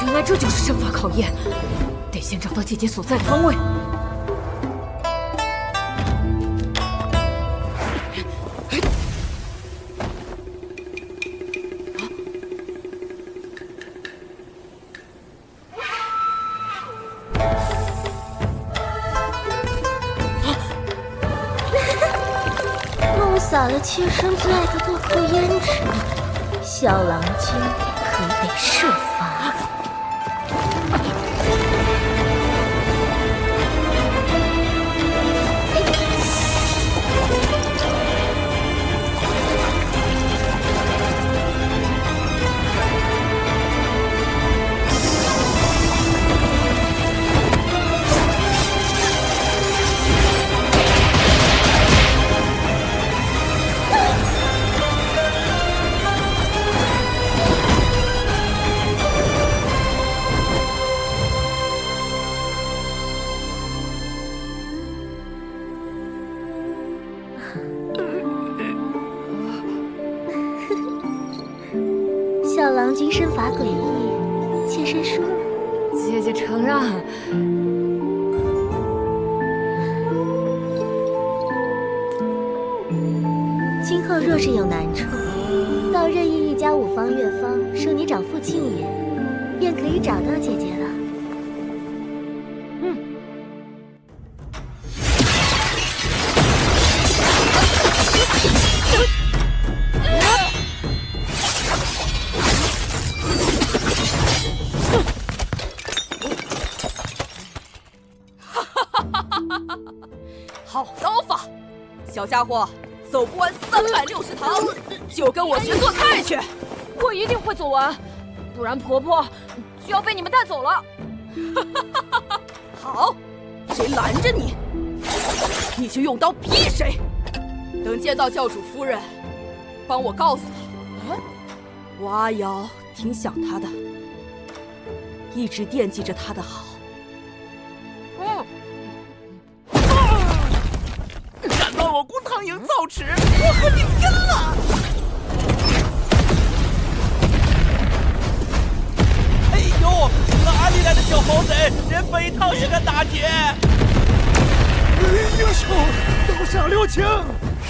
原来这就是身法考验，得先找到姐姐所在的方位。弄洒了妾身最爱的多颗胭脂，小郎君可得设法。郎君身法诡异，妾身输了。姐姐承让。今后若是有难处，到任意一家5方乐坊，说你找傅庆爷，便可以找到姐姐了。好刀法，小家伙，走不完360堂，就跟我学做菜去。我一定会走完，不然婆婆就要被你们带走了。好，谁拦着你，你就用刀劈谁。等见到教主夫人，帮我告诉她，我阿瑶挺想她的，一直惦记着她的好。敢到我姑汤营造池，我和你拼了！哎呦，哪里来的小猴贼，连北堂也敢打铁？英雄刀下留情，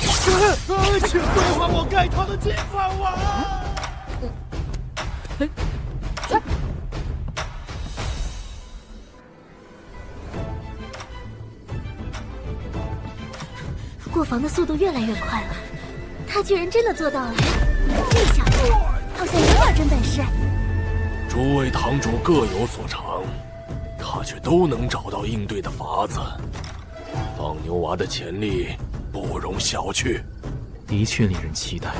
请归还我该逃的金饭碗。过防的速度越来越快了，他居然真的做到了！这小子好像有点真本事。诸位堂主各有所长，他却都能找到应对的法子。放牛娃的潜力不容小觑，的确令人期待。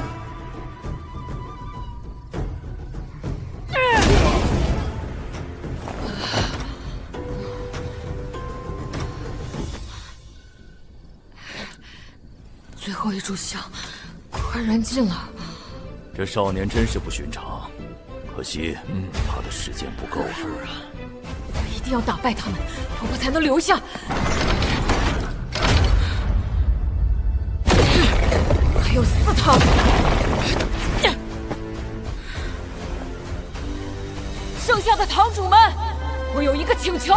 最后一炷香，快燃尽了。这少年真是不寻常，可惜，他的时间不够了。我一定要打败他们，婆婆才能留下。还有4堂。剩下的堂主们，我有一个请求。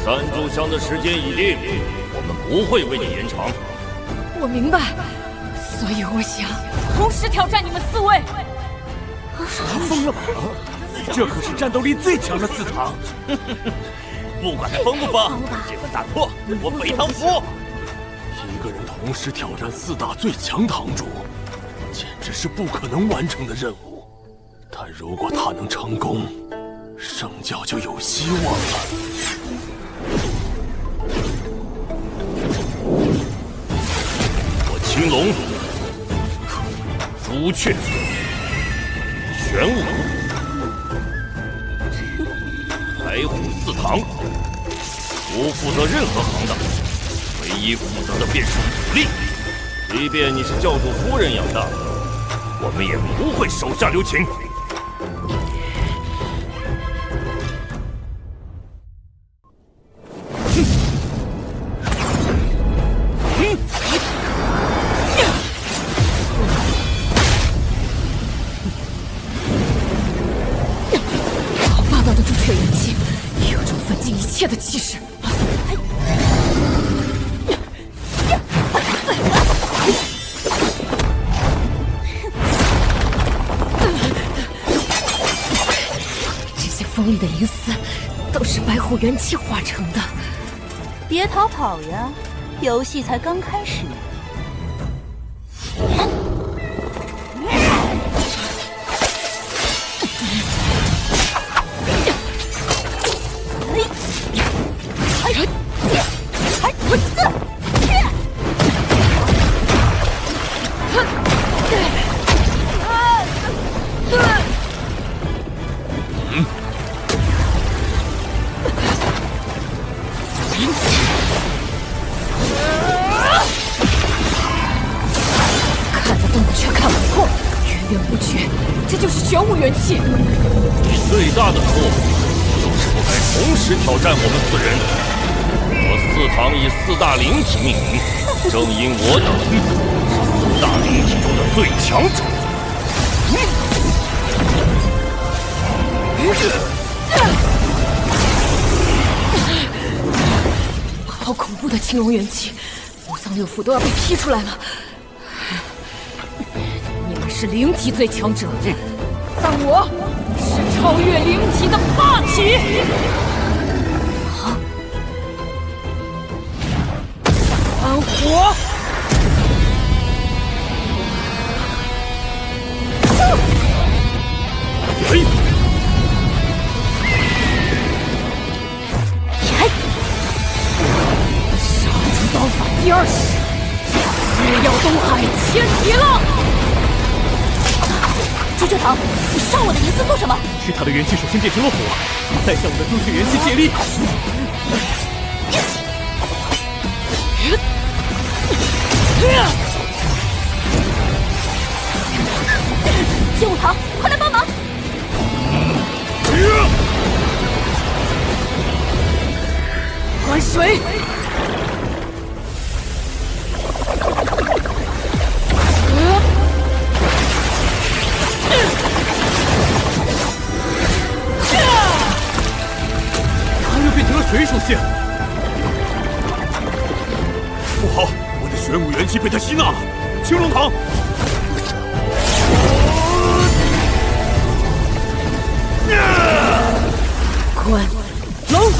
3炷香的时间已定，我们不会为你延长。我明白，所以我想同时挑战你们4位。他疯了吧？这可是战斗力最强的4堂。不管他疯不疯，这份打破我北堂服。一个人同时挑战4大最强堂主，简直是不可能完成的任务。但如果他能成功，圣教就有希望了。青龙、朱雀、玄武、白虎4堂，不负责任何行当，唯一负责的便是武力。即便你是教主夫人养大的，我们也不会手下留情。的气势。这些锋利的银丝都是白虎元气化成的。别逃跑呀，游戏才刚开始。看得动却看不破，源源不绝，这就是玄武元气。你最大的错误就是不该同时挑战我们4人。我4堂以4大灵体命名，正因我等是4大灵体中的最强者。好恐怖的青龙元气，五脏六腑都要被劈出来了。你们是灵体最强者，但我是超越灵体的霸体。好，安火！杀猪刀法第20式，日耀东海千里浪。朱雀堂，你伤我的银丝做什么？是他的元气首先变成了火，再向我的朱雀元气借力。金武堂，快来帮忙！关水！他又变成了水属性。不好，我的玄武元气被他吸纳了。青龙堂，滚！龙！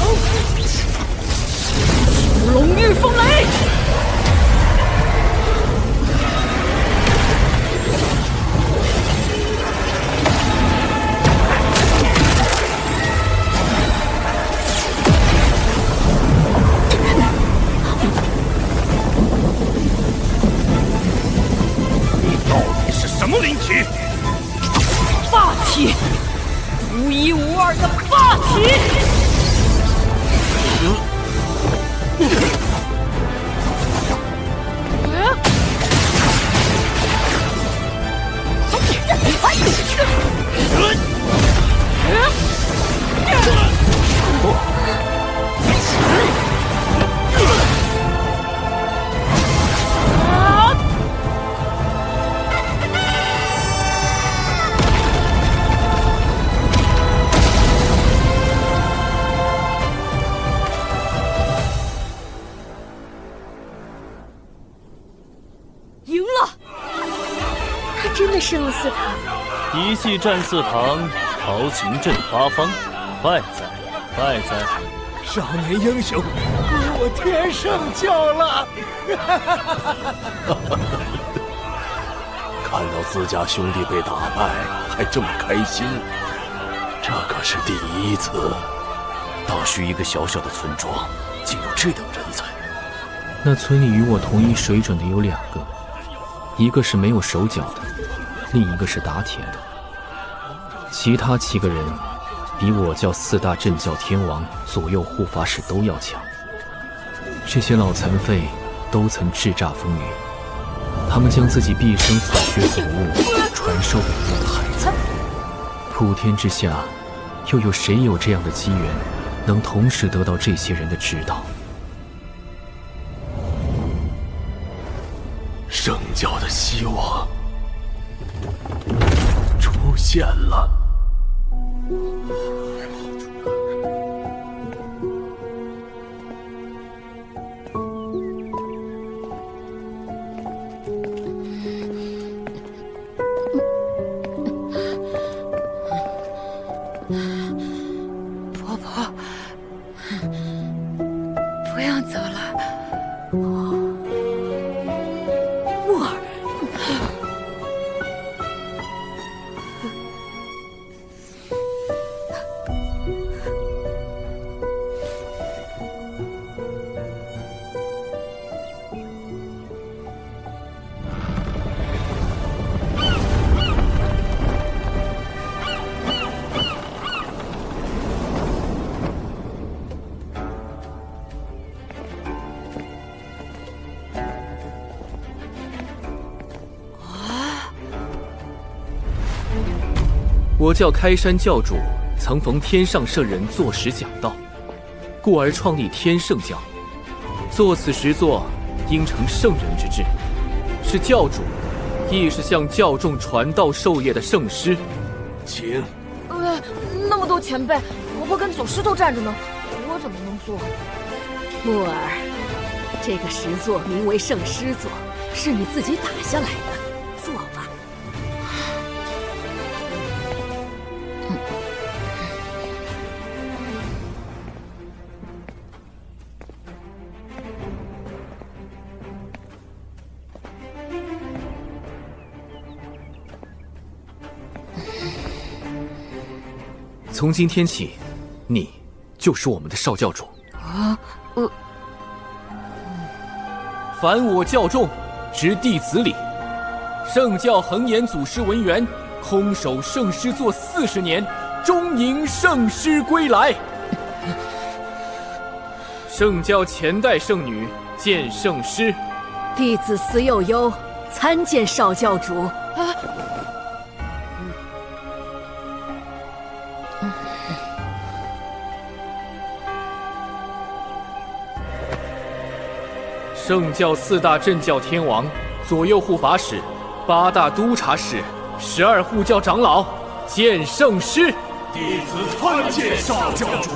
龙御风雷！你到底是什么灵体？霸体，独一无二的霸体！赢了！他真的胜了4堂。一系战4堂，豪情震8方，快哉快哉！少年英雄，归我天圣教了！看到自家兄弟被打败，还这么开心，这可是第1次。倒需一个小小的村庄，竟有这等人才。那村里与我同一水准的有2个，一个是没有手脚的，另一个是打铁的。其他7个人比我叫4大镇教天王、左右护法使都要强。这些老残废都曾叱咤风云，他们将自己毕生所学所悟传授给我的孩子。普天之下，又有谁有这样的机缘，能同时得到这些人的指导？圣教的希望出现了。婆婆，不要走了。木儿，我教开山教主曾逢天上圣人坐时讲道，故而创立天圣教。作此实作，应承圣人之志，是教主，亦是向教众传道授业的圣师。请。那么多前辈，婆婆跟走师都站着呢，我怎么能做？木耳，这个石座名为圣师座，是你自己打下来的，做吧。从今天起，你就是我们的少教主。啊，凡我教众，执弟子礼。圣教恒言祖师文元，空守圣师座40年，终迎圣师归来。圣教前代圣女见圣师，弟子司佑悠参见少教主。圣教4大镇教天王，左右护法使，8大督察使，12护教长老，见圣师。弟子参见少教主。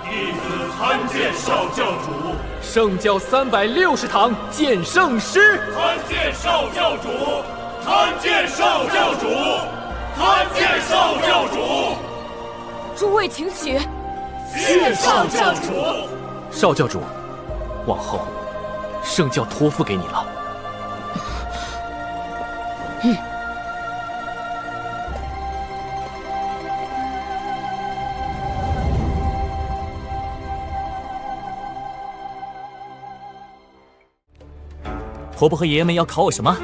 弟子参见少教主。圣教360堂，见圣师。参见少教主。参见少教主。参见少教主。诸位请起。谢少教主。少教主，往后圣教托付给你了。婆婆和爷爷们要考我什么？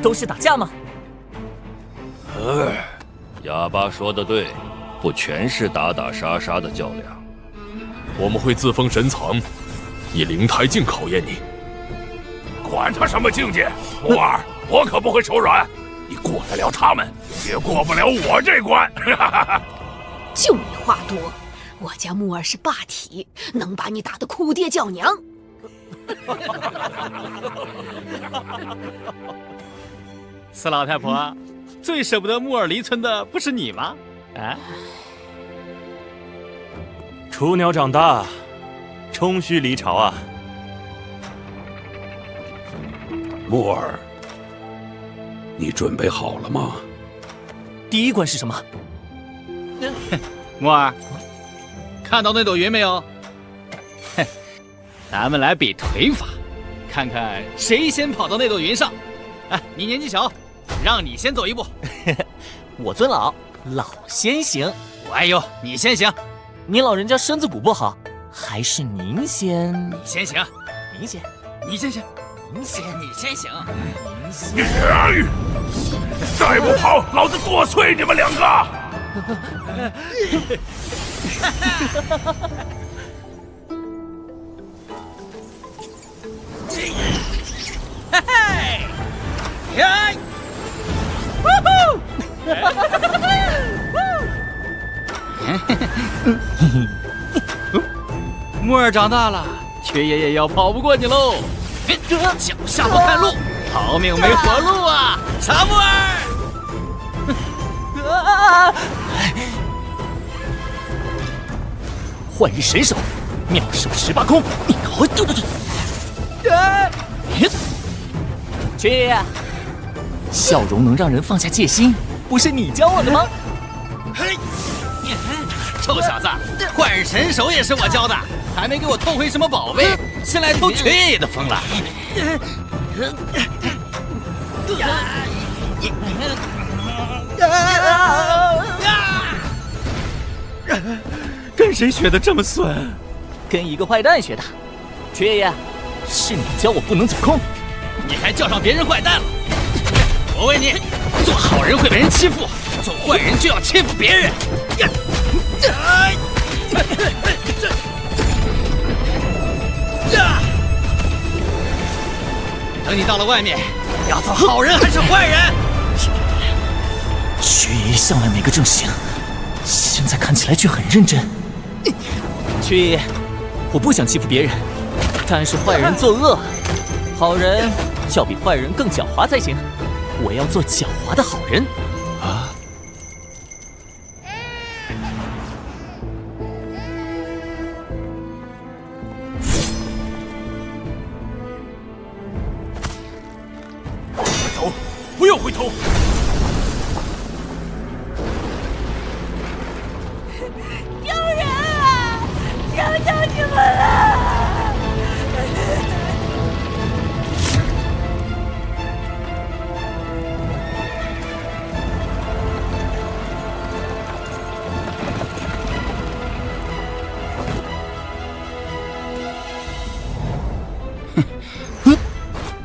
都是打架吗？哑巴说的对，不全是打打杀杀的较量。我们会自封神藏，以灵胎境考验你。管他什么境界，木耳，我可不会手软。你过得了他们，也过不了我这关。就你话多，我家木耳是霸体，能把你打得哭爹叫娘。四老太婆，最舍不得木耳离村的不是你吗？啊！雏鸟长大，终须离巢啊！木耳，你准备好了吗？第一关是什么？木耳，看到那朵云没有？哼，咱们来比腿法，看看谁先跑到那朵云上。哎，你年纪小，让你先走一步。我尊老，老先行。哎呦，你先行。您老人家身子骨不好，还是您先。你先行。您先。你先行。您先。你先行。您先。再不跑，老子剁碎你们2个！嘿嘿，耶！呜呼！木耳长大了，缺爷爷要跑不过你喽！脚下不看路，逃命没活路啊！查木耳！幻日神手，妙手18空，你好！缺爷爷，笑容能让人放下戒心，不是你教我的吗？嘿，臭小子，幻日神手也是我教的，还没给我偷回什么宝贝，先来偷缺爷爷的风了。跟谁学的这么损？跟一个坏蛋学的。缺爷爷，是你教我不能走空，你还叫上别人坏蛋了？我问你，做好人会被人欺负，做坏人就要欺负别人。等你到了外面，要做好人还是坏人？缺爷爷向来没个正形，现在看起来却很认真。缺爷爷，我不想欺负别人，但是坏人作恶，好人要比坏人更狡猾才行。我要做狡猾的好人。啊！不要回头！救人啊！求求你们了！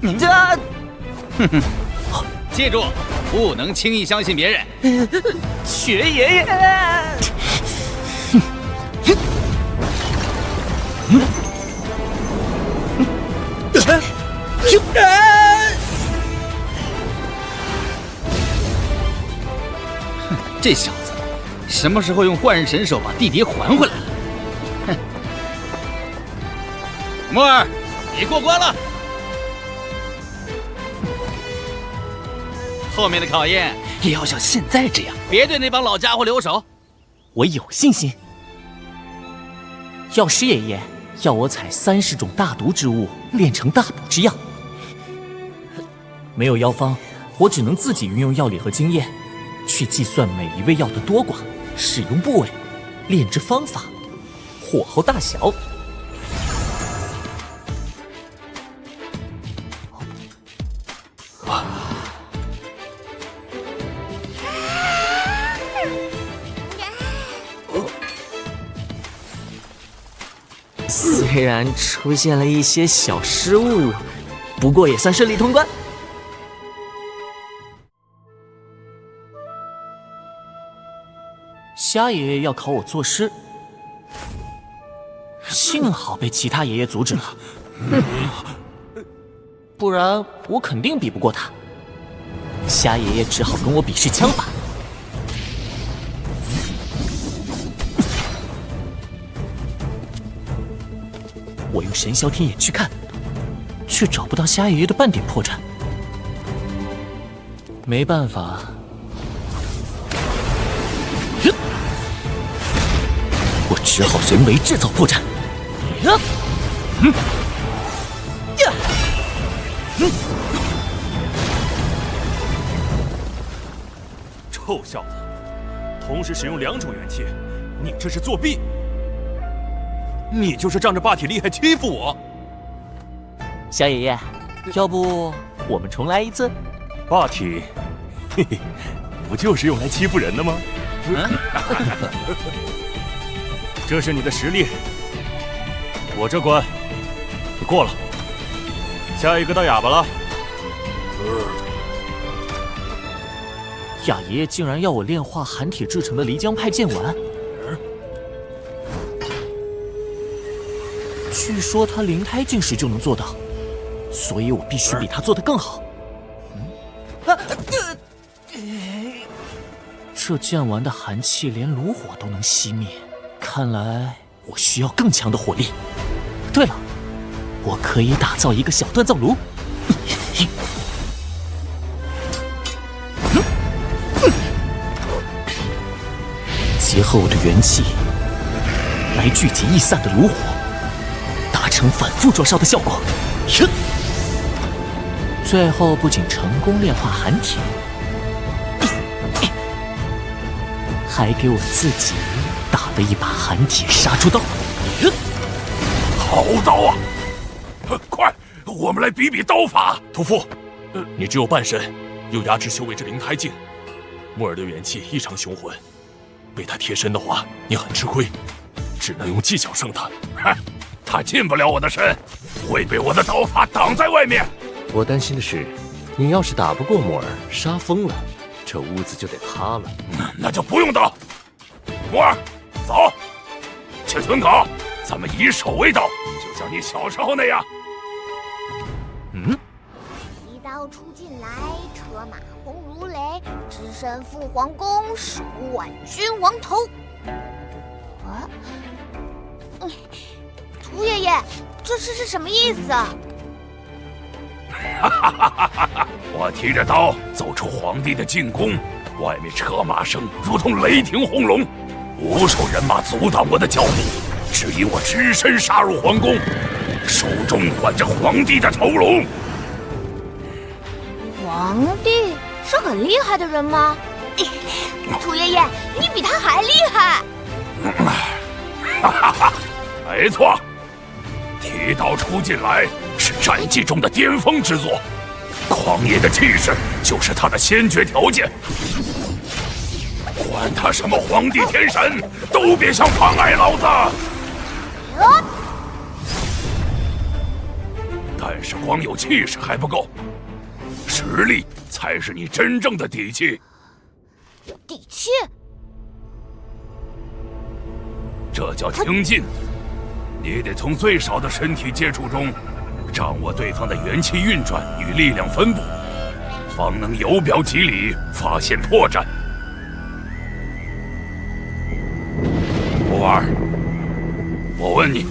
你这，记住，不能轻易相信别人。雪爷爷，这小子什么时候用换人神手把地碟还回来了？哼！木儿，你过关了。后面的考验也要像现在这样，别对那帮老家伙留手。我有信心。药师爷爷要我采30种大毒之物炼成大补之药，没有药方，我只能自己运用药理和经验，去计算每一味药的多寡、使用部位、炼制方法、火候大小。虽然出现了一些小失误，不过也算顺利通关。虾爷爷要考我作诗，幸好被其他爷爷阻止了，不然我肯定比不过他。虾爷爷只好跟我比试枪法。我用神霄天眼去看，却找不到虾爷爷的半点破绽。没办法，我只好人为制造破绽。臭小子，同时使用2种元气，你这是作弊！你就是仗着霸体厉害欺负我！小爷爷，要不我们重来一次？霸体，嘿嘿，不就是用来欺负人的吗？这是你的实力，我这关你过了。下一个到哑巴了。雅爷爷竟然要我炼化寒铁制成的漓江派剑丸，据说他灵胎境时就能做到，所以我必须比他做得更好。这剑丸的寒气连炉火都能熄灭，看来我需要更强的火力。对了，我可以打造一个小锻造炉。结合我的元气，来聚集易散的炉火，达成反复灼烧的效果。最后不仅成功炼化寒铁，还给我自己打了一把寒铁杀猪刀。好刀啊！快，我们来比比刀法。屠夫，你只有半神，又压制修为之灵胎境，木耳的元气异常雄浑，被他贴身的话，你很吃亏，只能用技巧胜他。哼，他进不了我的身，会被我的刀法挡在外面。我担心的是，你要是打不过木耳，杀疯了，这屋子就得塌了。那就不用刀。木耳，走，去屯岗，咱们以手为刀，就像你小时候那样。一刀出进来，车马轰如雷，只身赴皇宫，手挽君王头。啊，屠爷爷，这是什么意思啊？我提着刀走出皇帝的进宫，外面车马声如同雷霆轰隆，无数人马阻挡我的脚步，只因我只身杀入皇宫，手中挽着皇帝的头颅。皇帝？是很厉害的人吗？兔爷爷，你比他还厉害。哈哈哈，没错，剃刀出进来是战技中的巅峰之作，狂野的气势就是他的先决条件。管他什么皇帝天神，都别想妨碍老子！但是光有气势还不够，实力才是你真正的底气。底气？这叫听劲。你得从最少的身体接触中，掌握对方的元气运转与力量分布，方能由表及里，发现破绽。木儿，我问你，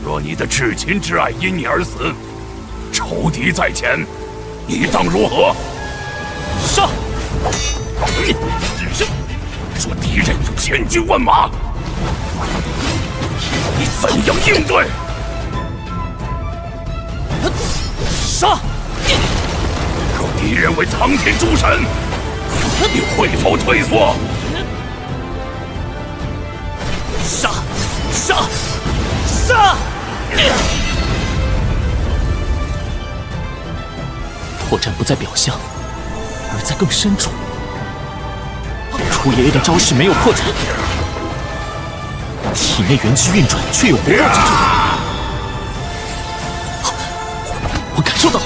若你的至亲至爱因你而死，仇敌在前，你当如何？上！说敌人有千军万马，你怎样应对？杀！若敌人为苍天诸神，你会否退缩？杀！杀！杀！破绽不在表象，而在更深处。兔爷爷的招式没有破绽，体内元气运转却有不弱之处。我感受到了。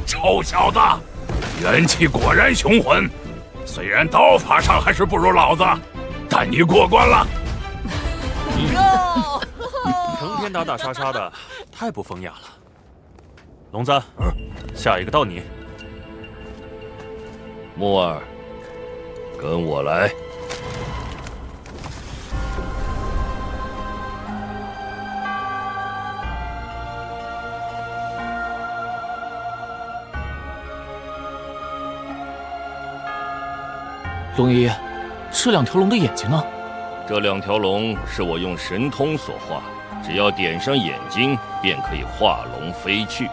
臭小子，元气果然雄浑，虽然刀法上还是不如老子，但你过关了。成天打打杀杀的，太不风雅了。聋子，下一个到你。木儿，跟我来。龙爷爷，这两条龙的眼睛呢？这两条龙是我用神通所化，只要点上眼睛，便可以化龙飞去。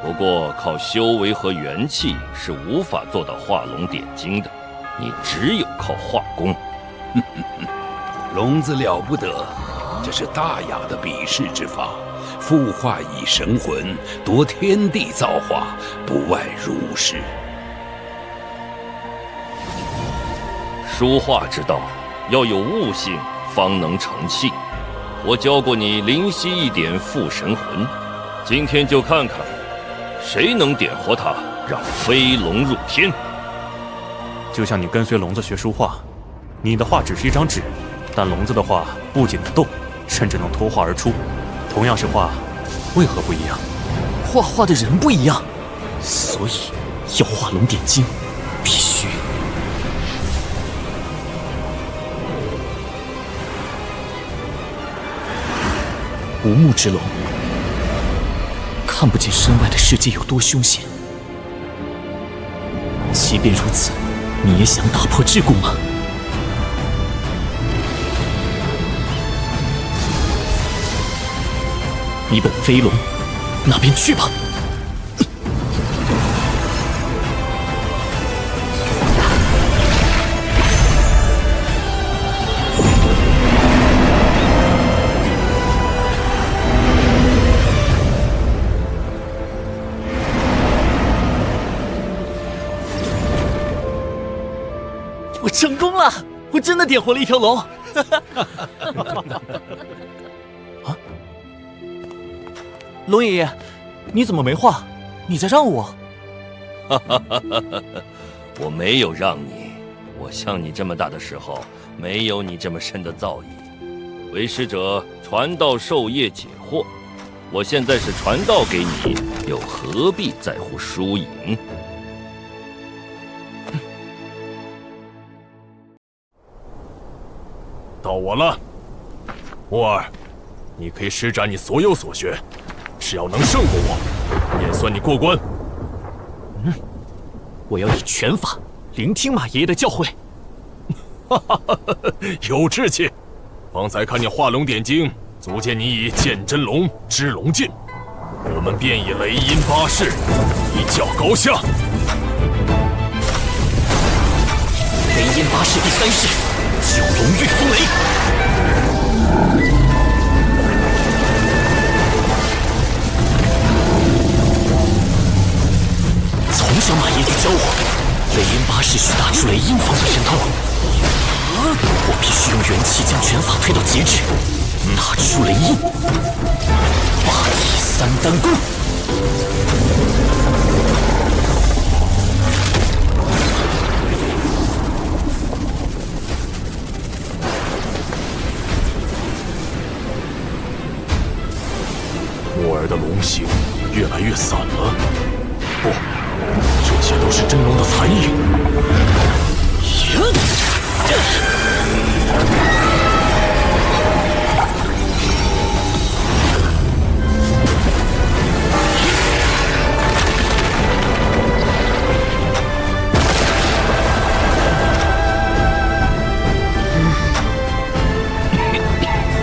不过靠修为和元气是无法做到画龙点睛的，你只有靠画功。聋子了不得，这是大雅的比试之法，复化以神魂，夺天地造化，不外如是。书画之道，要有悟性，方能成器。我教过你灵犀一点附神魂，今天就看看，谁能点活它，让飞龙入天。就像你跟随聋子学书画，你的画只是一张纸，但聋子的画不仅能动，甚至能脱画而出。同样是画，为何不一样？画画的人不一样，所以要画龙点睛，必须。无目之龙，看不见身外的世界有多凶险。即便如此，你也想打破桎梏吗？你本飞龙，那便去吧。我成功了！我真的点活了一条龙。啊！龙爷爷，你怎么没画？你在让我？我没有让你，我像你这么大的时候，没有你这么深的造诣。为师者，传道授业解惑。我现在是传道给你，又何必在乎输赢？到我了，木儿，你可以施展你所有所学，只要能胜过我，也算你过关。我要以拳法聆听马爷爷的教诲。有志气。方才看你画龙点睛，足见你已见真龙，知龙剑。我们便以雷音八式一较高下。雷音八式第3式，九龙御风雷。从小马爷就教我，雷音八式需大出雷音方算神通。我必须用元气将拳法推到极致，大出雷音，八体3单功。木儿的龙形越来越散了。不，这些都是真龙的残影。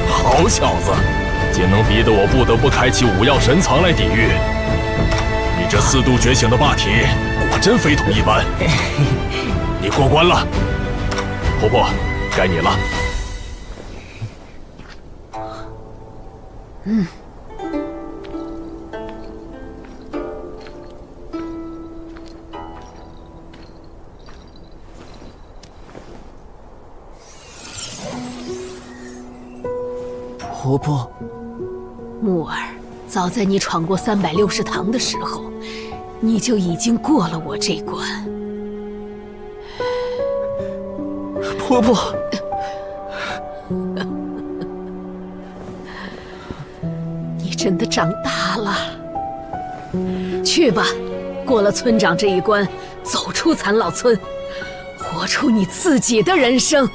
好小子，竟能逼得我不得不开启五曜神藏来抵御。你这4度觉醒的霸体，果真非同一般。你过关了，婆婆，该你了。婆婆，木儿，早在你闯过360堂的时候，你就已经过了我这关。婆婆，你真的长大了。去吧，过了村长这一关，走出残老村，活出你自己的人生。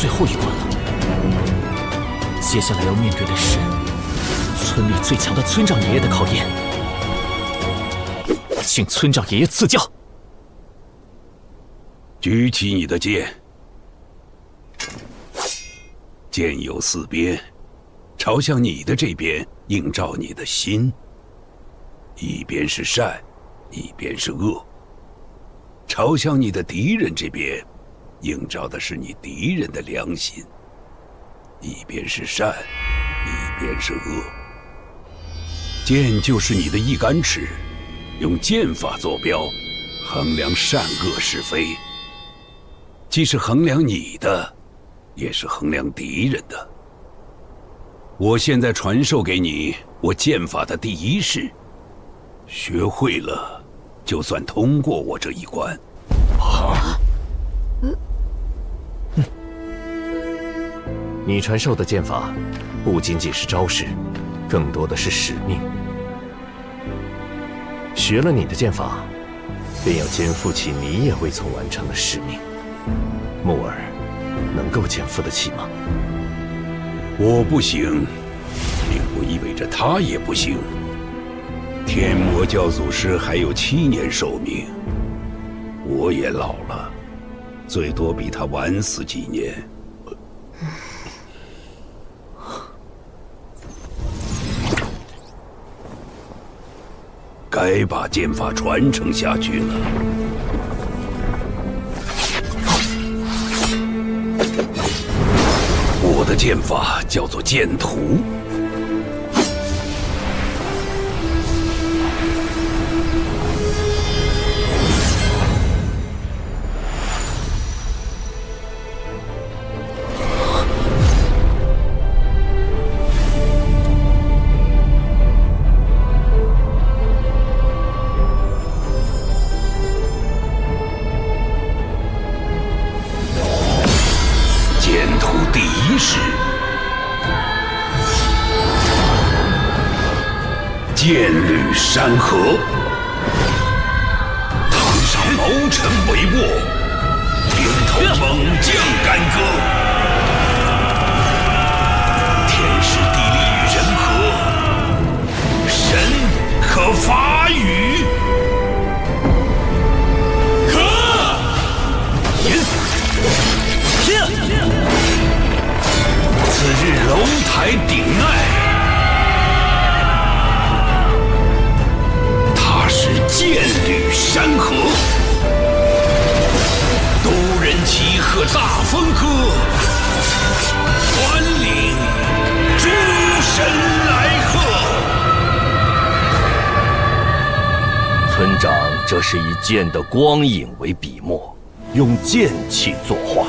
最后一关了，接下来要面对的是村里最强的村长爷爷的考验，请村长爷爷赐教。举起你的剑，剑有4边，朝向你的这边映照你的心，一边是善，一边是恶；朝向你的敌人这边，映照的是你敌人的良心，一边是善，一边是恶。剑就是你的一杆尺，用剑法做标，衡量善恶是非，既是衡量你的，也是衡量敌人的。我现在传授给你我剑法的第1式，学会了，就算通过我这一关。你传授的剑法，不仅仅是招式，更多的是使命。学了你的剑法，便要肩负起你也未曾完成的使命。木儿，能够肩负得起吗？我不行，并不意味着他也不行。天魔教祖师还有7年寿命，我也老了，最多比他晚死几年。该把剑法传承下去了。我的剑法叫做剑图。剑履山河，堂上谋臣帷幄，顶头猛将干戈。海顶爱，他是剑履山河，都人齐贺大风歌，关岭诸神来贺。村长，这是以剑的光影为笔墨，用剑气作画。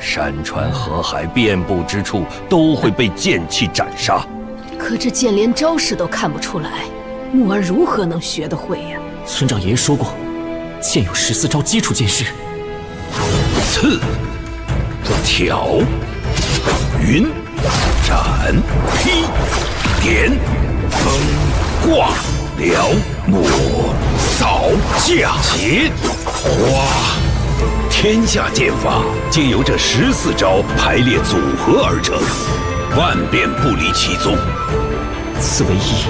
山川河海遍布之处都会被剑气斩杀。可这剑连招式都看不出来，木儿如何能学得会呀？村长爷爷说过，剑有14招基础剑式：刺、挑、云、斩、劈、点、崩、挂、撩、抹、扫、架、截、花。天下剑法皆由这14招排列组合而成，万变不离其宗。刺为1，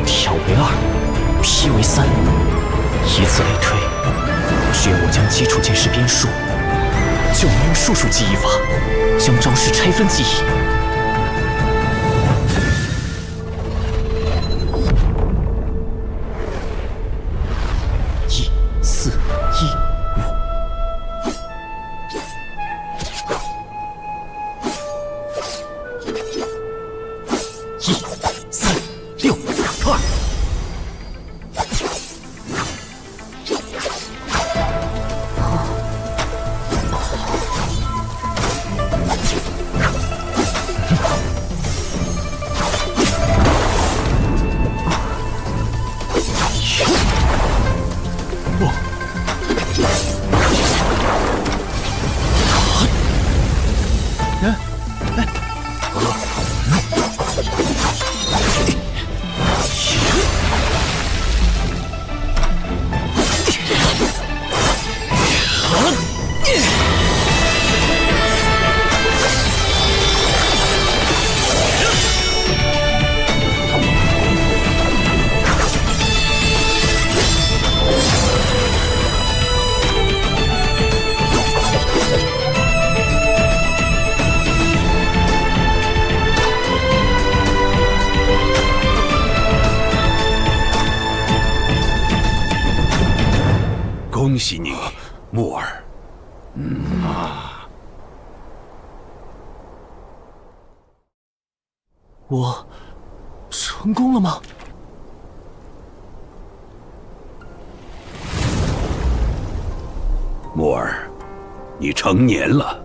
挑为2，劈为3，以此类推。只要我将基础剑式编数，就能用术数记忆法将招式拆分记忆。恭喜你，木儿。我成功了吗？木儿，你成年了。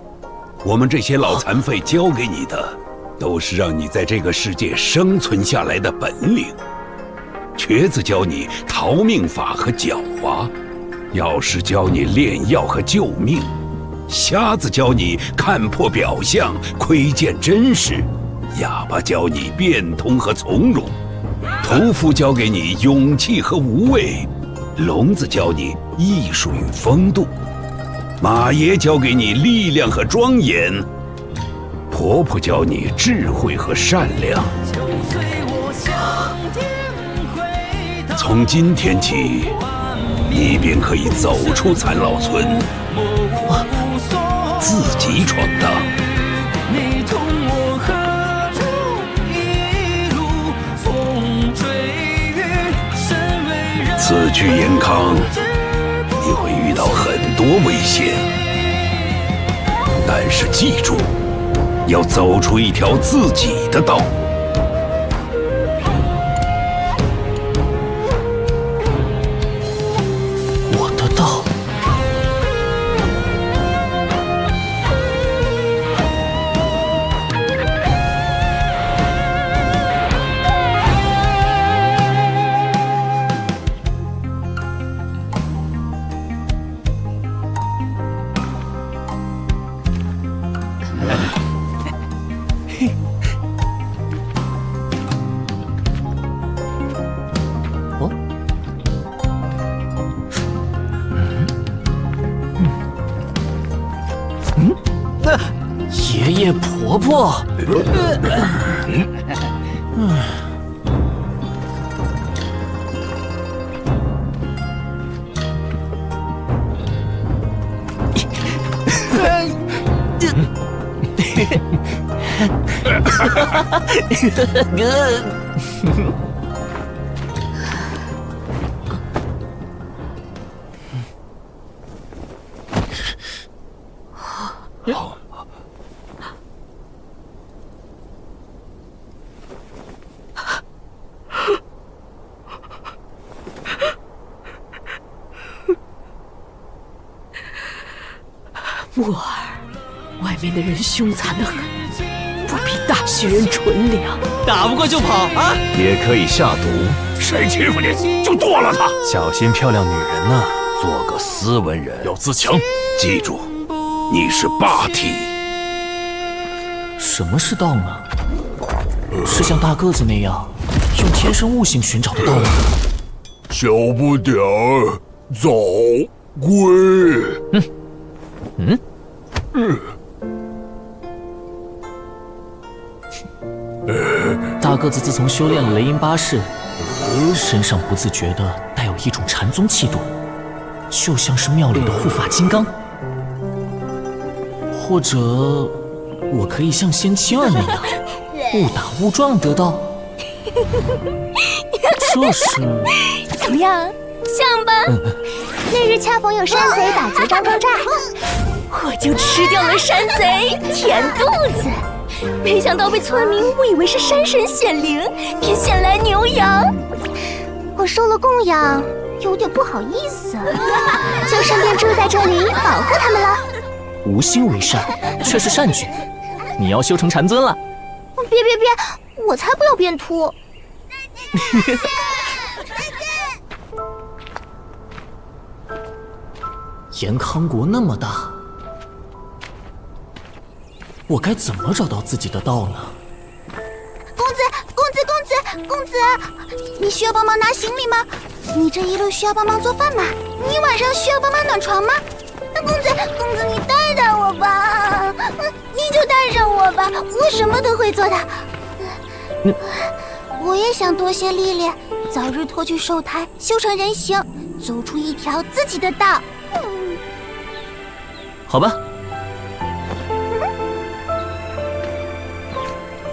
我们这些老残废教给你的，都是让你在这个世界生存下来的本领。瘸子教你逃命法和狡猾，药师教你炼药和救命，瞎子教你看破表象、窥见真实，哑巴教你变通和从容，屠夫教给你勇气和无畏，聋子教你艺术与风度，马爷教给你力量和庄严，婆婆教你智慧和善良。从今天起，你便可以走出残老村，自己闯荡。此去延康，你会遇到很多危险，但是记住，要走出一条自己的道。我的道。爷爷婆婆，木耳，外面的人凶残得很，不比大学人纯良。打不过就跑啊！也可以下毒，谁欺负你就剁了他。小心漂亮女人呐！做个斯文人，要自强。记住，你是霸体。什么是道呢？是像大个子那样用天生悟性寻找的道吗？小不点儿，早归。大个子自从修炼了雷音八式，身上不自觉地带有一种禅宗气度，就像是庙里的护法金刚。或者，我可以像仙青儿那样，误打误撞得到。这是怎么样，像吧？那日恰逢有山贼打劫张庄寨，我就吃掉了山贼，填肚子。没想到被村民误以为是山神显灵，便献来牛羊。我受了供养，有点不好意思，就顺便住在这里保护他们了。无心为善，却是善举。你要修成禅尊了。别，我才不要变秃。延康国那么大，我该怎么找到自己的道呢？公子，你需要帮忙拿行李吗？你这一路需要帮忙做饭吗？你晚上需要帮忙暖床吗？公子，你带我吧，你就带上我吧，我什么都会做的。我也想多些历练，早日脱去兽胎，修成人形，走出一条自己的道。好吧。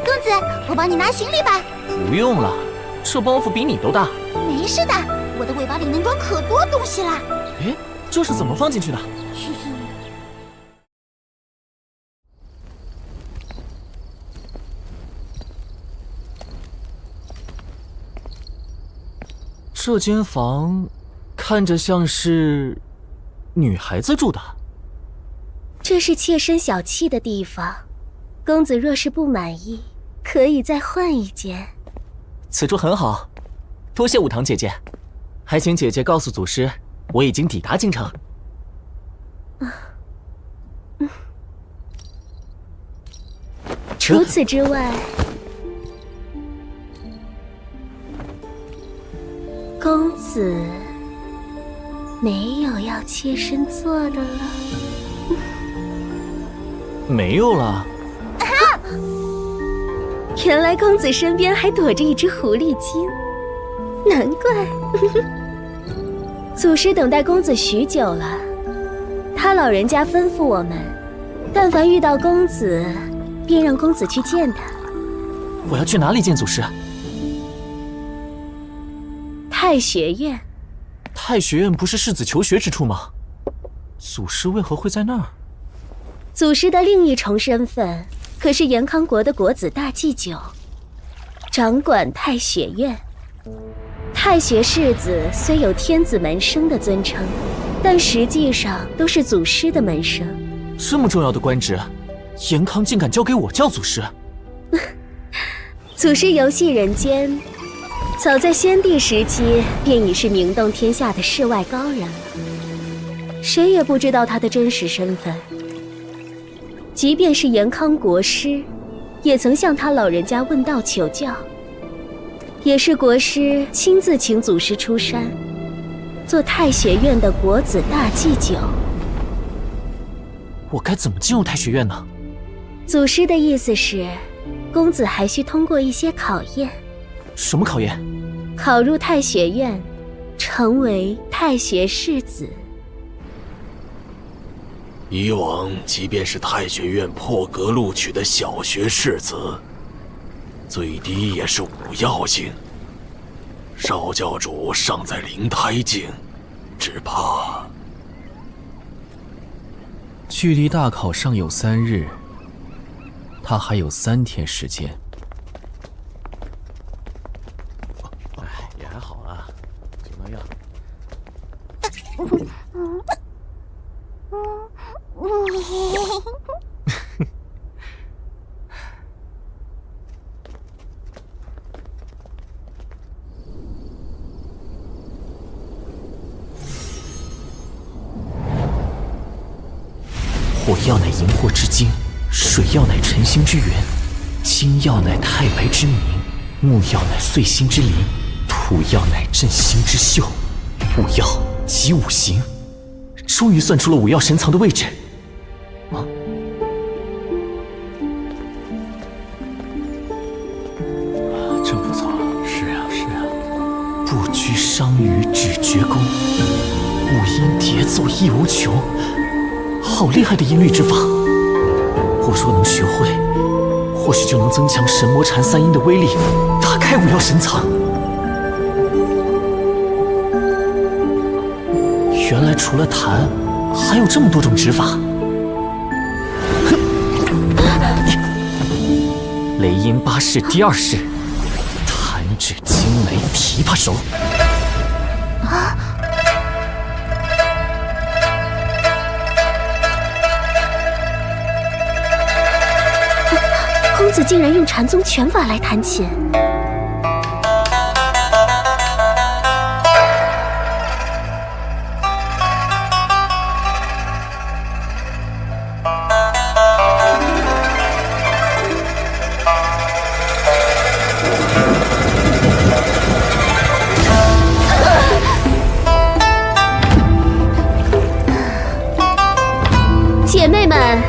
公子，我帮你拿行李吧。不用了，这包袱比你都大。没事的，我的尾巴里能装可多东西啦。哎，这是怎么放进去的？这间房看着像是女孩子住的。这是妾身小憩的地方，公子若是不满意，可以再换一间。此处很好，多谢武堂姐姐，还请姐姐告诉祖师，我已经抵达京城。除此之外，公子没有要妾身做的了。没有了。原来公子身边还躲着一只狐狸精，难怪。祖师等待公子许久了，他老人家吩咐我们，但凡遇到公子，便让公子去见他。我要去哪里见祖师？太学院。太学院不是世子求学之处吗？祖师为何会在那儿？祖师的另一重身份可是延康国的国子大祭酒，掌管太学院。太学士子虽有天子门生的尊称，但实际上都是祖师的门生。这么重要的官职，延康竟敢交给我叫祖师？祖师游戏人间，早在先帝时期便已是名动天下的世外高人了，谁也不知道他的真实身份。即便是延康国师，也曾向他老人家问道求教，也是国师亲自请祖师出山，做太学院的国子大祭酒。我该怎么进入太学院呢？祖师的意思是，公子还需通过一些考验。什么考验？考入太学院，成为太学士子。以往即便是太学院破格录取的小学士子，最低也是5曜境。少教主尚在灵胎境，只怕……距离大考尚有3日，他还有3天时间。也还好啊，就那样。火药乃荧惑之精，水药乃晨星之源，金药乃太白之明，木药乃岁星之灵，土药乃振兴之秀。5药即5行，终于算出了5药神藏的位置。真不错。是啊，是啊。不拘伤于只绝功，五音叠奏亦无穷。好厉害的音律之法！我若能学会，或许就能增强神魔禅3音的威力，打开5药神藏。原来除了弹，还有这么多种指法。雷音8式第2式，弹指惊雷琵琶手。公子竟然用禅宗拳法来弹琴。姐妹们，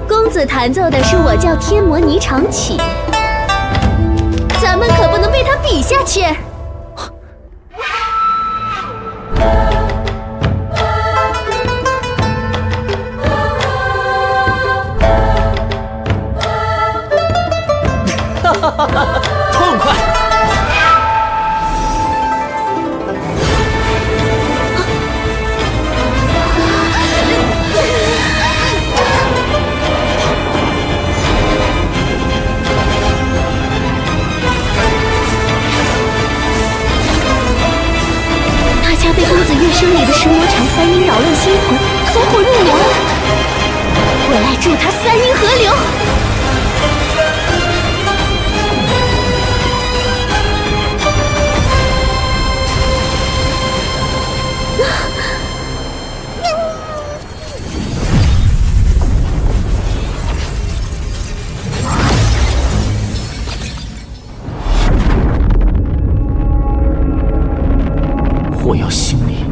公子弹奏的是我叫天魔霓裳曲，咱们可不能被他比下去。痛快！大家被公子乐声里的神魔禅3音扰乱心魂，走火入魔了。我来助他3音合流。火药心里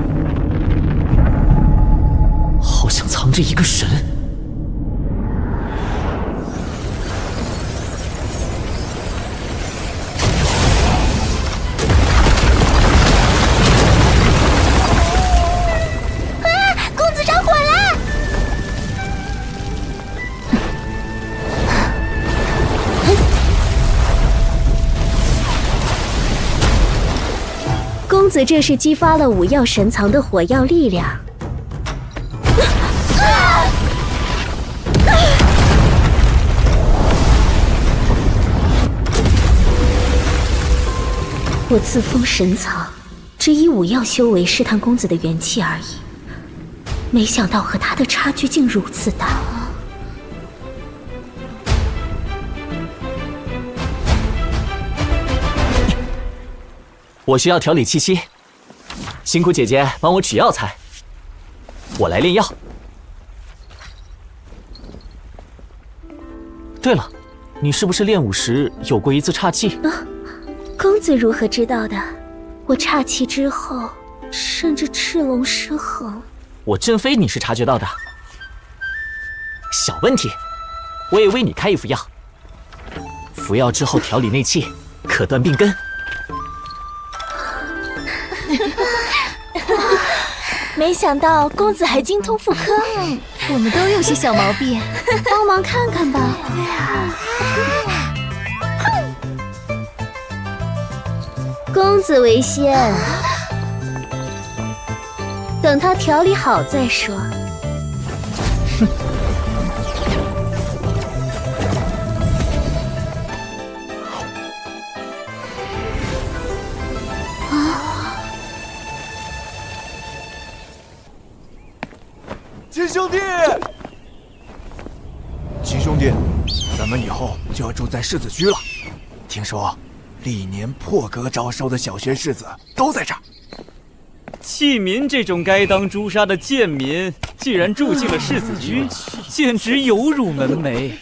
好像藏着一个神。公子着火了！公子这是激发了5药神藏的火药力量。我自封神藏，只以5药修为试探公子的元气而已，没想到和他的差距竟如此大。我需要调理气息，辛苦姐姐帮我取药材，我来炼药。对了，你是不是练武时有过一次岔气？公子如何知道的？我岔气之后，甚至赤龙失衡。我朕非你是察觉到的。小问题，我也为你开一副药，服药之后调理内气，可断病根。没想到公子还精通妇科。我们都有些小毛病，帮忙看看吧。公子为先，等他调理好再说。亲兄弟，亲兄弟，咱们以后就要住在世子居了。听说历年破格招收的小学士子都在这儿。弃民这种该当诛杀的贱民，既然住进了世子居，简直有辱门楣。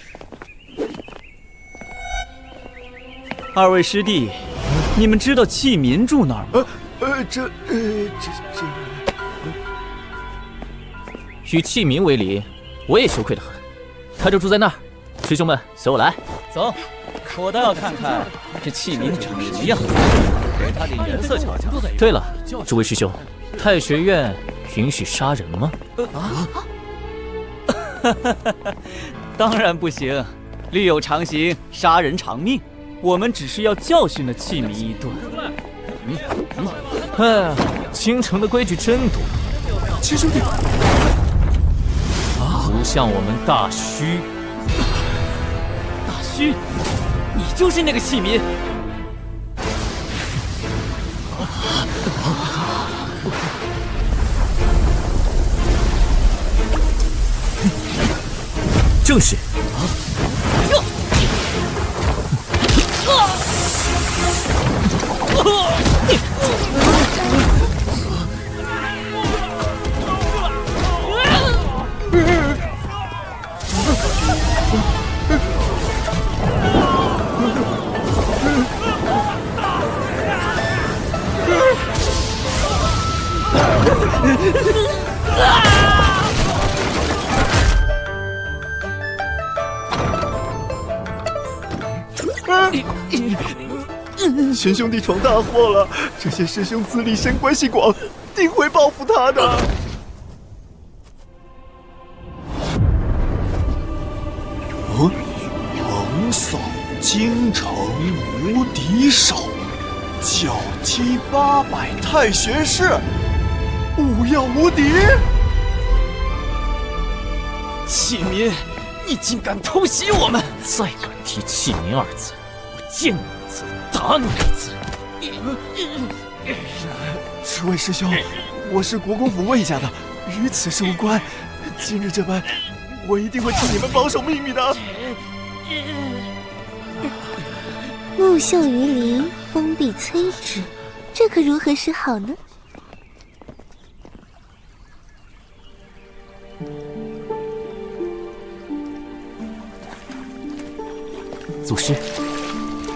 二位师弟，你们知道弃民住哪儿吗？这。与弃民为邻，我也羞愧得很。他就住在那儿。师兄们，随我来。走，我倒要看看这弃民长什么样，给他点颜色瞧瞧。对了，诸位师兄，太学院允许杀人吗？当然不行，律有常刑，杀人偿命。我们只是要教训了弃民一顿。哎呀，京城的规矩真多。七兄弟。不像我们大虚。大虚，你就是那个弃民。正是。秦兄弟闯大祸了，这些师兄资历深，关系广，定会报复他的。横扫京城无敌手，脚踢800太学士，武要无敌。弃民，你竟敢偷袭我们！再敢提弃民二字，我见你一次打你一次。这位师兄，我是国公府魏家的，与此事无关。今日这般，我一定会替你们保守秘密的。木秀于林，风必摧之，这可如何是好呢？祖师，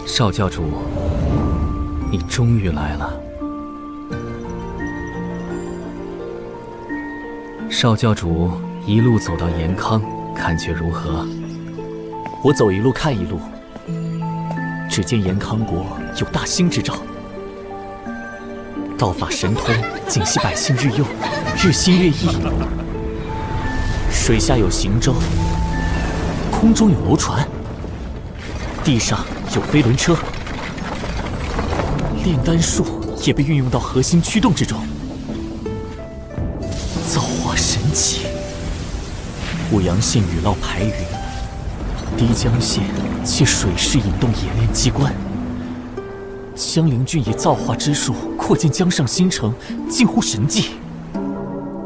少教主，你终于来了。少教主一路走到延康，感觉如何？我走一路看一路。只见延康国有大兴之兆，道法神通，尽系百姓日用，日新月异。水下有行舟，空中有楼船，地上有飞轮车，炼丹术也被运用到核心驱动之中，造化神奇。武阳县雨涝排云，漓江县借水势引动冶炼机关，江陵郡以造化之术扩建江上新城，近乎神迹。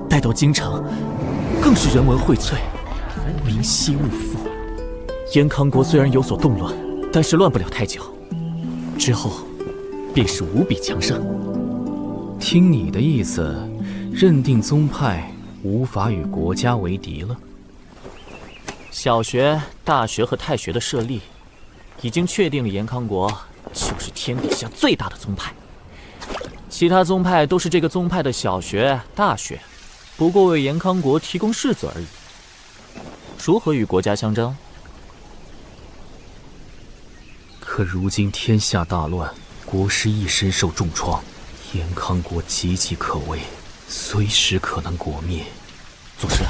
待到京城，更是人文荟萃，民息物富。延康国虽然有所动乱，但是乱不了太久，之后便是无比强盛。听你的意思，认定宗派无法与国家为敌了。小学、大学和太学的设立，已经确定了延康国就是天底下最大的宗派。其他宗派都是这个宗派的小学、大学，不过为延康国提供士子而已。如何与国家相争？可如今天下大乱，国师一身受重创，延康国岌岌可危，随时可能国灭。祖师，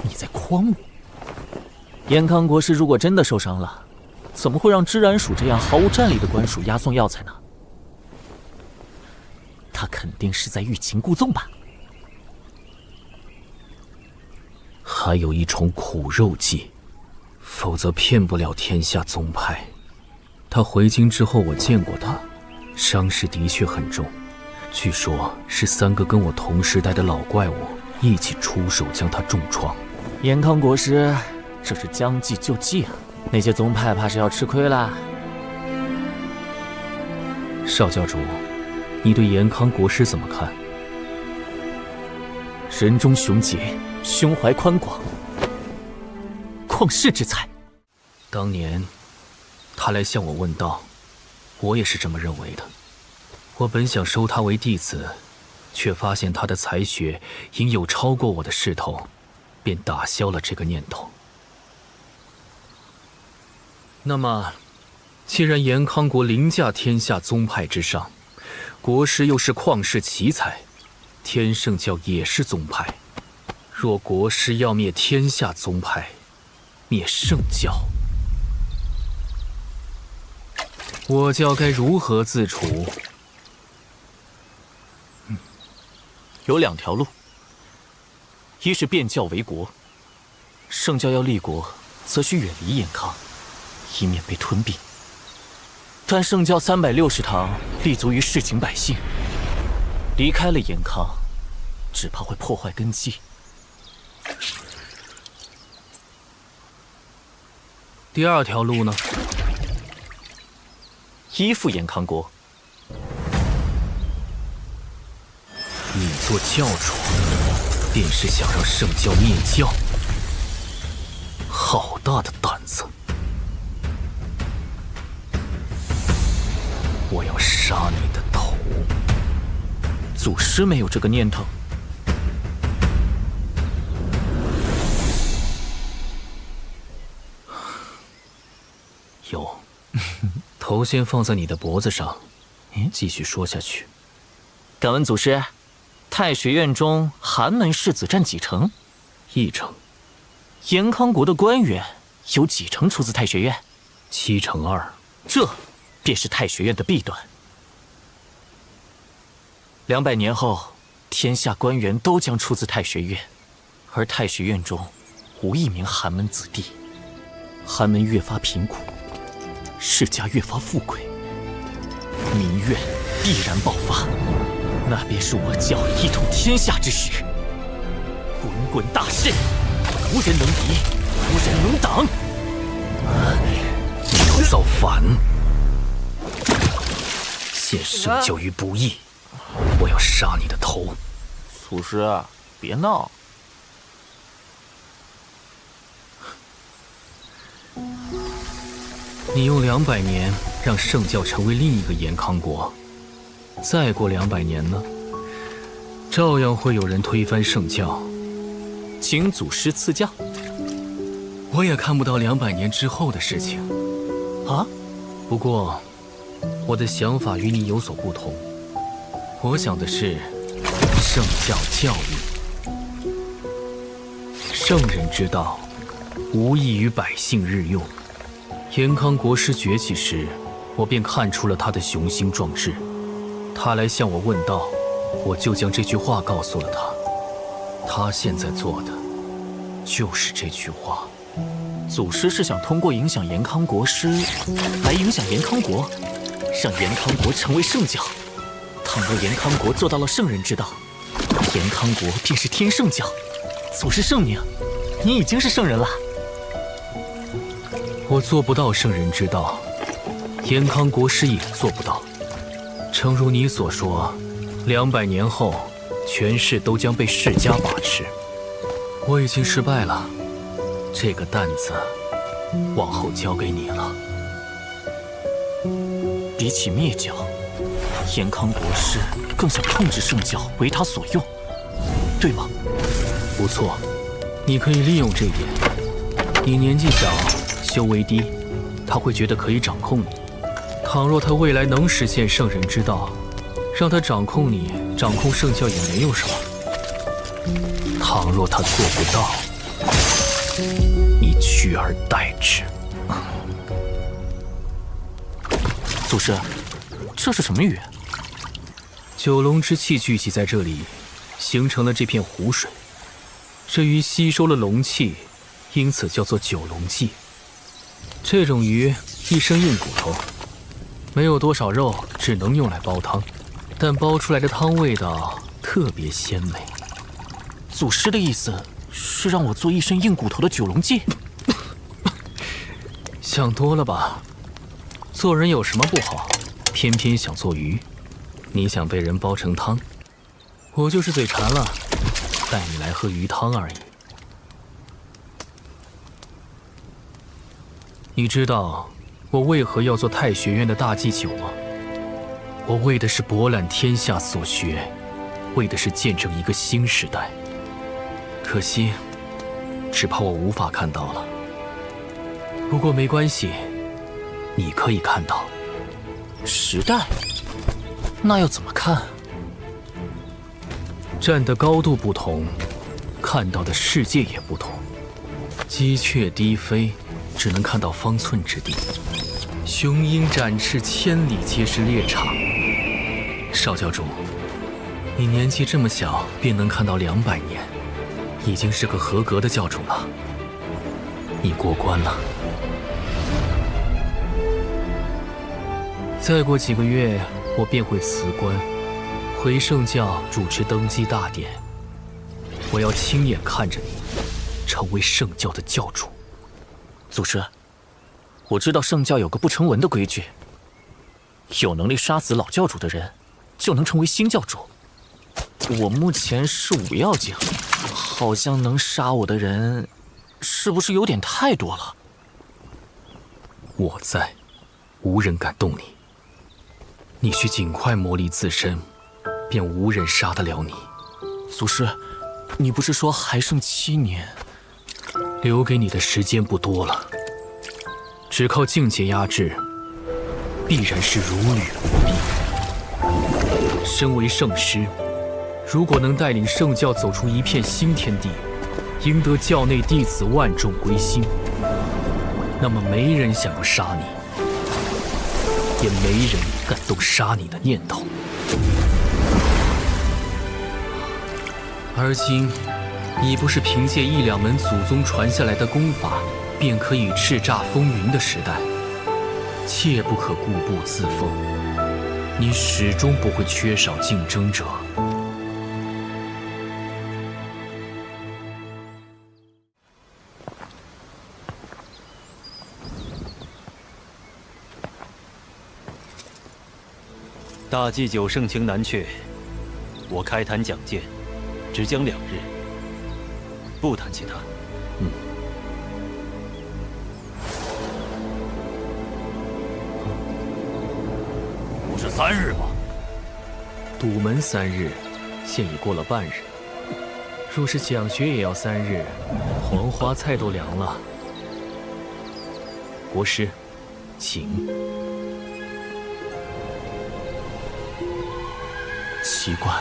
你在诓我？延康国师如果真的受伤了，怎么会让织染署这样毫无战力的官署押送药材呢？他肯定是在欲擒故纵吧？还有一种苦肉计，否则骗不了天下宗派。他回京之后，我见过他，伤势的确很重，据说是3个跟我同时代的老怪物一起出手将他重创。延康国师，这是将计就计啊！那些宗派怕是要吃亏啦。少教主，你对延康国师怎么看？人中雄杰，胸怀宽广，旷世之才。当年他来向我问道，我也是这么认为的。我本想收他为弟子，却发现他的才学应有超过我的势头，便打消了这个念头。那么，既然延康国凌驾天下宗派之上，国师又是旷世奇才，天圣教也是宗派，若国师要灭天下宗派，灭圣教，我教该如何自处？有2条路，一是变教为国，圣教要立国，则需远离延康，以免被吞并。但圣教360堂立足于市井百姓，离开了延康，只怕会破坏根基。第2条路呢？依附延康国。你做教主，便是想让圣教灭教？好大的胆子！我要杀你的头！祖师没有这个念头。有，头先放在你的脖子上，继续说下去。敢问祖师，太学院中寒门士子占几成？1成。延康国的官员有几成出自太学院？7成2。这便是太学院的弊端。200年后，天下官员都将出自太学院，而太学院中无一名寒门子弟。寒门越发贫苦，世家越发富贵，民怨必然爆发，那便是我教一统天下之时。滚滚大势，无人能敌，无人能挡。你要造反，陷圣教于不义，我要杀你的头！祖师，别闹。你用200年让圣教成为另一个延康国，再过200年呢，照样会有人推翻圣教。请祖师赐教。我也看不到200年之后的事情啊。不过，我的想法与你有所不同。我想的是圣教教育，圣人之道，无异于百姓日用。延康国师崛起时，我便看出了他的雄心壮志。他来向我问道，我就将这句话告诉了他。他现在做的就是这句话。祖师是想通过影响延康国师，来影响延康国，让延康国成为圣教。倘若延康国做到了圣人之道，延康国便是天圣教。祖师圣明，你已经是圣人了。我做不到圣人之道，延康国师也做不到。诚如你所说，200年后，权势都将被世家把持。我已经失败了，这个担子往后交给你了。比起灭教，延康国师更想控制圣教，为他所用，对吗？不错，你可以利用这一点。你年纪小，修为低，他会觉得可以掌控你。倘若他未来能实现圣人之道，让他掌控你，掌控圣教也没有什么。倘若他做不到，你取而代之。祖师，这是什么鱼？九龙之气聚集在这里，形成了这片湖水。这鱼吸收了龙气，因此叫做九龙鲫。这种鱼一身硬骨头，没有多少肉，只能用来煲汤，但煲出来的汤味道特别鲜美。祖师的意思是让我做一身硬骨头的九龙鲫？想多了吧？做人有什么不好？偏偏想做鱼。你想被人煲成汤，我就是嘴馋了，带你来喝鱼汤而已。你知道我为何要做太学院的大祭酒吗？我为的是博览天下所学，为的是见证一个新时代。可惜，只怕我无法看到了。不过没关系，你可以看到。时代？那要怎么看？站的高度不同，看到的世界也不同。鸡雀低飞，只能看到方寸之地；雄鹰展翅，千里皆是猎场。少教主，你年纪这么小，便能看到200年，已经是个合格的教主了。你过关了。再过几个月，我便会辞官，回圣教主持登基大典。我要亲眼看着你成为圣教的教主。祖师，我知道圣教有个不成文的规矩，有能力杀死老教主的人，就能成为新教主。我目前是5要境，好像能杀我的人，是不是有点太多了？我在，无人敢动你。你需尽快磨砺自身，便无人杀得了你。祖师，你不是说还剩7年？留给你的时间不多了，只靠境界压制，必然是如履薄冰。身为圣师，如果能带领圣教走出一片新天地，赢得教内弟子万众归心，那么没人想要杀你，也没人敢动杀你的念头。而今，已不是凭借1、2门祖宗传下来的功法便可以叱咤风云的时代，切不可固步自封。你始终不会缺少竞争者。大祭酒盛情难却，我开坛讲剑，只讲2日，不谈其他。不是3日吗？堵门3日，现已过了半日。若是讲学也要3日，黄花菜都凉了。国师，请。奇怪，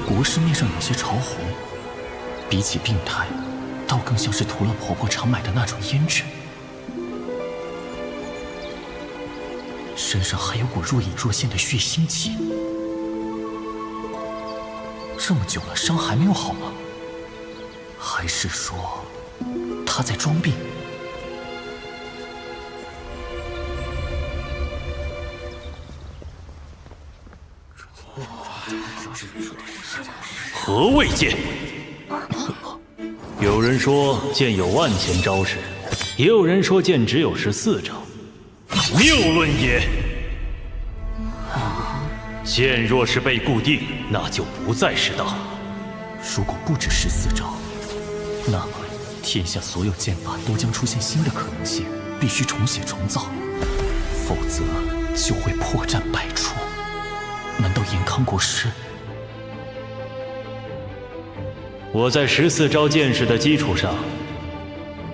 国师面上有些潮红，比起病态，倒更像是涂了婆婆常买的那种胭脂。身上还有股若隐若现的血腥气。这么久了，伤还没有好吗？还是说他在装病？何谓剑？有人说剑有万千招式，也有人说剑只有14招，谬论也。剑若是被固定，那就不再是道。如果不止14招，那么天下所有剑法都将出现新的可能性，必须重写重造，否则就会破绽百出。难道严康国师？我在14招剑式的基础上，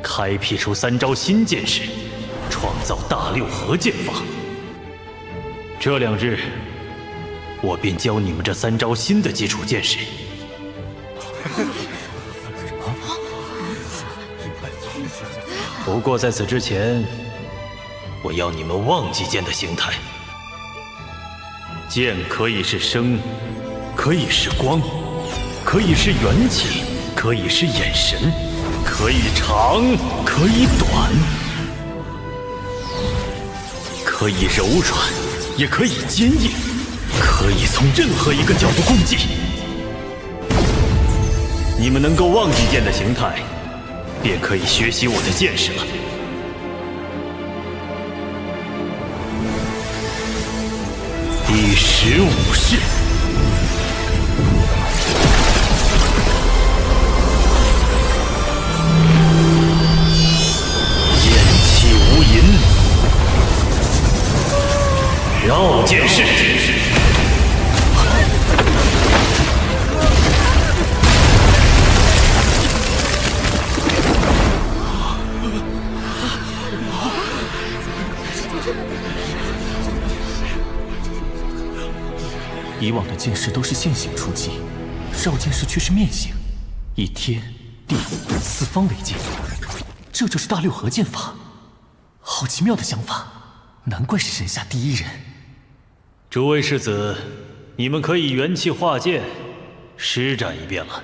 开辟出3招新剑式，创造大6合剑法。这2日，我便教你们这3招新的基础剑式。不过在此之前，我要你们忘记剑的形态。剑可以是生，可以是光，可以是元气，可以是眼神，可以长，可以短，可以柔软，也可以坚硬，可以从任何一个角度攻击。你们能够忘记剑的形态，便可以学习我的剑识了。第15式。剑气无垠，绕剑式。以往的剑式都是线形出击，绕剑式却是面形，以天地四方为界，这就是大六合剑法。好奇妙的想法，难怪是神下第一人。诸位世子，你们可以元气化剑，施展一遍了。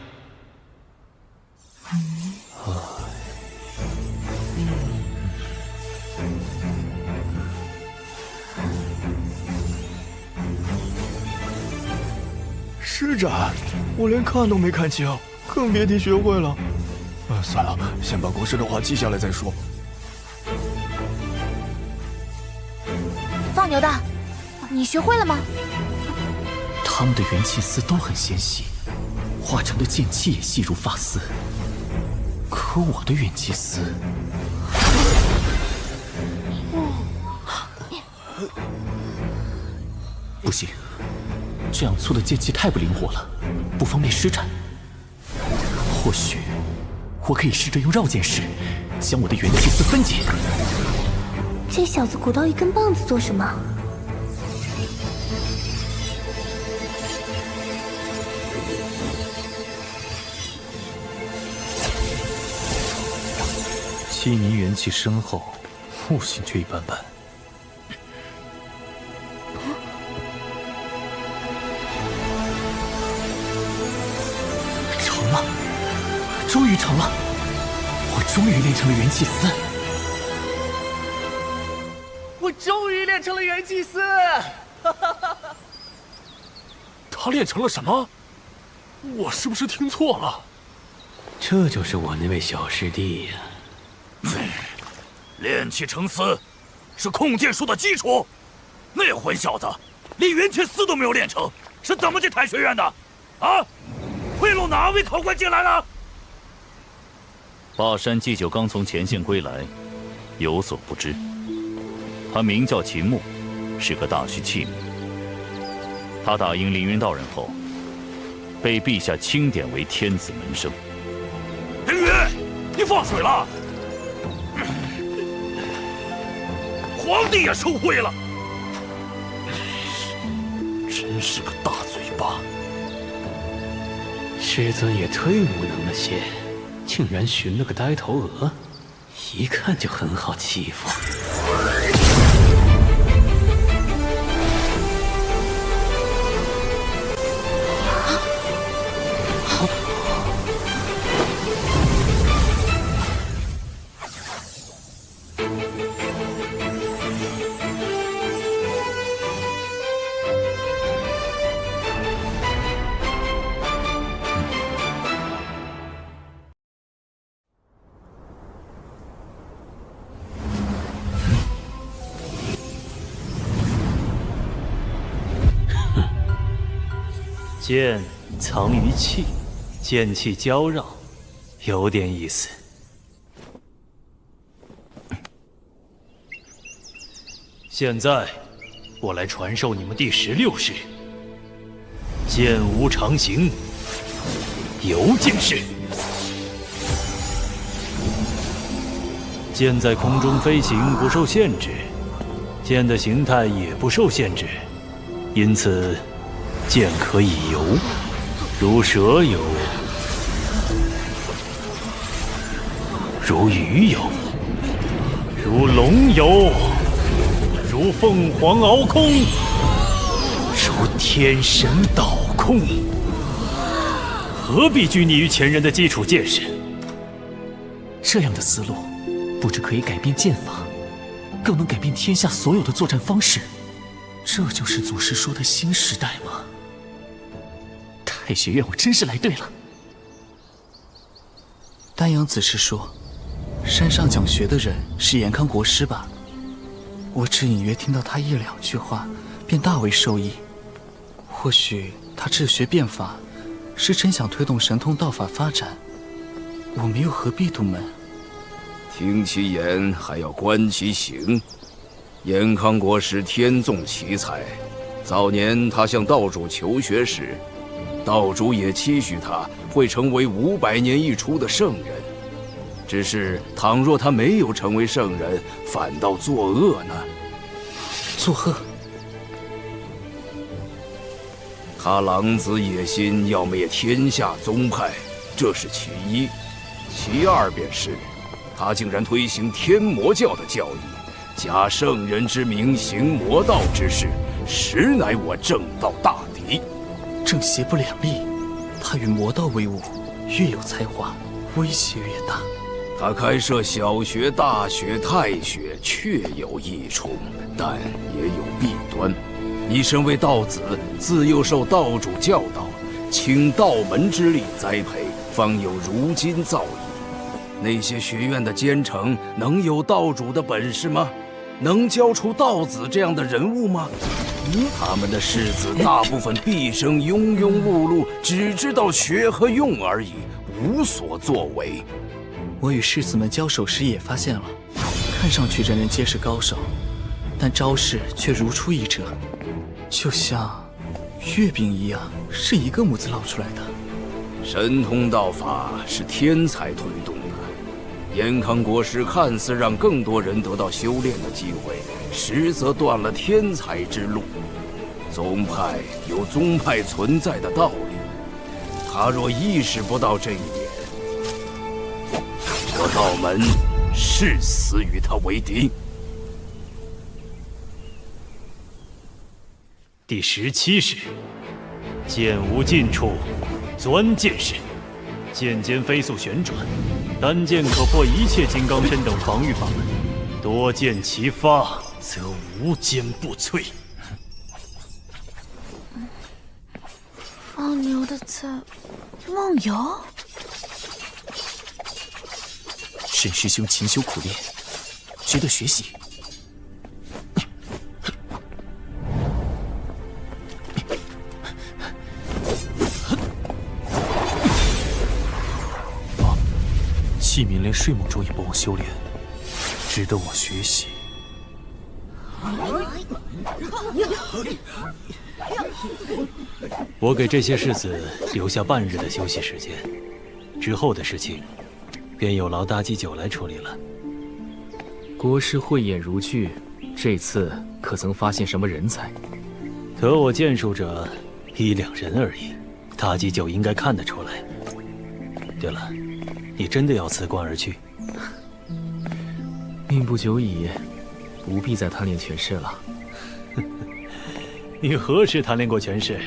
施展，我连看都没看清，更别提学会了。算了，先把国师的话记下来再说。放牛的，你学会了吗？他们的元气丝都很纤细，化成的剑气也细如发丝。可我的元气丝，不行，这样粗的剑气太不灵活了，不方便施展。或许我可以试着用绕剑式将我的元气丝分解。这小子鼓捣一根棒子做什么？七迷元气深厚，悟性却一般般。成了，终于成了！我终于练成了元气丝。我终于练成了元气丝！他练成了什么？我是不是听错了？这就是我那位小师弟呀。炼气成丝，是控剑术的基础。那混小子连元气丝都没有练成，是怎么进太学院的？啊！贿赂哪位考官进来了？霸山祭酒刚从前线归来，有所不知。他名叫秦牧，是个大虚器皿。他打赢凌云道人后，被陛下钦点为天子门生。凌云，你放水了！皇帝也受贿了，真是个大嘴巴。师尊也忒无能了些，竟然寻了个呆头鹅，一看就很好欺负。剑藏于气，剑气交绕，有点意思。现在，我来传授你们第16式——剑无常形，游剑式。剑在空中飞行不受限制，剑的形态也不受限制，因此。剑可以游，如蛇游，如鱼游，如龙游，如凤凰翱空，如天神倒空。何必拘泥于前人的基础见识？这样的思路，不只可以改变剑法，更能改变天下所有的作战方式。这就是祖师说的新时代吗？太学院，我真是来对了。丹阳子师说，山上讲学的人是延康国师吧？我只隐约听到他1-2句话，便大为受益。或许他治学变法，是真想推动神通道法发展。我们又何必堵门？听其言，还要观其行。延康国师天纵奇才，早年他向道主求学时，道主也期许他会成为500年一出的圣人。只是倘若他没有成为圣人，反倒作恶呢？作恶？他狼子野心，要灭天下宗派，这是其一。其二便是，他竟然推行天魔教的教义。假圣人之名，行魔道之事，实乃我正道大敌。正邪不两立，他与魔道为伍，越有才华，威胁越大。他开设小学、大学、太学，确有益处，但也有弊端。你身为道子，自幼受道主教导，倾道门之力栽培，方有如今造诣。那些学院的奸臣，能有道主的本事吗？能教出道子这样的人物吗？他们的士子大部分毕生庸庸碌碌，只知道学和用而已，无所作为。我与士子们交手时也发现了，看上去人人皆是高手，但招式却如出一辙，就像月饼一样，是一个模子烙出来的。神通道法是天才推动的。延康国师看似让更多人得到修炼的机会，实则断了天才之路。宗派有宗派存在的道理，他若意识不到这一点，我道门誓死与他为敌。第17式，剑无尽处，钻剑式。剑尖飞速旋转，单剑可破一切金刚身等防御法门，多剑齐发，则无坚不摧。放牛的在梦游。沈师兄勤修苦练，值得学习。器皿连睡梦中也不忘修炼，值得我学习。我给这些士子留下半日的休息时间，之后的事情便有劳大祭酒来处理了。国师慧眼如炬，这次可曾发现什么人才？得我剑术者1-2人而已，大祭酒应该看得出来。对了，你真的要辞官而去？命不久矣，不必再贪恋权势了。你何时贪恋过权势？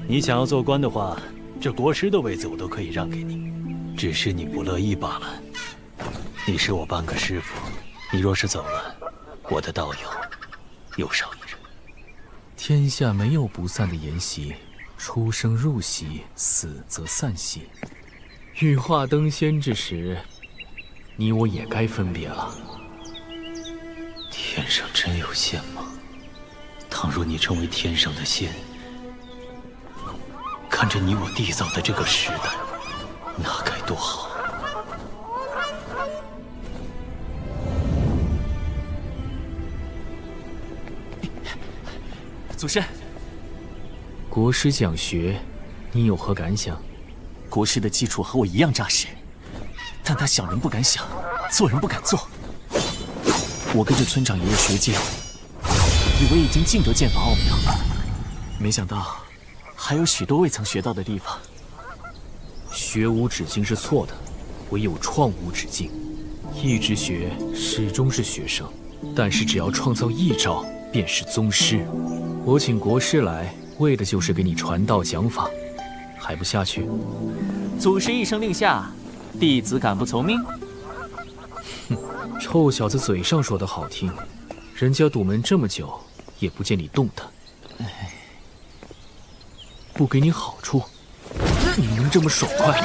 你想要做官的话，这国师的位子我都可以让给你，只是你不乐意罢了。你是我半个师傅，你若是走了，我的道友又少一人。天下没有不散的筵席，出生入席，死则散席。羽化登仙之时，你我也该分别了。天上真有仙吗？倘若你成为天上的仙，看着你我缔造的这个时代，那该多好！祖师，国师讲学，你有何感想？国师的基础和我一样扎实，但他想人不敢想，做人不敢做。我跟着村长爷爷学剑，以为已经尽得剑法奥妙，没想到还有许多未曾学到的地方。学无止境是错的，唯有创无止境。一之学始终是学生，但是只要创造一招，便是宗师。我请国师来，为的就是给你传道讲法，还不下去？祖师一声令下，弟子敢不从命？哼，臭小子嘴上说的好听，人家堵门这么久，也不见你动弹。不给你好处，你能这么爽快？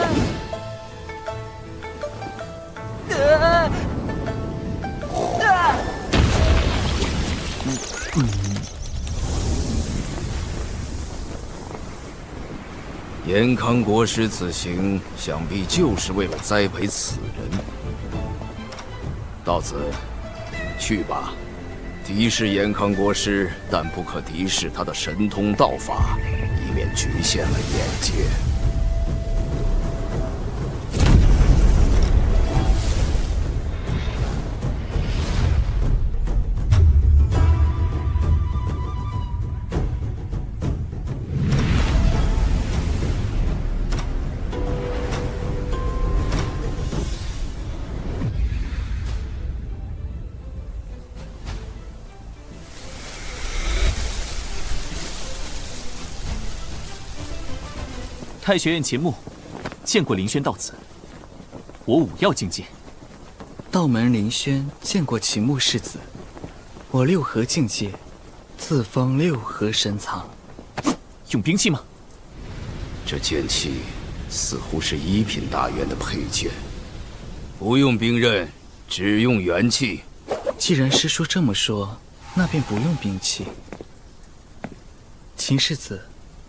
延康国师此行，想必就是为了栽培此人。道子，去吧，敌视延康国师，但不可敌视他的神通道法，以免局限了眼界。太学院秦牧，见过凌轩道子。我武耀境界。道门凌轩见过秦牧世子。我六合境界，自封六合深藏。用兵器吗？这剑器似乎是一品大员的佩剑，不用兵刃，只用元气。既然师叔这么说，那便不用兵器。秦世子，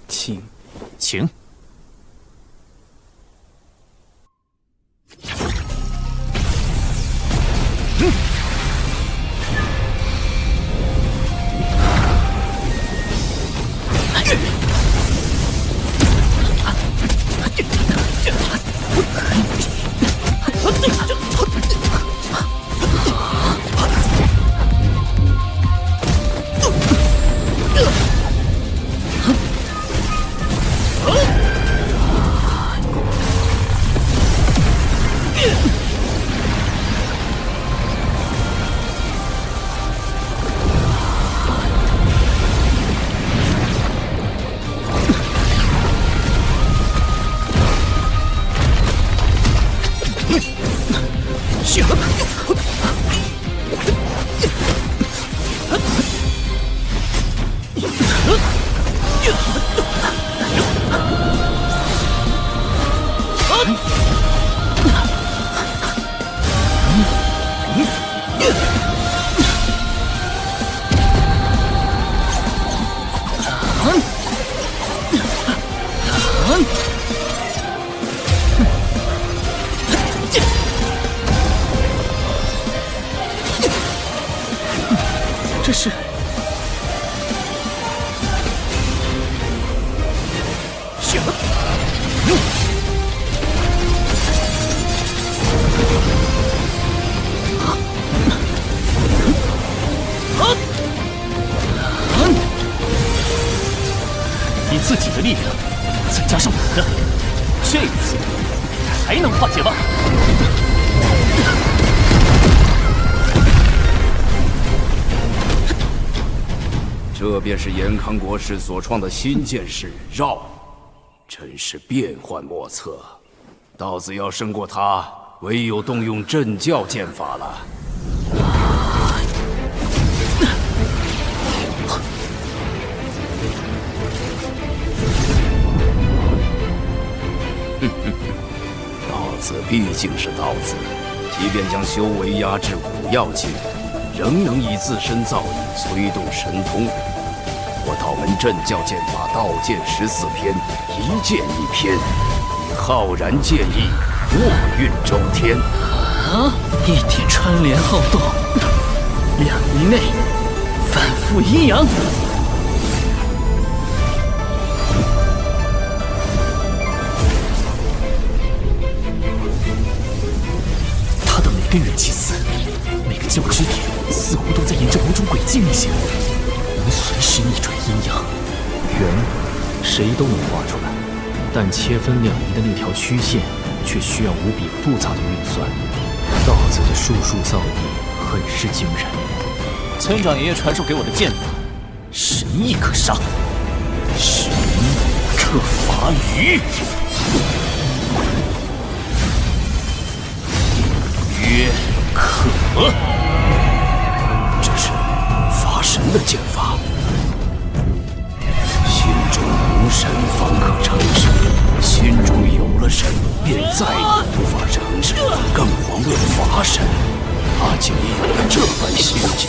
请。请。这是以自己的力量，再加上我的，这次还能化解吗？这便是延康国师所创的新剑式绕，真是变幻莫测。道子要胜过他，唯有动用镇教剑法了。道子毕竟是道子，即便将修为压至五要境，仍能以自身造诣催动神通。我道门镇教剑法道剑14篇，一剑一篇，以浩然剑意握运周天。啊！一点穿连后动，2仪内反复阴阳。他的每个元气丝，每个交织点，似乎都在沿着某种轨迹逆行，能随时逆转阴阳。圆，谁都能画出来，但切分2仪的那条曲线，却需要无比复杂的运算。道子的术数造诣很是惊人，村长爷爷传授给我的剑法，神意可杀，神意可伐鱼。曰可，这是伐神的剑法。心中无神，方可成神；心中有了神，便再也无法成神，更遑论伐神。他竟也有了这般心计。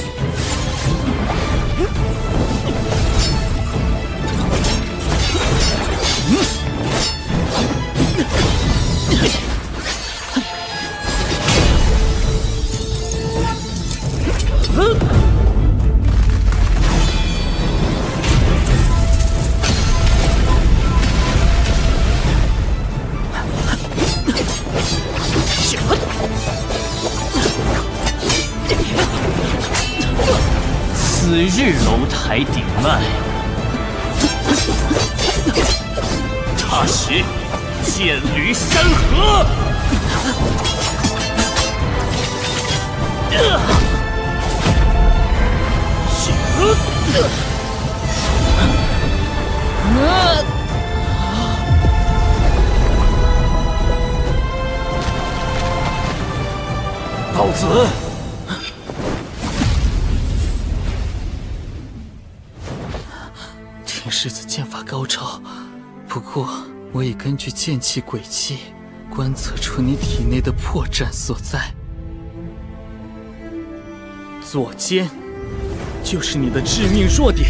此日楼台顶脉，他时剑履山河。道子，听世子剑法高超，不过我已根据剑气轨迹观测出你体内的破绽所在。左肩就是你的致命弱点。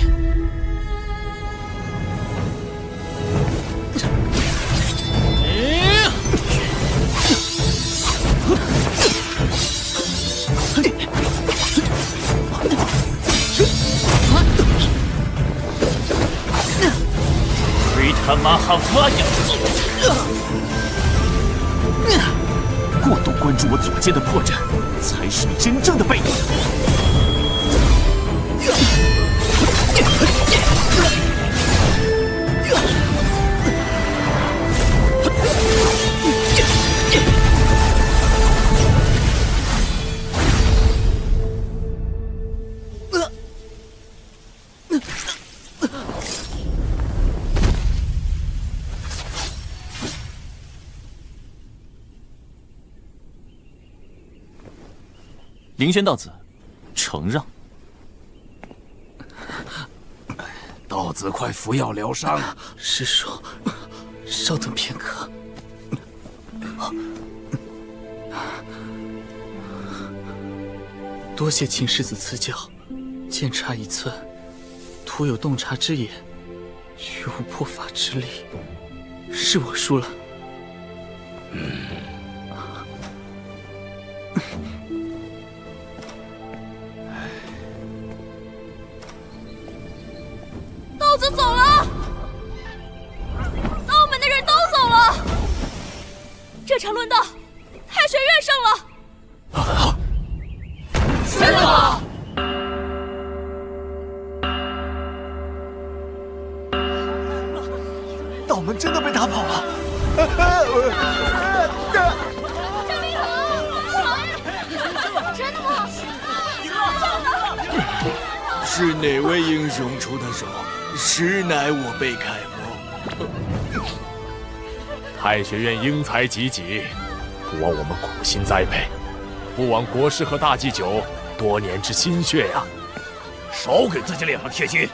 亏他妈哈发扬过度关注我左肩的破绽，才是你真正的背叛。凌轩道子，承让。道子，快服药疗伤。师叔，稍等片刻。多谢秦世子赐教，剑差一寸，徒有洞察之眼，却无破法之力，是我输了。道子走了，道门的人都走了，这场论道，太学院胜了。真的吗？道门真的被打跑了。真的吗？是哪位英雄出的手？实乃我辈楷模。太学院英才济济，不枉我们苦心栽培，不枉国师和大祭酒多年之心血呀！少给自己脸上贴金！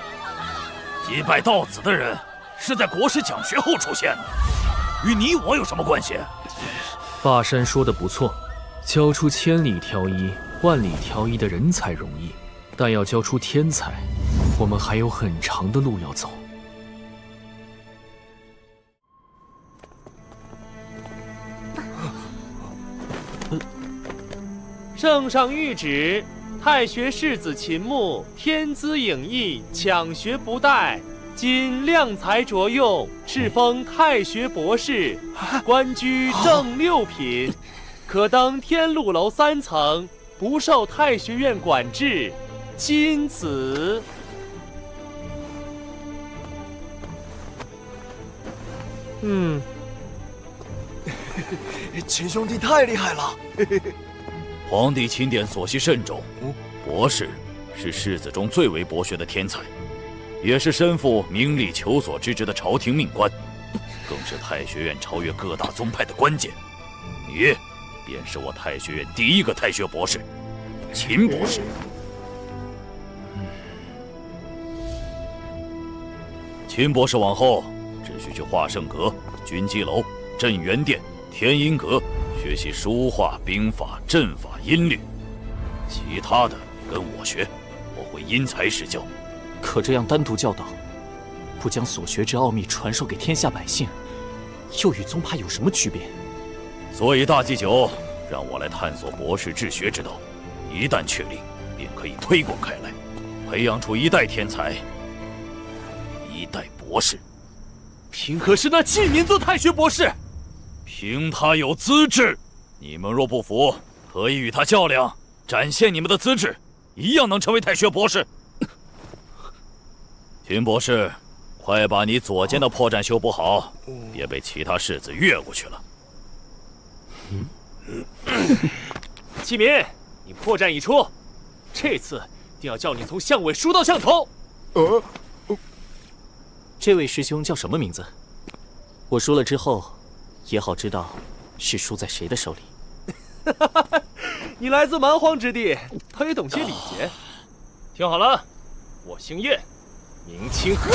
击败道子的人是在国师讲学后出现的，与你我有什么关系？霸山说的不错，教出千里挑一、万里挑一的人才容易，但要教出天才，我们还有很长的路要走。圣上谕旨，太学士子秦牧天资颖逸，抢学不怠，今量才着用，敕封太学博士，官居正六品，可登天禄楼3层，不受太学院管制。钦此。秦兄弟太厉害了！皇帝钦点所系甚重。博士是世子中最为博学的天才，也是身负名利求索之职的朝廷命官，更是太学院超越各大宗派的关键。你便是我太学院第一个太学博士，秦博士。秦博士往后只需去华圣阁、军机楼、镇元殿、天音阁学习书画、兵法、阵法、音律，其他的跟我学，我会因材施教。可这样单独教导，不将所学之奥秘传授给天下百姓，又与宗派有什么区别？所以大祭酒让我来探索博士治学之道，一旦确立，便可以推广开来，培养出一代天才，一代博士。凭何是那器民做太学博士？凭他有资质。你们若不服，可以与他较量，展现你们的资质，一样能成为太学博士。秦博士，快把你左肩的破绽修补好，别被其他世子越过去了。启民，你破绽已出，这次定要叫你从巷尾输到巷头。这位师兄叫什么名字？我输了之后，也好知道是输在谁的手里。你来自蛮荒之地，倒也懂些礼节。听好了，我姓叶，名清河。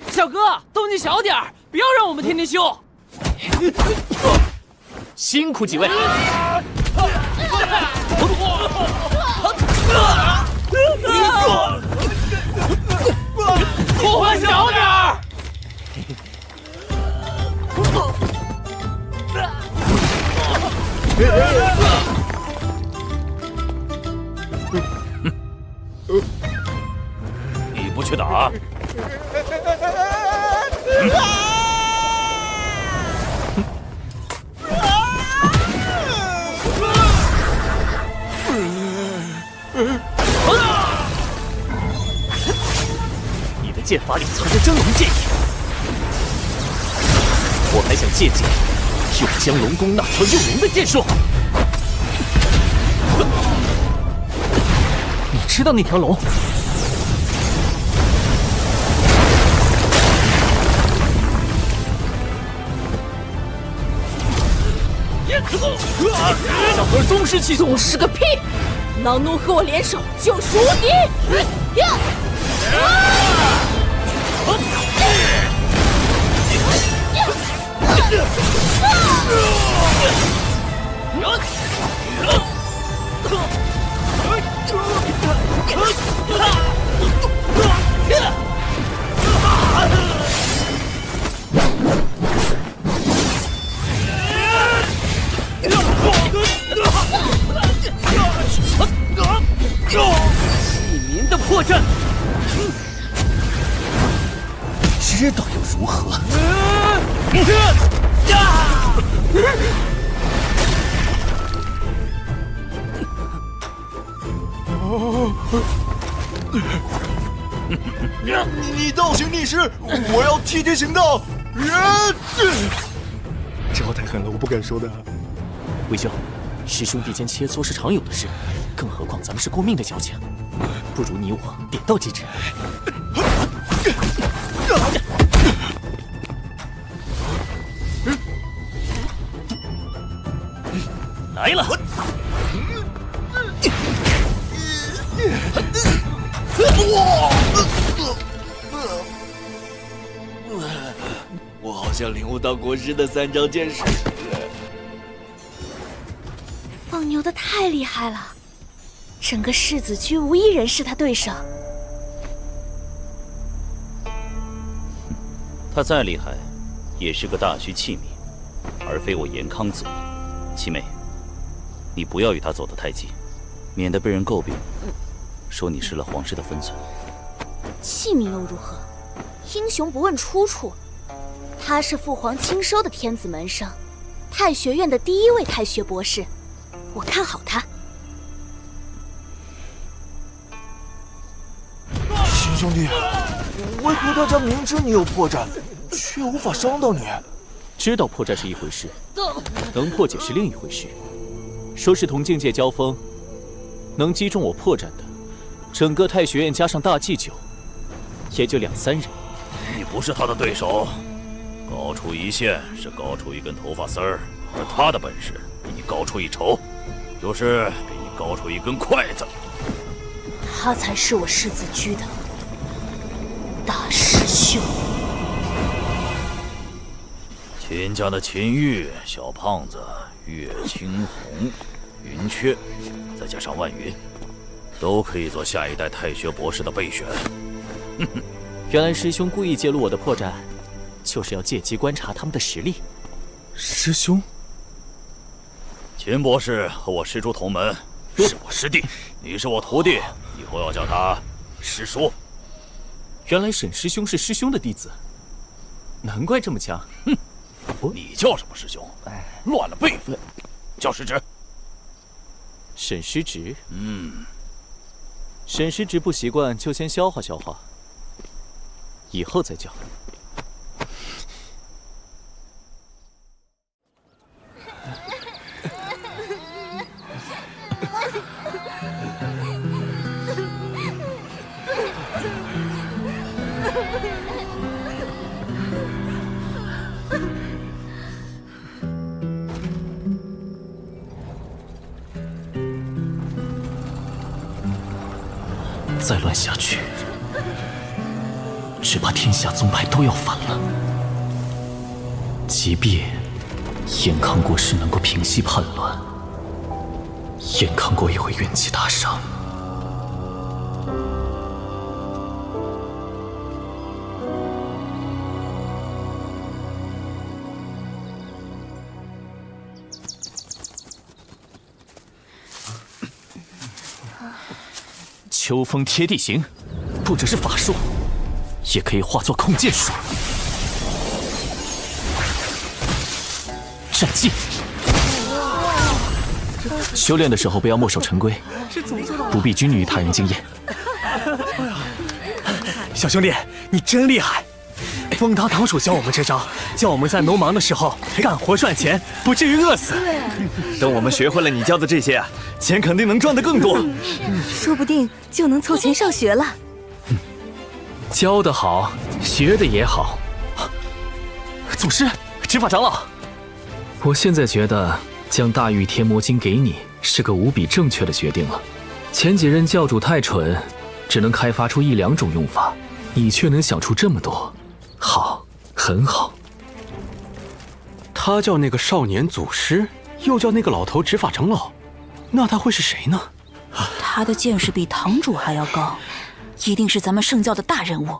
小哥，动静小点儿，不要让我们天天修。辛苦几位。破坏小点儿。你不去打？你的剑法里藏着真龙剑意，我还想借鉴用江龙宫那条幼龙的剑术。你知道那条龙？小猴宗师气，宗师个屁！狼奴和我联手就是无敌！器民的破绽，知道又如何？你倒行逆施，我要替天行道！这话太狠了，我不敢说的。魏兄，师兄弟间切磋是常有的事，更何况咱们是过命的交情，不如你我点到即止。来了！我好像领悟到国师的三招剑术。放牛的太厉害了，整个世子区无一人是他对手。他再厉害，也是个大虚器皿，而非我严康子弟。七妹，你不要与他走得太近，免得被人诟病，说你失了皇室的分寸。器皿又如何？英雄不问出处，他是父皇亲收的天子门生，太学院的第1位太学博士，我看好他。秦兄弟，为何大家明知你有破绽，却无法伤到你？知道破绽是一回事，能破解是另一回事。说是同境界交锋，能击中我破绽的，整个太学院加上大祭酒，也就2、3人。你不是他的对手，高出一线是高出一根头发丝儿，而他的本事比你高出一筹，就是比你高出一根筷子。他才是我世子居的大师兄。秦家的秦玉、小胖子、岳青红、云雀，再加上万云，都可以做下一代太学博士的备选。原来师兄故意揭露我的破绽，就是要借机观察他们的实力。师兄，秦博士和我师出同门，是我师弟，你是我徒弟，以后要叫他师叔。原来沈师兄是师兄的弟子，难怪这么强。哼，你叫什么师兄？乱了辈分，叫师侄。沈师侄，沈师侄不习惯，就先消化消化，以后再叫。再乱下去，只怕天下宗派都要反了。即便燕康国师能够平息叛乱，燕康国也会元气大伤。秋风贴地形，不只是法术，也可以化作控剑术。战技，修炼的时候不要墨守成规，不必拘泥于他人经验。小兄弟，你真厉害！风堂堂主教我们这招，叫我们在农忙的时候干活赚钱，不至于饿死。等我们学会了你教的这些，钱肯定能赚得更多。说不定就能凑钱上学了。教得好，学得也好。祖师，执法长老，我现在觉得将大玉天魔经给你是个无比正确的决定了。前几任教主太蠢，只能开发出1、2种用法，你却能想出这么多。好，很好。他叫那个少年祖师，又叫那个老头执法长老，那他会是谁呢？他的见识比堂主还要高，一定是咱们圣教的大人物。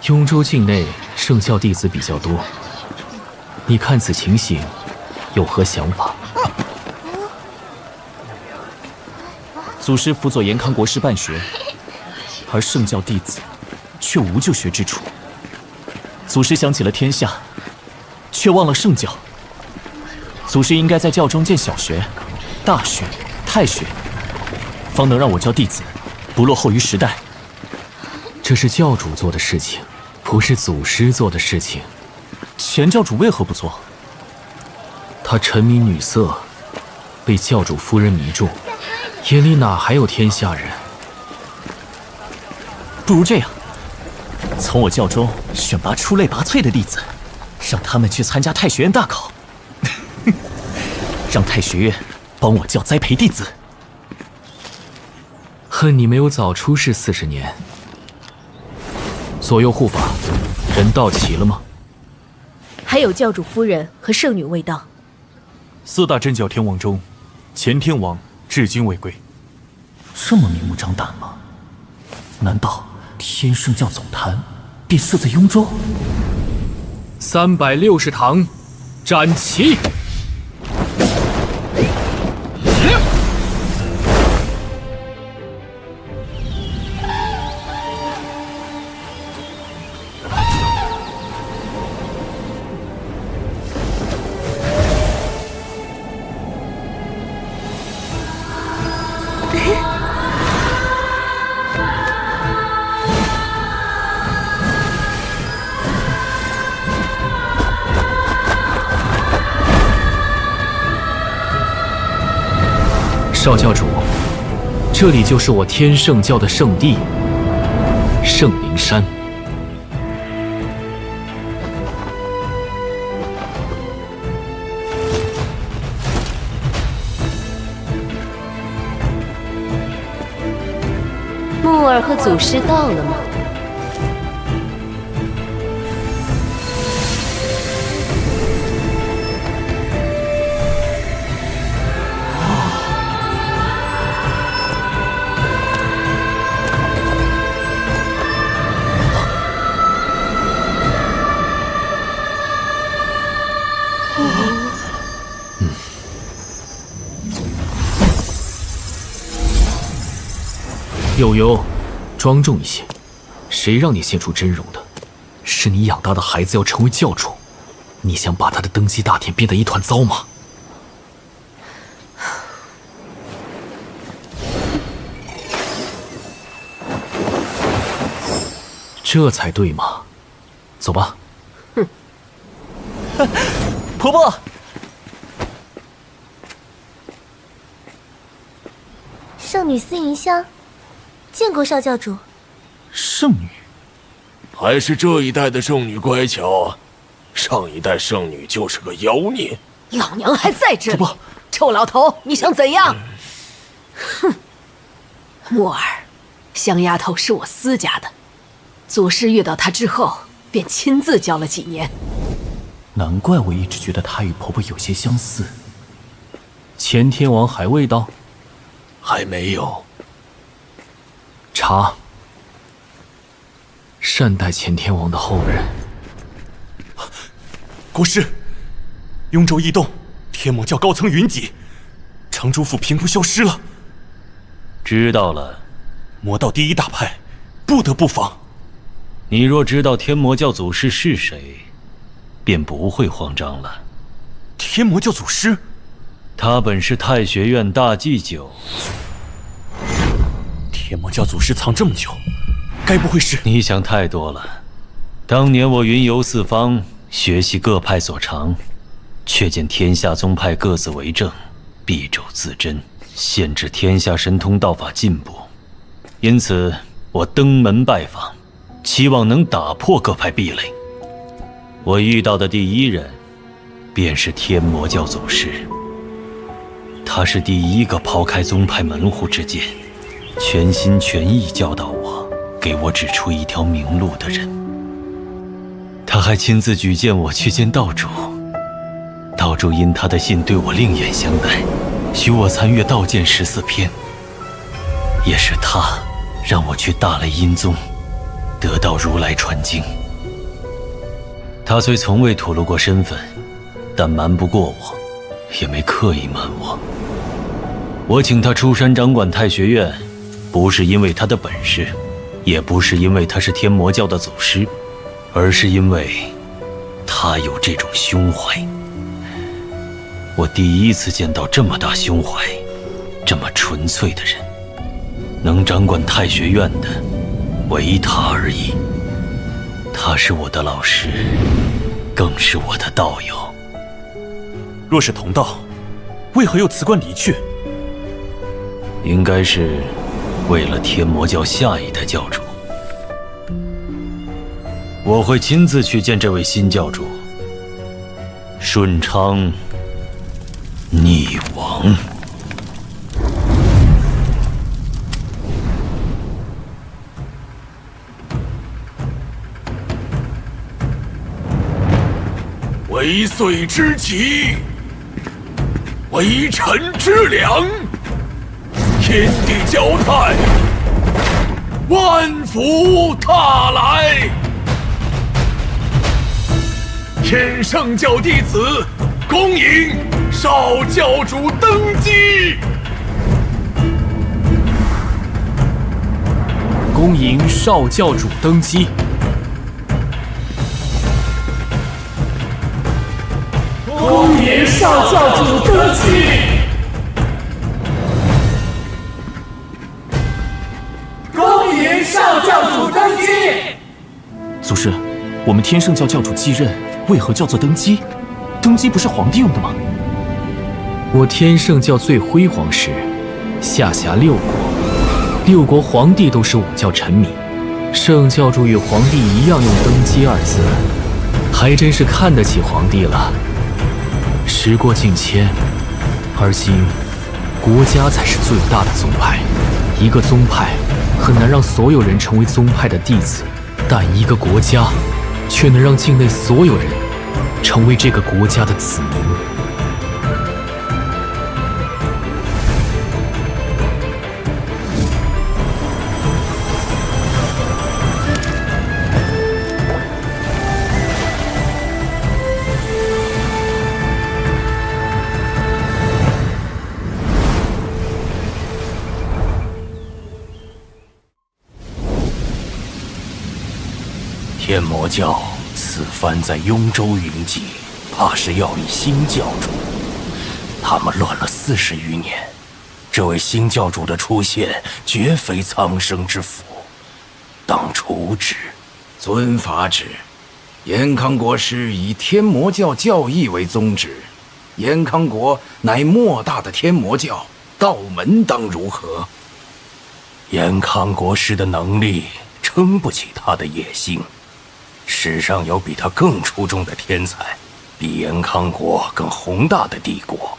雍州境内圣教弟子比较多，你看此情形，有何想法？祖师辅佐延康国师办学，而圣教弟子却无就学之处。祖师想起了天下，却忘了圣教。祖师应该在教中建小学、大学、太学，方能让我教弟子不落后于时代。这是教主做的事情，不是祖师做的事情。前教主为何不做？他沉迷女色，被教主夫人迷住，眼里哪还有天下人？不如这样，从我教中选拔出类拔萃的弟子，让他们去参加太学院大考，让太学院帮我教栽培弟子。恨你没有早出世40年。左右护法人到齐了吗？还有教主夫人和圣女未到。4大真教天王中，前天王至今未归。这么明目张胆吗？难道天圣教总坛便设在雍州？360堂，斩旗！少教主，这里就是我天圣教的圣地——圣灵山。木耳和祖师到了吗？悠悠，庄重一些。谁让你现出真容的？是你养大的孩子要成为教主，你想把他的登基大典变得一团糟吗？这才对嘛！走吧。哼，婆婆。圣女司银香，见过少教主。圣女，还是这一代的圣女乖巧，上一代圣女就是个妖孽。老娘还在这里，臭老头，你想怎样？哼，木耳，香丫头是我私家的，祖师遇到她之后，便亲自教了几年。难怪我一直觉得她与婆婆有些相似。前天王还未到？还没有。茶。善待前天王的后人。国师，雍州异动，天魔教高层云集，长州府凭空消失了。知道了。魔道第一大派，不得不防。你若知道天魔教祖师是谁，便不会慌张了。天魔教祖师？他本是太学院大祭酒。天魔教祖师藏这么久，该不会是……你想太多了。当年我云游四方，学习各派所长，却见天下宗派各自为政，敝帚自珍，限制天下神通道法进步。因此，我登门拜访，期望能打破各派壁垒。我遇到的第一人，便是天魔教祖师。他是第一个抛开宗派门户之见，全心全意教导我，给我指出一条明路的人。他还亲自举荐我去见道主，道主因他的信对我另眼相待，许我参阅道剑14篇。也是他让我去大雷音宗，得到如来传经。他虽从未吐露过身份，但瞒不过我，也没刻意瞒我。我请他出山掌管太学院，不是因为他的本事，也不是因为他是天魔教的祖师，而是因为他有这种胸怀。我第一次见到这么大胸怀、这么纯粹的人。能掌管太学院的，唯他而已。他是我的老师，更是我的道友。若是同道，为何又辞官离去？应该是为了天魔教下一代教主。我会亲自去见这位新教主，顺昌逆王。为岁之急，为臣之良，天地交泰，万福踏来。天圣教弟子恭迎少教主登基。恭迎少教主登基。恭迎少教主登基！恭迎少教主登基！祖师，我们天圣教教主继任，为何叫做登基？登基不是皇帝用的吗？我天圣教最辉煌时，下辖6国，6国皇帝都是武教臣民。圣教主与皇帝一样用登基2字，还真是看得起皇帝了。时过境迁，而今国家才是最大的宗派。一个宗派很难让所有人成为宗派的弟子，但一个国家却能让境内所有人成为这个国家的子民。天魔教此番在雍州云集，怕是要立新教主。他们乱了40余年，这位新教主的出现绝非苍生之福，当除之。遵法旨。延康国师以天魔教教义为宗旨，延康国乃莫大的天魔教，道门当如何？延康国师的能力撑不起他的野心。世上有比他更出众的天才，比延康国更宏大的帝国，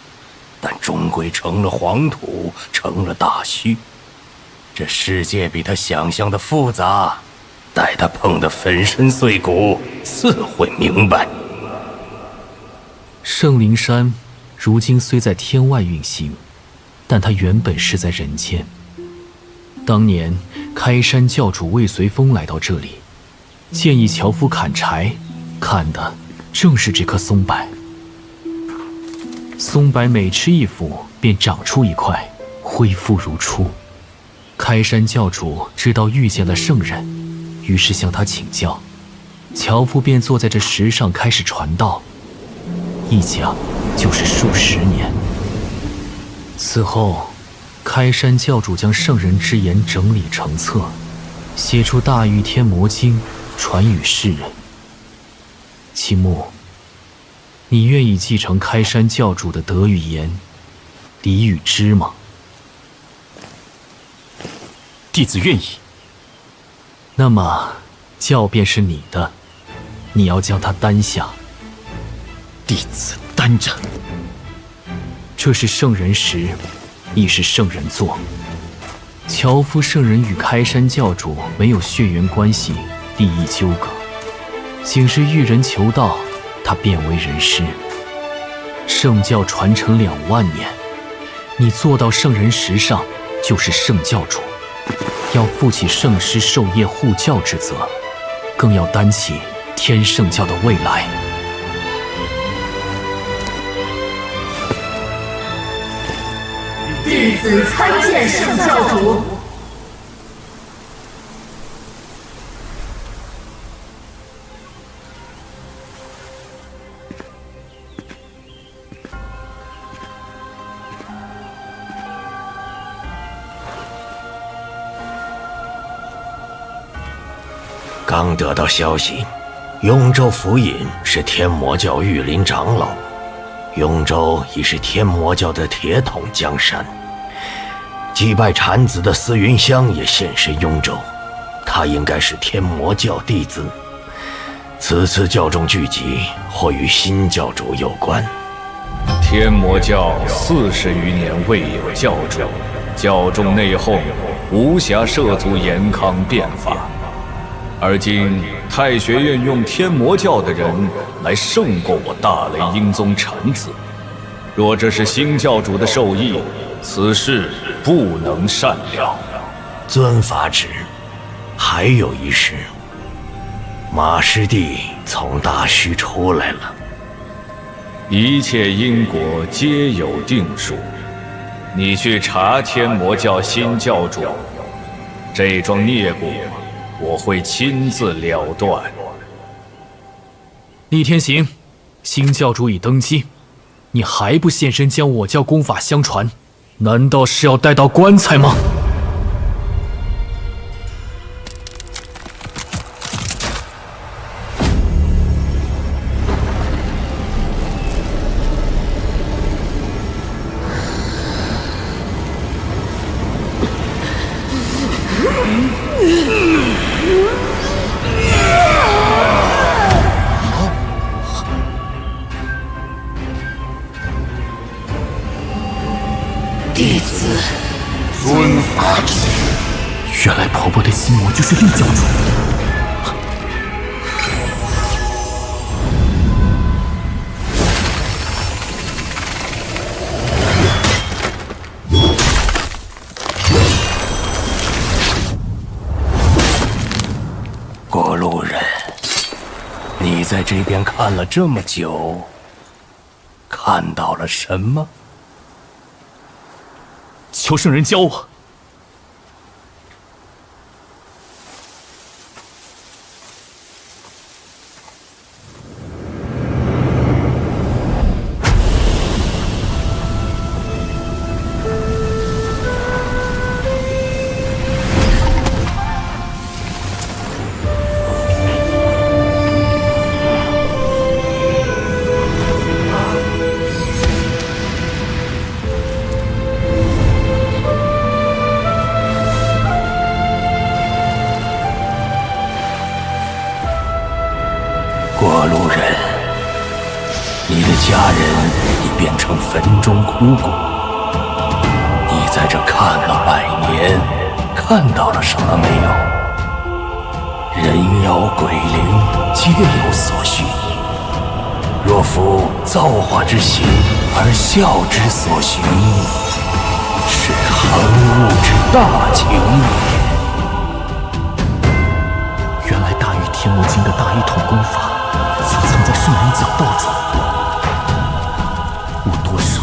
但终归成了黄土，成了大虚。这世界比他想象的复杂，待他碰得粉身碎骨，自会明白。圣灵山如今虽在天外运行，但它原本是在人间。当年开山教主魏随风来到这里，建议樵夫砍柴，砍的正是这棵松柏。松柏每吃一斧，便长出一块，恢复如初。开山教主知道遇见了圣人，于是向他请教。樵夫便坐在这石上开始传道，一讲就是数10年。此后，开山教主将圣人之言整理成册，写出《大御天魔经》，传与世人。青木，你愿意继承开山教主的德与言，礼与知吗？弟子愿意。那么，教便是你的，你要将它担下。弟子担着。这是圣人石，亦是圣人座。樵夫圣人与开山教主没有血缘关系、利益纠葛，仅是遇人求道，他便为人师。圣教传承2万年，你坐到圣人石上，就是圣教主，要负起圣师授业护教之责，更要担起天圣教的未来。弟子参见圣教主。刚得到消息，雍州府尹是天魔教御林长老，雍州已是天魔教的铁桶江山。祭拜产子的司云香也现身雍州，他应该是天魔教弟子。此次教众聚集，或与新教主有关。天魔教40余年未有教主，教众内讧，无暇涉足延康变法。而今太学院用天魔教的人来胜过我大雷音宗产子，若这是新教主的授意，此事不能善了。遵法旨。还有一事，马师弟从大虚出来了。一切因果皆有定数，你去查天魔教新教主，这桩孽果我会亲自了断。厉天行，新教主已登基，你还不现身将我教功法相传，难道是要带到棺材吗？就是厉教主。过路人，你在这边看了这么久，看到了什么？求圣人教我。过路人，你的家人已变成坟中枯骨。你在这看了100年，看到了什么没有？人妖鬼灵皆有所需。若夫造化之心而孝之所循，是恒物之大情也。原来大禹天魔经的大一统功法隐藏在圣人讲道中，我多少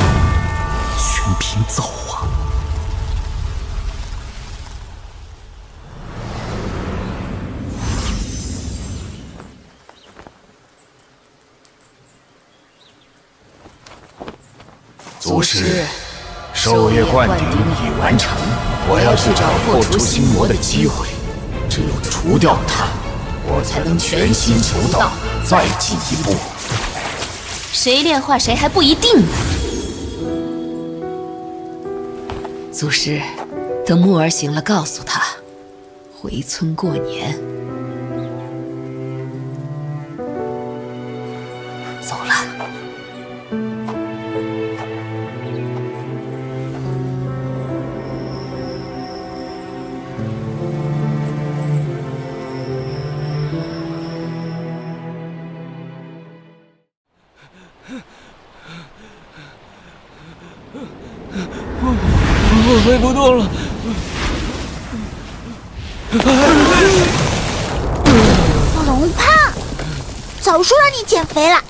全凭造化。祖师，兽月灌顶已完成，我要去找破除心魔的机会。只有除掉它，我才能全心求道，再进一步。谁炼化谁还不一定呢。祖师，等木儿醒了，告诉他回村过年。走了。我飞不动了。龙胖，早说让你减肥了。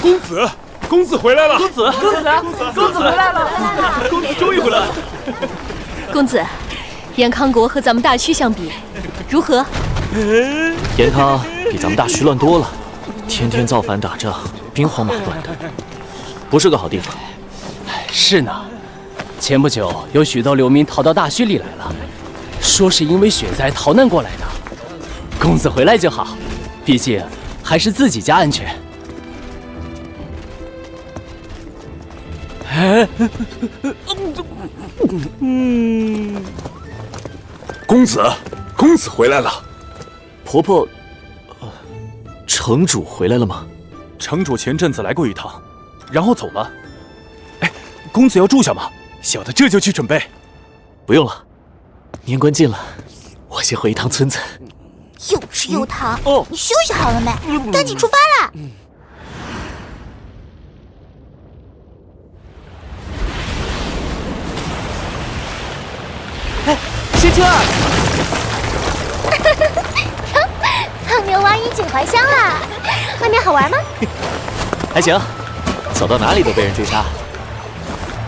公子，公子回来了！公子回来了！公子终于回来了！公子，延康国和咱们大区相比，如何？延康比咱们大区乱多了，天天造反打仗，兵荒马乱的，不是个好地方。是呢，前不久有许多流民逃到大墟里来了，说是因为雪灾逃难过来的。公子回来就好，毕竟还是自己家安全。公子回来了。婆婆，城主回来了吗？城主前阵子来过一趟，然后走了。哎，公子要住下吗？小的这就去准备。不用了，年关近了，我先回一趟村子。又吃又糖，你休息好了没？赶紧出发啦！哎，仙青儿，胖牛娃衣锦还乡啦！外面好玩吗？还行，走到哪里都被人追杀。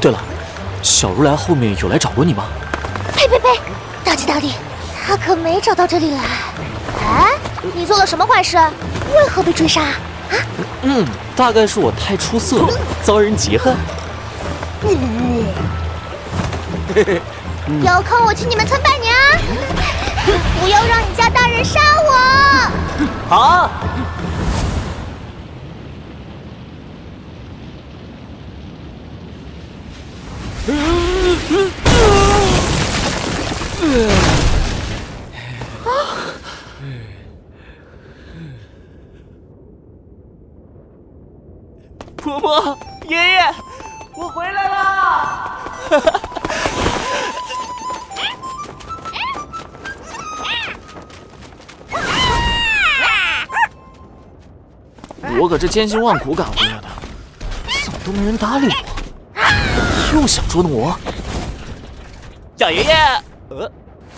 对了，小如来后面有来找过你吗？呸！大吉大利，他可没找到这里来。哎，你做了什么坏事？为何被追杀？啊？大概是我太出色了，遭人嫉恨。有空我去你们村拜年啊！不要让你家大人杀我！好。婆婆，爷爷，我回来啦！我可是千辛万苦赶回来的，怎么都没人搭理我？又想捉弄我？小爷爷，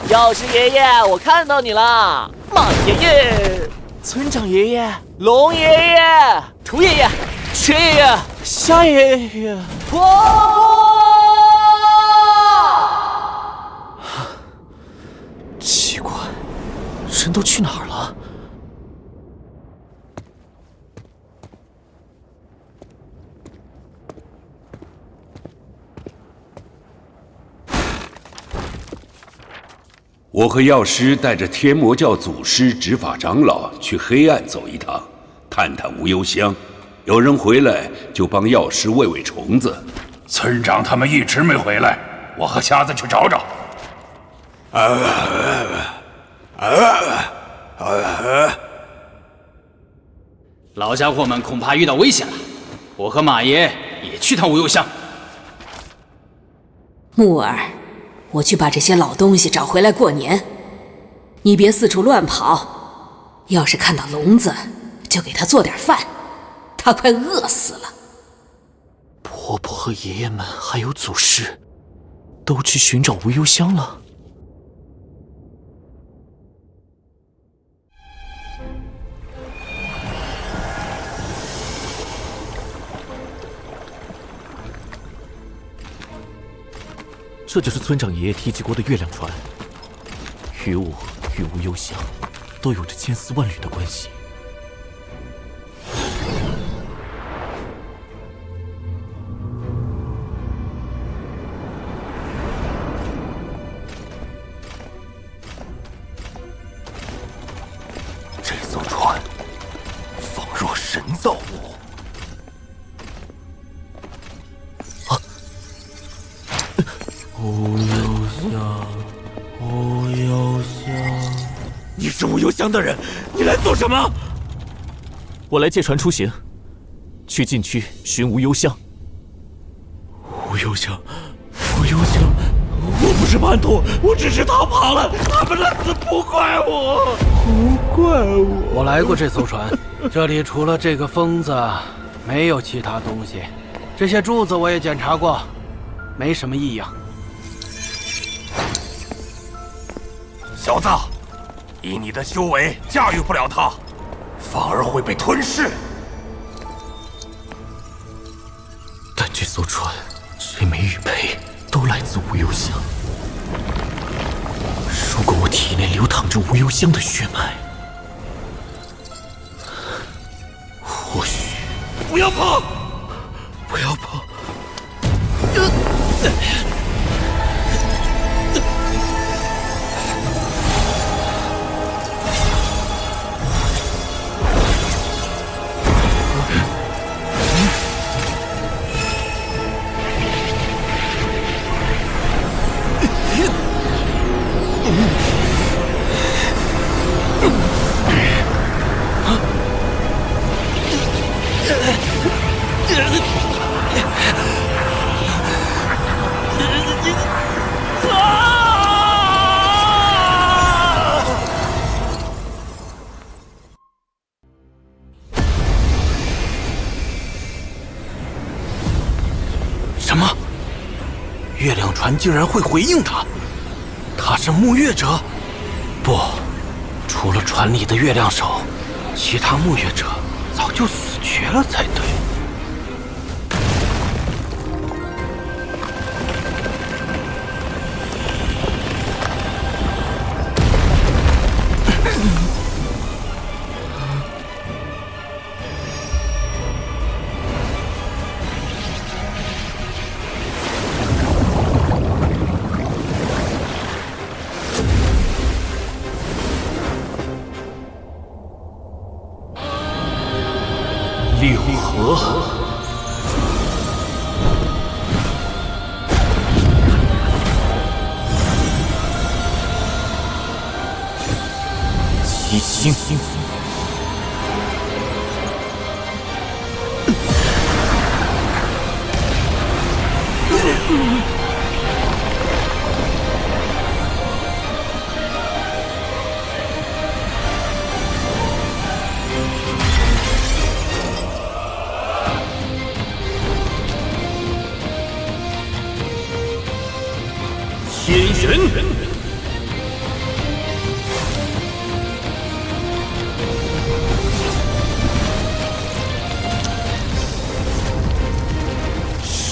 药师爷爷，我看到你了。马爷爷，村长爷爷，龙爷爷，兔爷爷，雀爷爷，虾爷爷，婆婆。奇怪，人都去哪儿了？我和药师带着天魔教祖师、执法长老去黑暗走一趟，探探无忧乡。有人回来就帮药师喂喂虫子。村长他们一直没回来，我和瞎子去找找。老家伙们恐怕遇到危险了，我和马爷也去趟无忧乡。木耳，我去把这些老东西找回来过年，你别四处乱跑。要是看到聋子，就给他做点饭，他快饿死了。婆婆和爷爷们还有祖师，都去寻找无忧乡了。这就是村长爷爷提及过的月亮船，与我与无忧乡都有着千丝万缕的关系。这艘船仿若神造物。无忧乡，无忧乡。你是无忧乡的人，你来做什么？我来借船出行，去禁区寻无忧乡。无忧乡，无忧乡，我不是叛徒，我只是逃跑了。他们的死不怪我，不怪我。我来过这艘船，这里除了这个疯子，没有其他东西。这些柱子我也检查过，没什么异样。小子，以你的修为，驾驭不了它，反而会被吞噬。但这艘船虽美与赔，都来自无忧乡。如果我体内流淌着无忧乡的血脉，或许……不要碰！不要碰！什么？月亮船竟然会回应他？他是沐月者？不，除了船里的月亮手，其他沐月者早就死绝了才对。六合，七星，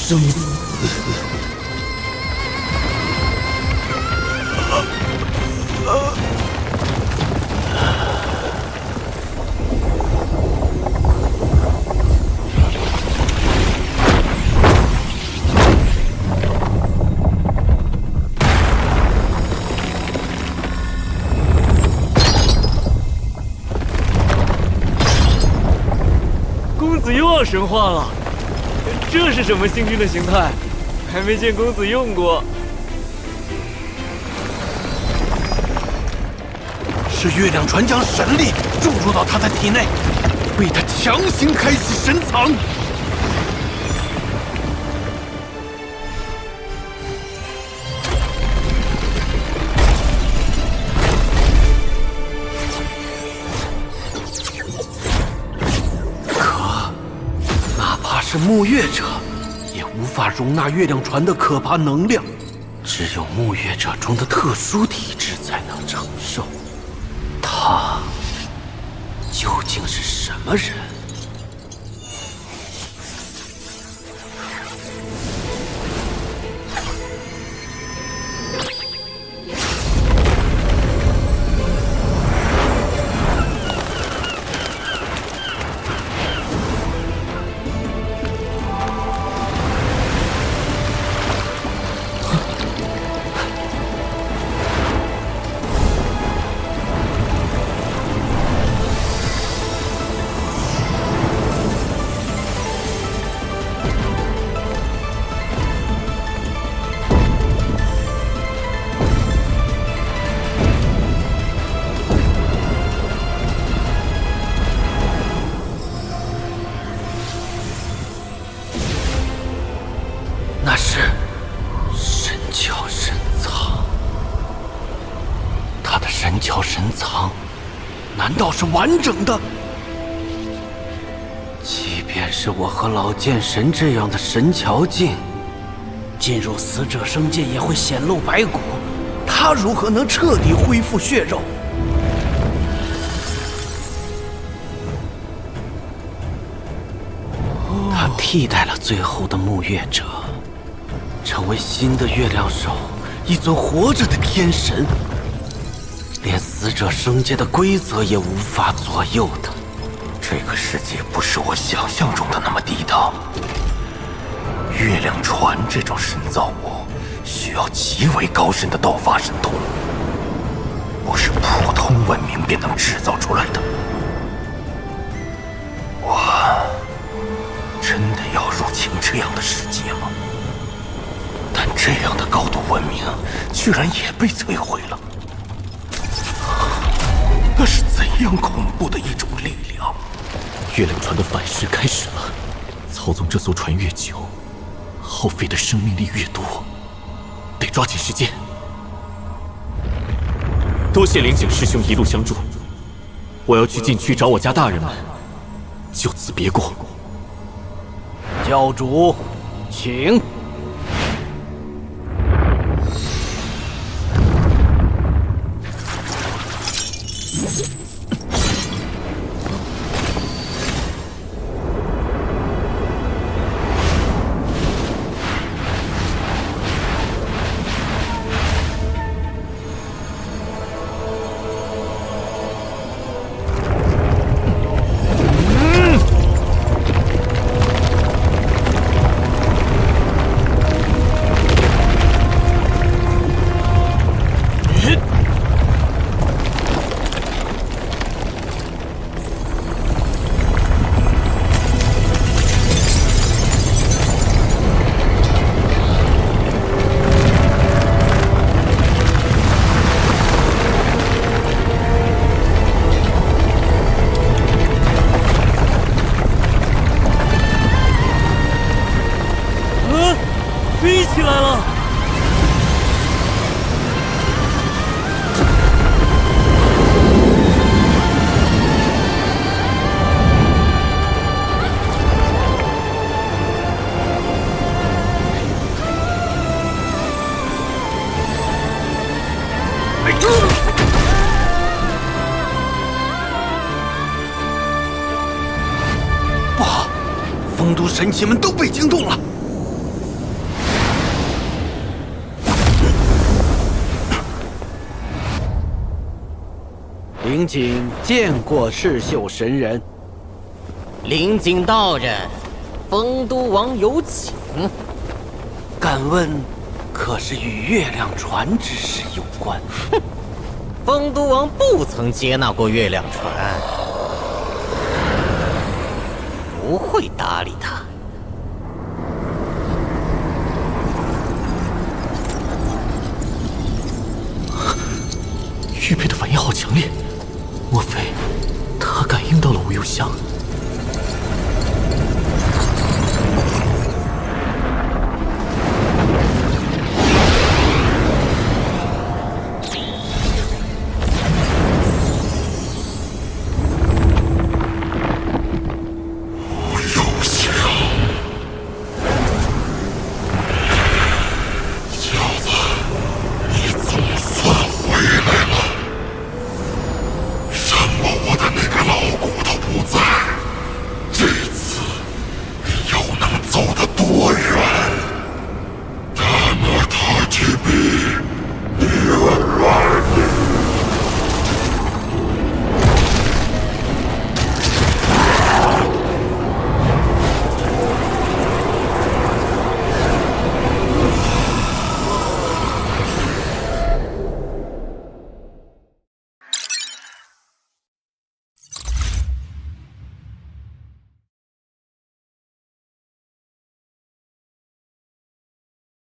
生死。公子又要神化了，这是什么星君的形态？还没见公子用过。是月亮船将神力注入到他的体内，为他强行开启神藏。哪怕是沐月者，也无法容纳月亮船的可怕能量，只有沐月者中的特殊体质才能承受。他究竟是什么人？那是神窍神藏，他的神窍神藏，难道是完整的？即便是我和老剑神这样的神桥境，进入死者生界也会显露白骨，他如何能彻底恢复血肉？他替代了最后的沐月者，成为新的月亮手，一尊活着的天神，连死者生界的规则也无法左右他。这个世界不是我想象中的那么地道。月亮船这种神造物，需要极为高深的道法神通，不是普通文明便能制造出来的。我真的要入侵这样的世界吗？但这样的高度文明，居然也被摧毁了。那是怎样恐怖的一种力量！月亮船的反噬开始了，操纵这艘船越久，耗费的生命力越多，得抓紧时间。多谢灵景师兄一路相助，我要去禁区找我家大人们，就此别过。教主，请。飞起来了！不好，丰都神奇们都被惊动了。领景见过赤秀神人。领景道人，丰都王有请。敢问，可是与月亮船之事有关？哼，丰都王不曾接纳过月亮船，不会搭理他。玉佩的反应好强烈，莫非他感应到了无忧香？